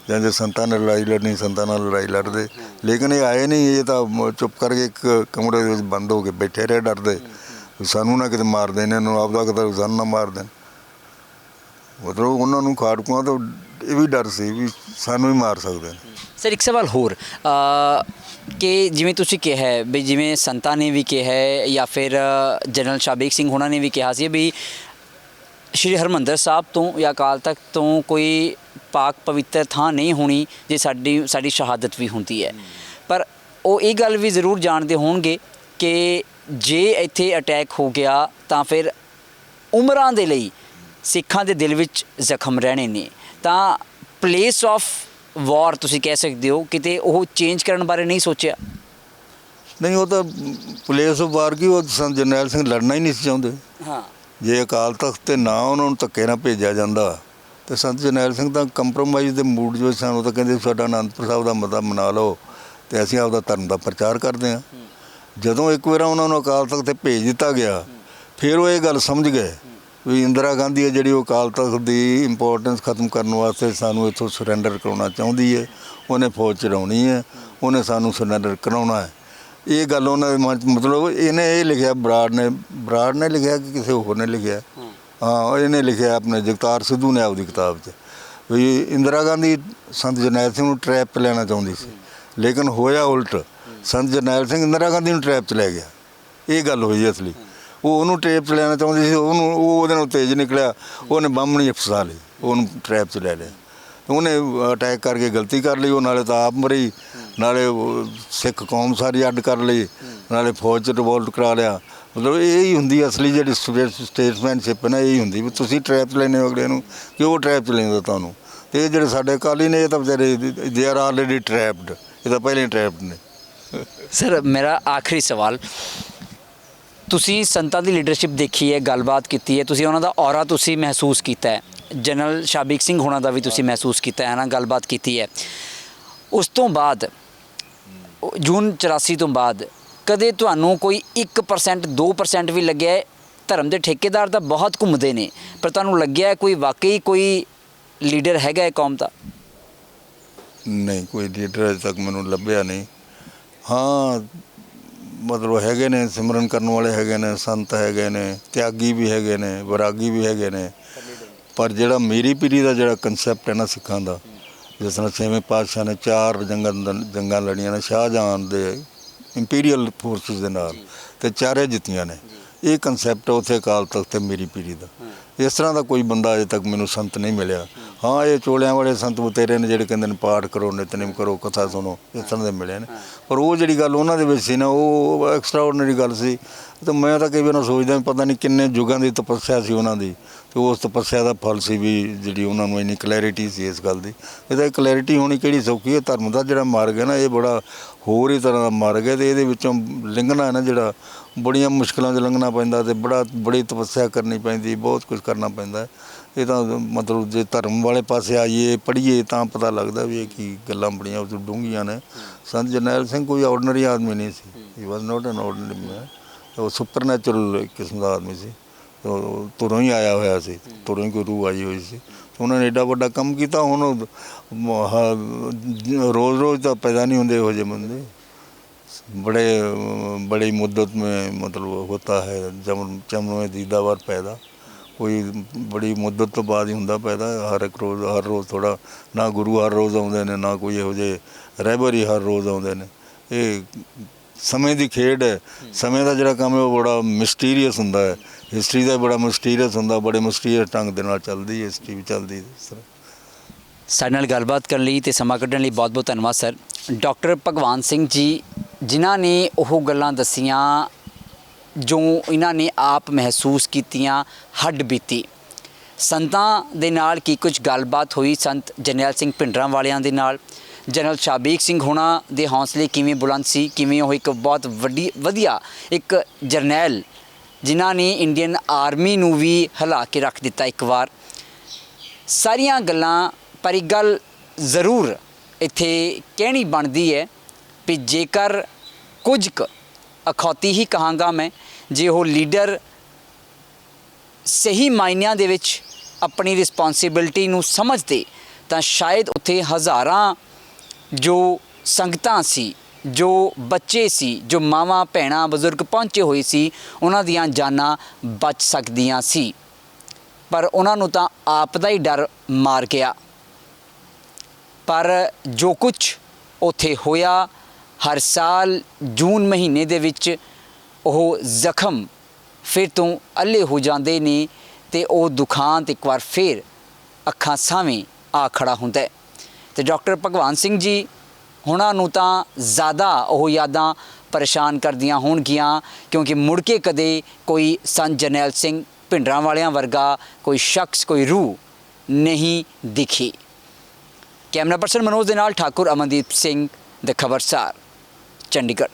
ਜਾਂ ਜੇ ਸੰਤਾਂ ਨਾਲ ਲੜਾਈ ਲੜਨੀ ਸੰਤਾਂ ਨਾਲ ਲੜਾਈ ਲੜਦੇ। ਲੇਕਿਨ ਇਹ ਆਏ ਨਹੀਂ, ਇਹ ਤਾਂ ਚੁੱਪ ਕਰਕੇ ਇੱਕ ਕਮਰੇ ਦੇ ਵਿੱਚ ਬੰਦ ਹੋ ਕੇ ਬੈਠੇ ਰਹੇ ਡਰਦੇ ਸਾਨੂੰ ਨਾ ਕਿਤੇ ਮਾਰ ਦੇਣ, ਇਹਨਾਂ ਨੂੰ ਆਪਦਾ ਕਿਤੇ ਸਾਨੂੰ ਨਾ ਮਾਰ ਦੇਣ। ਮਤਲਬ ਉਹਨਾਂ ਨੂੰ ਖਾੜਕੂਆਂ ਤੋਂ ਇਹ ਵੀ ਡਰ ਸੀ ਵੀ ਸਾਨੂੰ ਹੀ ਮਾਰ ਸਕਦੇ ਨੇ। ਸਰ ਇੱਕ ਸਵਾਲ ਹੋਰ ਕਿ ਜਿਵੇਂ ਤੁਸੀਂ ਕਿਹਾ ਹੈ ਵੀ ਜਿਵੇਂ ਸੰਤਾਂ ਨੇ ਵੀ ਕਿਹਾ ਹੈ ਜਾਂ ਫਿਰ ਜਨਰਲ ਸ਼ਾਬੇਗ ਸਿੰਘ ਹੋਣਾ ਨੇ ਵੀ ਕਿਹਾ ਸੀ ਵੀ ਸ਼੍ਰੀ ਹਰਿਮੰਦਰ ਸਾਹਿਬ ਤੋਂ ਜਾਂ ਅਕਾਲ ਤਖਤ ਤੋਂ ਕੋਈ ਪਾਕ ਪਵਿੱਤਰ ਥਾਂ ਨਹੀਂ ਹੋਣੀ ਜੇ ਸਾਡੀ ਸ਼ਹਾਦਤ ਵੀ ਹੁੰਦੀ ਹੈ। ਪਰ ਉਹ ਇਹ ਗੱਲ ਵੀ ਜ਼ਰੂਰ ਜਾਣਦੇ ਹੋਣਗੇ ਕਿ ਜੇ ਇੱਥੇ ਅਟੈਕ ਹੋ ਗਿਆ ਤਾਂ ਫਿਰ ਉਮਰਾਂ ਦੇ ਲਈ ਸਿੱਖਾਂ ਦੇ ਦਿਲ ਵਿੱਚ ਜ਼ਖਮ ਰਹਿਣੇ ਨੇ, ਤਾਂ ਪਲੇਸ ਆਫ ਵਾਰ ਤੁਸੀਂ ਕਹਿ ਸਕਦੇ ਹੋ, ਕਿਤੇ ਉਹ ਚੇਂਜ ਕਰਨ ਬਾਰੇ ਨਹੀਂ ਸੋਚਿਆ? ਨਹੀਂ, ਉਹ ਤਾਂ ਪਲੇਸ ਆਫ ਵਾਰ ਕੀ, ਉਹ ਸੰਤ ਜਰਨੈਲ ਸਿੰਘ ਲੜਨਾ ਹੀ ਨਹੀਂ ਸੀ ਚਾਹੁੰਦੇ। ਹਾਂ, ਜੇ ਅਕਾਲ ਤਖਤ 'ਤੇ ਨਾ ਉਹਨਾਂ ਨੂੰ ਧੱਕੇ ਨਾਲ ਭੇਜਿਆ ਜਾਂਦਾ ਤਾਂ ਸੰਤ ਜਰਨੈਲ ਸਿੰਘ ਤਾਂ ਕੰਪਰੋਮਾਈਜ਼ ਦੇ ਮੂਡ ਜੋ ਸਨ, ਉਹ ਤਾਂ ਕਹਿੰਦੇ ਸਾਡਾ ਅਨੰਦਪੁਰ ਸਾਹਿਬ ਦਾ ਮਤਾ ਮਨਾ ਲਓ ਅਤੇ ਅਸੀਂ ਆਪਦਾ ਧਰਮ ਦਾ ਪ੍ਰਚਾਰ ਕਰਦੇ ਹਾਂ। ਜਦੋਂ ਇੱਕ ਵਾਰ ਉਹਨਾਂ ਨੂੰ ਅਕਾਲ ਤਖਤ 'ਤੇ ਭੇਜ ਦਿੱਤਾ ਗਿਆ ਫਿਰ ਉਹ ਇਹ ਗੱਲ ਸਮਝ ਗਏ ਵੀ ਇੰਦਰਾ ਗਾਂਧੀ ਹੈ ਜਿਹੜੀ ਉਹ ਅਕਾਲ ਤਖਤ ਦੀ ਇੰਪੋਰਟੈਂਸ ਖਤਮ ਕਰਨ ਵਾਸਤੇ ਸਾਨੂੰ ਇੱਥੋਂ ਸਰੈਂਡਰ ਕਰਾਉਣਾ ਚਾਹੁੰਦੀ ਹੈ, ਉਹਨੇ ਫੌਜ ਚੜਾਉਣੀ ਹੈ, ਉਹਨੇ ਸਾਨੂੰ ਸਰੈਂਡਰ ਕਰਾਉਣਾ ਹੈ। ਇਹ ਗੱਲ ਉਹਨਾਂ ਦੇ ਮਨ 'ਚ, ਮਤਲਬ ਇਹਨੇ ਇਹ ਲਿਖਿਆ, ਬਰਾੜ ਨੇ ਲਿਖਿਆ ਕਿ ਕਿਸੇ ਹੋਰ ਨੇ ਲਿਖਿਆ? ਹਾਂ, ਇਹਨੇ ਲਿਖਿਆ ਆਪਣੇ ਜਗਤਾਰ ਸਿੱਧੂ ਨੇ ਆਪਦੀ ਕਿਤਾਬ 'ਚ ਵੀ ਇੰਦਰਾ ਗਾਂਧੀ ਸੰਤ ਜਰਨੈਲ ਸਿੰਘ ਨੂੰ ਟਰੈਪ 'ਚ ਲੈਣਾ ਚਾਹੁੰਦੀ ਸੀ, ਲੇਕਿਨ ਹੋਇਆ ਉਲਟ, ਸੰਤ ਜਰਨੈਲ ਸਿੰਘ ਇੰਦਰਾ ਗਾਂਧੀ ਨੂੰ ਟਰੈਪ 'ਚ ਲੈ ਗਿਆ। ਇਹ ਗੱਲ ਹੋਈ ਅਸਲੀ। ਉਹ ਉਹਨੂੰ ਟਰੈਪ 'ਚ ਲੈਣਾ ਚਾਹੁੰਦੀ ਸੀ, ਉਹਦੇ ਨਾਲ ਤੇਜ਼ ਨਿਕਲਿਆ, ਉਹਨੇ ਬੰਮ ਨਹੀਂ ਫਸਾ ਲਈ, ਉਹਨੂੰ ਟਰੈਪ 'ਚ ਲੈ ਲਿਆ। ਉਹਨੇ ਅਟੈਕ ਕਰਕੇ ਗਲਤੀ ਕਰ ਲਈ, ਉਹ ਨਾਲੇ ਤਾਂ ਆਪ ਮਰੀ, ਨਾਲੇ ਸਿੱਖ ਕੌਮ ਸਾਰੀ ਅੱਡ ਕਰ ਲਈ, ਨਾਲੇ ਫੌਜ 'ਚ ਰਿਵੋਲਟ ਕਰਾ ਲਿਆ। ਮਤਲਬ ਇਹ ਹੀ ਹੁੰਦੀ ਅਸਲੀ ਜਿਹੜੀ ਸਟੇਟਸਮੈਨਸ਼ਿਪ ਹੈ ਨਾ, ਇਹ ਹੀ ਹੁੰਦੀ ਵੀ ਤੁਸੀਂ ਟਰੈਪ 'ਚ ਲੈਂਦੇ ਹੋ ਅਗਲੇ ਨੂੰ ਕਿ ਉਹ ਟਰੈਪ 'ਚ ਲੈਂਦਾ ਤੁਹਾਨੂੰ। ਅਤੇ ਇਹ ਜਿਹੜੇ ਸਾਡੇ ਅਕਾਲੀ ਨੇ ਇਹ ਤਾਂ ਵਿਚਾਰੇ ਦੇ ਆਰ ਆਲਰੇਡੀ ਟਰੈਪਡ, ਇਹ ਤਾਂ ਪਹਿਲਾਂ ਹੀ ਟਰੈਪਡ ਨੇ। ਸਰ ਮੇਰਾ ਆਖਰੀ ਸਵਾਲ, ਤੁਸੀਂ ਸੰਤਾਂ ਦੀ ਲੀਡਰਸ਼ਿਪ ਦੇਖੀ ਹੈ, ਗੱਲਬਾਤ ਕੀਤੀ ਹੈ, ਤੁਸੀਂ ਉਹਨਾਂ ਦਾ ਔਰਾ ਤੁਸੀਂ ਮਹਿਸੂਸ ਕੀਤਾ ਹੈ, ਜਨਰਲ ਸ਼ਾਬੇਗ ਸਿੰਘ ਹੋਣਾ ਦਾ ਵੀ ਤੁਸੀਂ ਮਹਿਸੂਸ ਕੀਤਾ ਹੈ ਨਾ, ਗੱਲਬਾਤ ਕੀਤੀ ਹੈ। ਉਸ ਤੋਂ ਬਾਅਦ ਜੂਨ 84 ਤੋਂ ਬਾਅਦ ਕਦੇ ਤੁਹਾਨੂੰ ਕੋਈ 1% 2% ਵੀ ਲੱਗਿਆ ਹੈ? ਧਰਮ ਦੇ ਠੇਕੇਦਾਰ ਤਾਂ ਬਹੁਤ ਘੁੰਮਦੇ ਨੇ, ਪਰ ਤੁਹਾਨੂੰ ਲੱਗਿਆ ਕੋਈ ਵਾਕਈ ਕੋਈ ਲੀਡਰ ਹੈਗਾ ਹੈ ਕੌਮ ਦਾ? ਨਹੀਂ, ਕੋਈ ਲੀਡਰ ਅਜੇ ਤੱਕ ਮੈਨੂੰ ਲੱਭਿਆ ਨਹੀਂ। ਹਾਂ, ਮਤਲਬ ਹੈਗੇ ਨੇ ਸਿਮਰਨ ਕਰਨ ਵਾਲੇ ਹੈਗੇ ਨੇ, ਸੰਤ ਹੈਗੇ ਨੇ, ਤਿਆਗੀ ਵੀ ਹੈਗੇ ਨੇ, ਵਿਰਾਗੀ ਵੀ ਹੈਗੇ ਨੇ, ਪਰ ਜਿਹੜਾ ਮੀਰੀ ਪੀਰੀ ਦਾ ਜਿਹੜਾ ਕੰਸੈਪਟ ਹੈ ਨਾ ਸਿੱਖਾਂ ਦਾ, ਜਿਸ ਤਰ੍ਹਾਂ 6ਵੇਂ ਪਾਤਸ਼ਾਹ ਨੇ 4 ਜੰਗਾਂ ਲੜੀਆਂ ਨੇ ਸ਼ਾਹਜਹਾਨ ਦੇ ਇੰਪੀਰੀਅਲ ਫੋਰਸਿਸ ਦੇ ਨਾਲ ਅਤੇ 4 ਜਿੱਤੀਆਂ ਨੇ, ਇਹ ਕੰਸੈਪਟ ਉੱਥੇ ਅਕਾਲ ਤਖਤ ਤੇ ਮੀਰੀ ਪੀਰੀ ਦਾ। ਇਸ ਤਰ੍ਹਾਂ ਦਾ ਕੋਈ ਬੰਦਾ ਅਜੇ ਤੱਕ ਮੈਨੂੰ ਸੰਤ ਨਹੀਂ ਮਿਲਿਆ। ਹਾਂ, ਇਹ ਚੋਲਿਆਂ ਵਾਲੇ ਸੰਤ ਬਤੇਰੇ ਨੇ ਜਿਹੜੇ ਕਹਿੰਦੇ ਨੇ ਪਾਠ ਕਰੋ, ਨਿਤਨੇਮ ਕਰੋ, ਕਥਾ ਸੁਣੋ, ਇਸ ਤਰ੍ਹਾਂ ਦੇ ਮਿਲੇ ਨੇ, ਪਰ ਉਹ ਜਿਹੜੀ ਗੱਲ ਉਹਨਾਂ ਦੇ ਵਿੱਚ ਸੀ ਨਾ, ਉਹ ਐਕਸਟਰਾ ਆਰਡੀਨਰੀ ਗੱਲ ਸੀ। ਅਤੇ ਮੈਂ ਤਾਂ ਕਈ ਵਾਰ ਸੋਚਦਾ ਪਤਾ ਨਹੀਂ ਕਿੰਨੇ ਯੁੱਗਾਂ ਦੀ ਤਪੱਸਿਆ ਸੀ ਉਹਨਾਂ ਦੀ, ਅਤੇ ਉਸ ਤਪੱਸਿਆ ਦਾ ਫਲ ਸੀ ਵੀ ਜਿਹੜੀ ਉਹਨਾਂ ਨੂੰ ਇੰਨੀ ਕਲੈਰਿਟੀ ਸੀ ਇਸ ਗੱਲ ਦੀ। ਇਹਦਾ ਕਲੈਰਿਟੀ ਹੋਣੀ ਕਿਹੜੀ ਸੌਖੀ ਹੈ? ਧਰਮ ਦਾ ਜਿਹੜਾ ਮਾਰਗ ਹੈ ਨਾ, ਇਹ ਬੜਾ ਹੋਰ ਹੀ ਤਰ੍ਹਾਂ ਦਾ ਮਾਰਗ ਹੈ, ਅਤੇ ਇਹਦੇ ਵਿੱਚੋਂ ਲੰਘਣਾ ਹੈ ਨਾ ਜਿਹੜਾ ਬੜੀਆਂ ਮੁਸ਼ਕਲਾਂ 'ਚ ਲੰਘਣਾ ਪੈਂਦਾ ਤੇ ਬੜੀ ਤਪੱਸਿਆ ਕਰਨੀ ਪੈਂਦੀ, ਬਹੁਤ ਕੁਝ ਕਰਨਾ ਪੈਂਦਾ। ਇਹ ਤਾਂ ਮਤਲਬ ਜੇ ਧਰਮ ਵਾਲੇ ਪਾਸੇ ਆਈਏ ਪੜ੍ਹੀਏ ਤਾਂ ਪਤਾ ਲੱਗਦਾ ਵੀ ਇਹ ਕੀ ਗੱਲਾਂ ਬੜੀਆਂ ਡੂੰਘੀਆਂ ਨੇ। ਸੰਤ ਜਰਨੈਲ ਸਿੰਘ ਕੋਈ ਆਰਡੀਨਰੀ ਆਦਮੀ ਨਹੀਂ ਸੀ, ਹੀ ਵਾਜ਼ ਨਾਟ ਐਨ ਆਰਡੀਨਰੀ ਮੈਨ। ਉਹ ਸੁਪਰਨੈਚੁਰਲ ਕਿਸਮ ਦਾ ਆਦਮੀ ਸੀ, ਤੁਰੋਂ ਹੀ ਆਇਆ ਹੋਇਆ ਸੀ, ਤੁਰੋਂ ਹੀ ਕੋਈ ਰੂਹ ਆਈ ਹੋਈ ਸੀ। ਉਹਨਾਂ ਨੇ ਐਡਾ ਵੱਡਾ ਕੰਮ ਕੀਤਾ। ਹੁਣ ਰੋਜ਼ ਤਾਂ ਪੈਦਾ ਨਹੀਂ ਹੁੰਦੇ ਇਹੋ ਜਿਹੇ ਬੰਦੇ। बड़ी मुद्दत में मतलब होता है चमन में दीदावर पैदा। कोई बड़ी मुद्दत तो बाद ही होंदा पैदा। हर रोज़ थोड़ा ना गुरु हर रोज़ आउंदे ने, ना कोई इहो जिहे रहबर ही हर रोज़ आउंदे ने। ये समय की खेड है। समय का जिहड़ा काम है वो बड़ा मिसटीरीअस हुंदा है। हिस्टरी का बड़ा मिसटीरीअस हुंदा, बड़े मिसटीरीअस ढंग दे नाल चलदी है हिस्टरी भी चलदी इस तरह। ਸਾਡੇ ਨਾਲ ਗੱਲਬਾਤ ਕਰਨ ਲਈ ਤੇ ਸਮਾਂ ਕੱਢਣ ਲਈ ਬਹੁਤ ਬਹੁਤ ਧੰਨਵਾਦ ਸਰ। ਡਾਕਟਰ ਭਗਵਾਨ ਸਿੰਘ ਜੀ ਜਿਨ੍ਹਾਂ ਨੇ ਉਹ ਗੱਲਾਂ ਦੱਸੀਆਂ ਜੋ ਇਹਨਾਂ ਨੇ ਆਪ ਮਹਿਸੂਸ ਕੀਤੀਆਂ, ਹੱਡ ਬੀਤੀ। ਸੰਤਾਂ ਦੇ ਨਾਲ ਕੀ ਕੁਝ ਗੱਲਬਾਤ ਹੋਈ ਸੰਤ ਜਰਨੈਲ ਸਿੰਘ ਭਿੰਡਰਾਂ ਵਾਲਿਆਂ ਦੇ ਨਾਲ, ਜਨਰਲ ਸ਼ਾਬੀਕ ਸਿੰਘ ਹੋਣਾ ਦੇ ਹੌਸਲੇ ਕਿਵੇਂ ਬੁਲੰਦ ਸੀ, ਕਿਵੇਂ ਉਹ ਇੱਕ ਬਹੁਤ ਵਧੀਆ ਇੱਕ ਜਰਨੈਲ ਜਿਨ੍ਹਾਂ ਨੇ ਇੰਡੀਅਨ ਆਰਮੀ ਨੂੰ ਵੀ ਹਿਲਾ ਕੇ ਰੱਖ ਦਿੱਤਾ ਇੱਕ ਵਾਰ। ਸਾਰੀਆਂ ਗੱਲਾਂ ਪਰ ਇੱਕ ਗੱਲ ਜ਼ਰੂਰ ਇੱਥੇ ਕਹਿਣੀ ਬਣਦੀ ਹੈ ਵੀ ਜੇਕਰ ਕੁਝ ਕੁ ਅਖੌਤੀ ਹੀ ਕਹਾਂਗਾ ਮੈਂ, ਜੇ ਉਹ ਲੀਡਰ ਸਹੀ ਮਾਇਨਿਆਂ ਦੇ ਵਿੱਚ ਆਪਣੀ ਰਿਸਪੌਂਸਿਬਿਲਟੀ ਨੂੰ ਸਮਝਦੇ ਤਾਂ ਸ਼ਾਇਦ ਉੱਥੇ ਹਜ਼ਾਰਾਂ ਜੋ ਸੰਗਤਾਂ ਸੀ, ਜੋ ਬੱਚੇ ਸੀ, ਜੋ ਮਾਵਾਂ ਭੈਣਾਂ ਬਜ਼ੁਰਗ ਪਹੁੰਚੇ ਹੋਏ ਸੀ, ਉਹਨਾਂ ਦੀਆਂ ਜਾਨਾਂ ਬਚ ਸਕਦੀਆਂ ਸੀ। ਪਰ ਉਹਨਾਂ ਨੂੰ ਤਾਂ ਆਪ ਦਾ ਹੀ ਡਰ ਮਾਰ ਗਿਆ। ਪਰ ਜੋ ਕੁਛ ਉੱਥੇ ਹੋਇਆ, ਹਰ ਸਾਲ ਜੂਨ ਮਹੀਨੇ ਦੇ ਵਿੱਚ ਉਹ ਜ਼ਖਮ ਫਿਰ ਤੋਂ ਅੱਲੇ ਹੋ ਜਾਂਦੇ ਨੇ ਤੇ ਉਹ ਦੁਖਾਂਤ ਇੱਕ ਵਾਰ ਫਿਰ ਅੱਖਾਂ ਸਾਹਵੇਂ ਆ ਖੜਾ ਹੁੰਦਾ ਹੈ। ਤੇ ਡਾਕਟਰ ਭਗਵਾਨ ਸਿੰਘ ਜੀ ਉਹਨਾਂ ਨੂੰ ਤਾਂ ਜ਼ਿਆਦਾ ਉਹ ਯਾਦਾਂ ਪਰੇਸ਼ਾਨ ਕਰਦੀਆਂ ਹੋਣਗੀਆਂ ਕਿਉਂਕਿ ਮੁੜ ਕੇ ਕਦੇ ਕੋਈ ਸੰਤ ਜਰਨੈਲ ਸਿੰਘ ਭਿੰਡਰਾਂ ਵਾਲਿਆਂ ਵਰਗਾ ਕੋਈ ਸ਼ਖਸ, ਕੋਈ ਰੂਹ ਨਹੀਂ ਦਿਖੀ। ਕੈਮਰਾ ਪਰਸਨ ਮਨੋਜ ਦੇ ਨਾਲ ਠਾਕੁਰ ਅਮਨਦੀਪ ਸਿੰਘ, ਦ ਖਬਰਸਾਰ, ਚੰਡੀਗੜ੍ਹ।